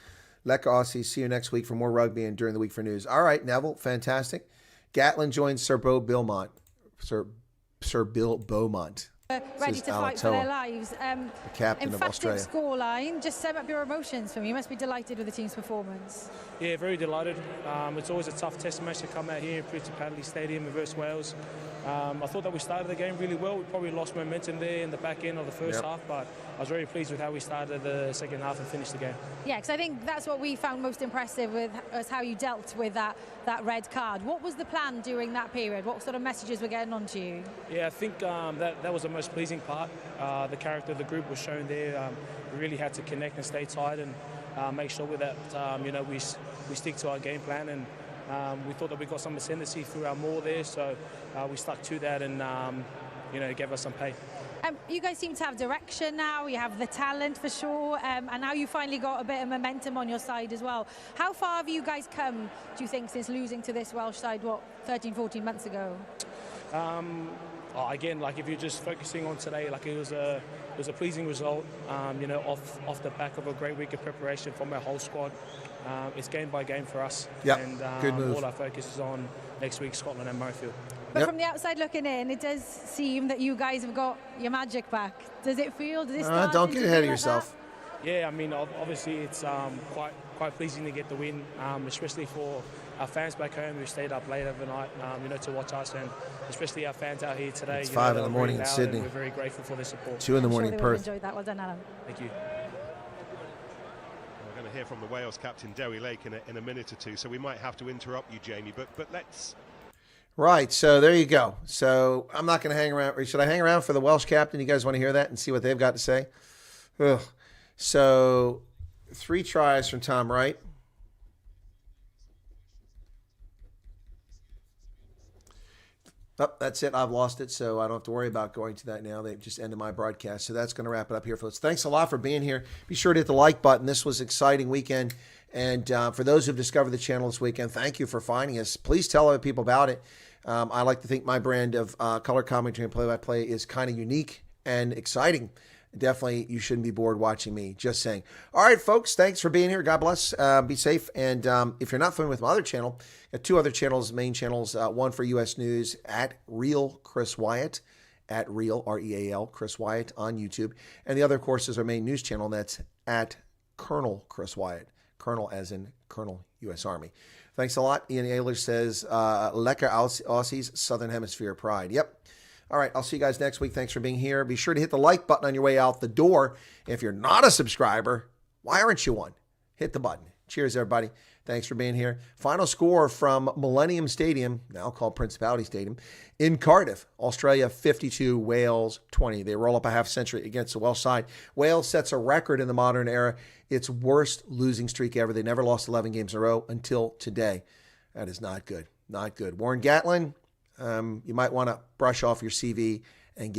Lekker Aussies, see you next week for more rugby and during the week for news. All right, Neville, fantastic. Gatland joins Sir Bill Beaumont. Sir Bill Beaumont. Ready to fight for their lives. The captain of Australia. Emphatic scoreline. Just sum up your emotions for me. You must be delighted with the team's performance. Yeah, very delighted. It's always a tough test match to come out here in Principality Stadium versus Wales. I thought that we started the game really well. We probably lost momentum there in the back end of the first half, but I was very pleased with how we started the second half and finished the game. Yeah, because I think that's what we found most impressive with was how you dealt with that red card. What was the plan during that period? What sort of messages were getting onto you? Yeah, I think that was the most pleasing part. The character of the group was shown there. We really had to connect and stay tight and make sure that we stick to our game plan, and we thought that we got some ascendancy through our maul there, so we stuck to that and it gave us some pay. You guys seem to have direction now. You have the talent for sure, and now you finally got a bit of momentum on your side as well. How far have you guys come, do you think, since losing to this Welsh side, 13, 14 months ago? Again, like if you're just focusing on today, like it was a pleasing result, off the back of a great week of preparation from our whole squad. It's game by game for us, and good move. All our focus is on next week, Scotland and Murrayfield. But from the outside looking in, it does seem that you guys have got your magic back. Does it feel? Does it start? Don't get ahead of yourself. Yeah, I mean, obviously it's quite pleasing to get the win, especially for our fans back home who stayed up late overnight, to watch us, and especially our fans out here today. It's 5 in the morning in Sydney. We're very grateful for their support. 2 in the morning in Perth. Enjoyed that. Well done, Alan. Thank you. We're going to hear from the Wales captain, Dewi Lake, in a minute or two, so we might have to interrupt you, Jamie, but let's... Right, so there you go. So I'm not going to hang around. Should I hang around for the Welsh captain? You guys want to hear that and see what they've got to say? Ugh. So 3 tries from Tom Wright. Oh, that's it. I've lost it, so I don't have to worry about going to that now. They've just ended my broadcast. So that's going to wrap it up here, folks. Thanks a lot for being here. Be sure to hit the like button. This was an exciting weekend. And for those who've discovered the channel this weekend, thank you for finding us. Please tell other people about it. I like to think my brand of color commentary and play-by-play is kind of unique and exciting. Definitely, you shouldn't be bored watching me. Just saying. All right, folks, thanks for being here. God bless. Be safe. And if you're not familiar with my other channel, I got 2 other channels, main channels. One for U.S. News at Real Chris Wyatt, at Real, R-E-A-L, Chris Wyatt on YouTube. And the other, of course, is our main news channel. That's at Colonel Chris Wyatt. Colonel as in Colonel U.S. Army. Thanks a lot. Ian Ayler says, Lekker Aussies, Southern Hemisphere pride. Yep. All right, I'll see you guys next week. Thanks for being here. Be sure to hit the like button on your way out the door. If you're not a subscriber, why aren't you one? Hit the button. Cheers, everybody. Thanks for being here. Final score from Millennium Stadium, now called Principality Stadium, in Cardiff, Australia 52, Wales 20. They roll up a half century against the Welsh side. Wales sets a record in the modern era. Its worst losing streak ever. They never lost 11 games in a row until today. That is not good. Not good. Warren Gatland, you might want to brush off your CV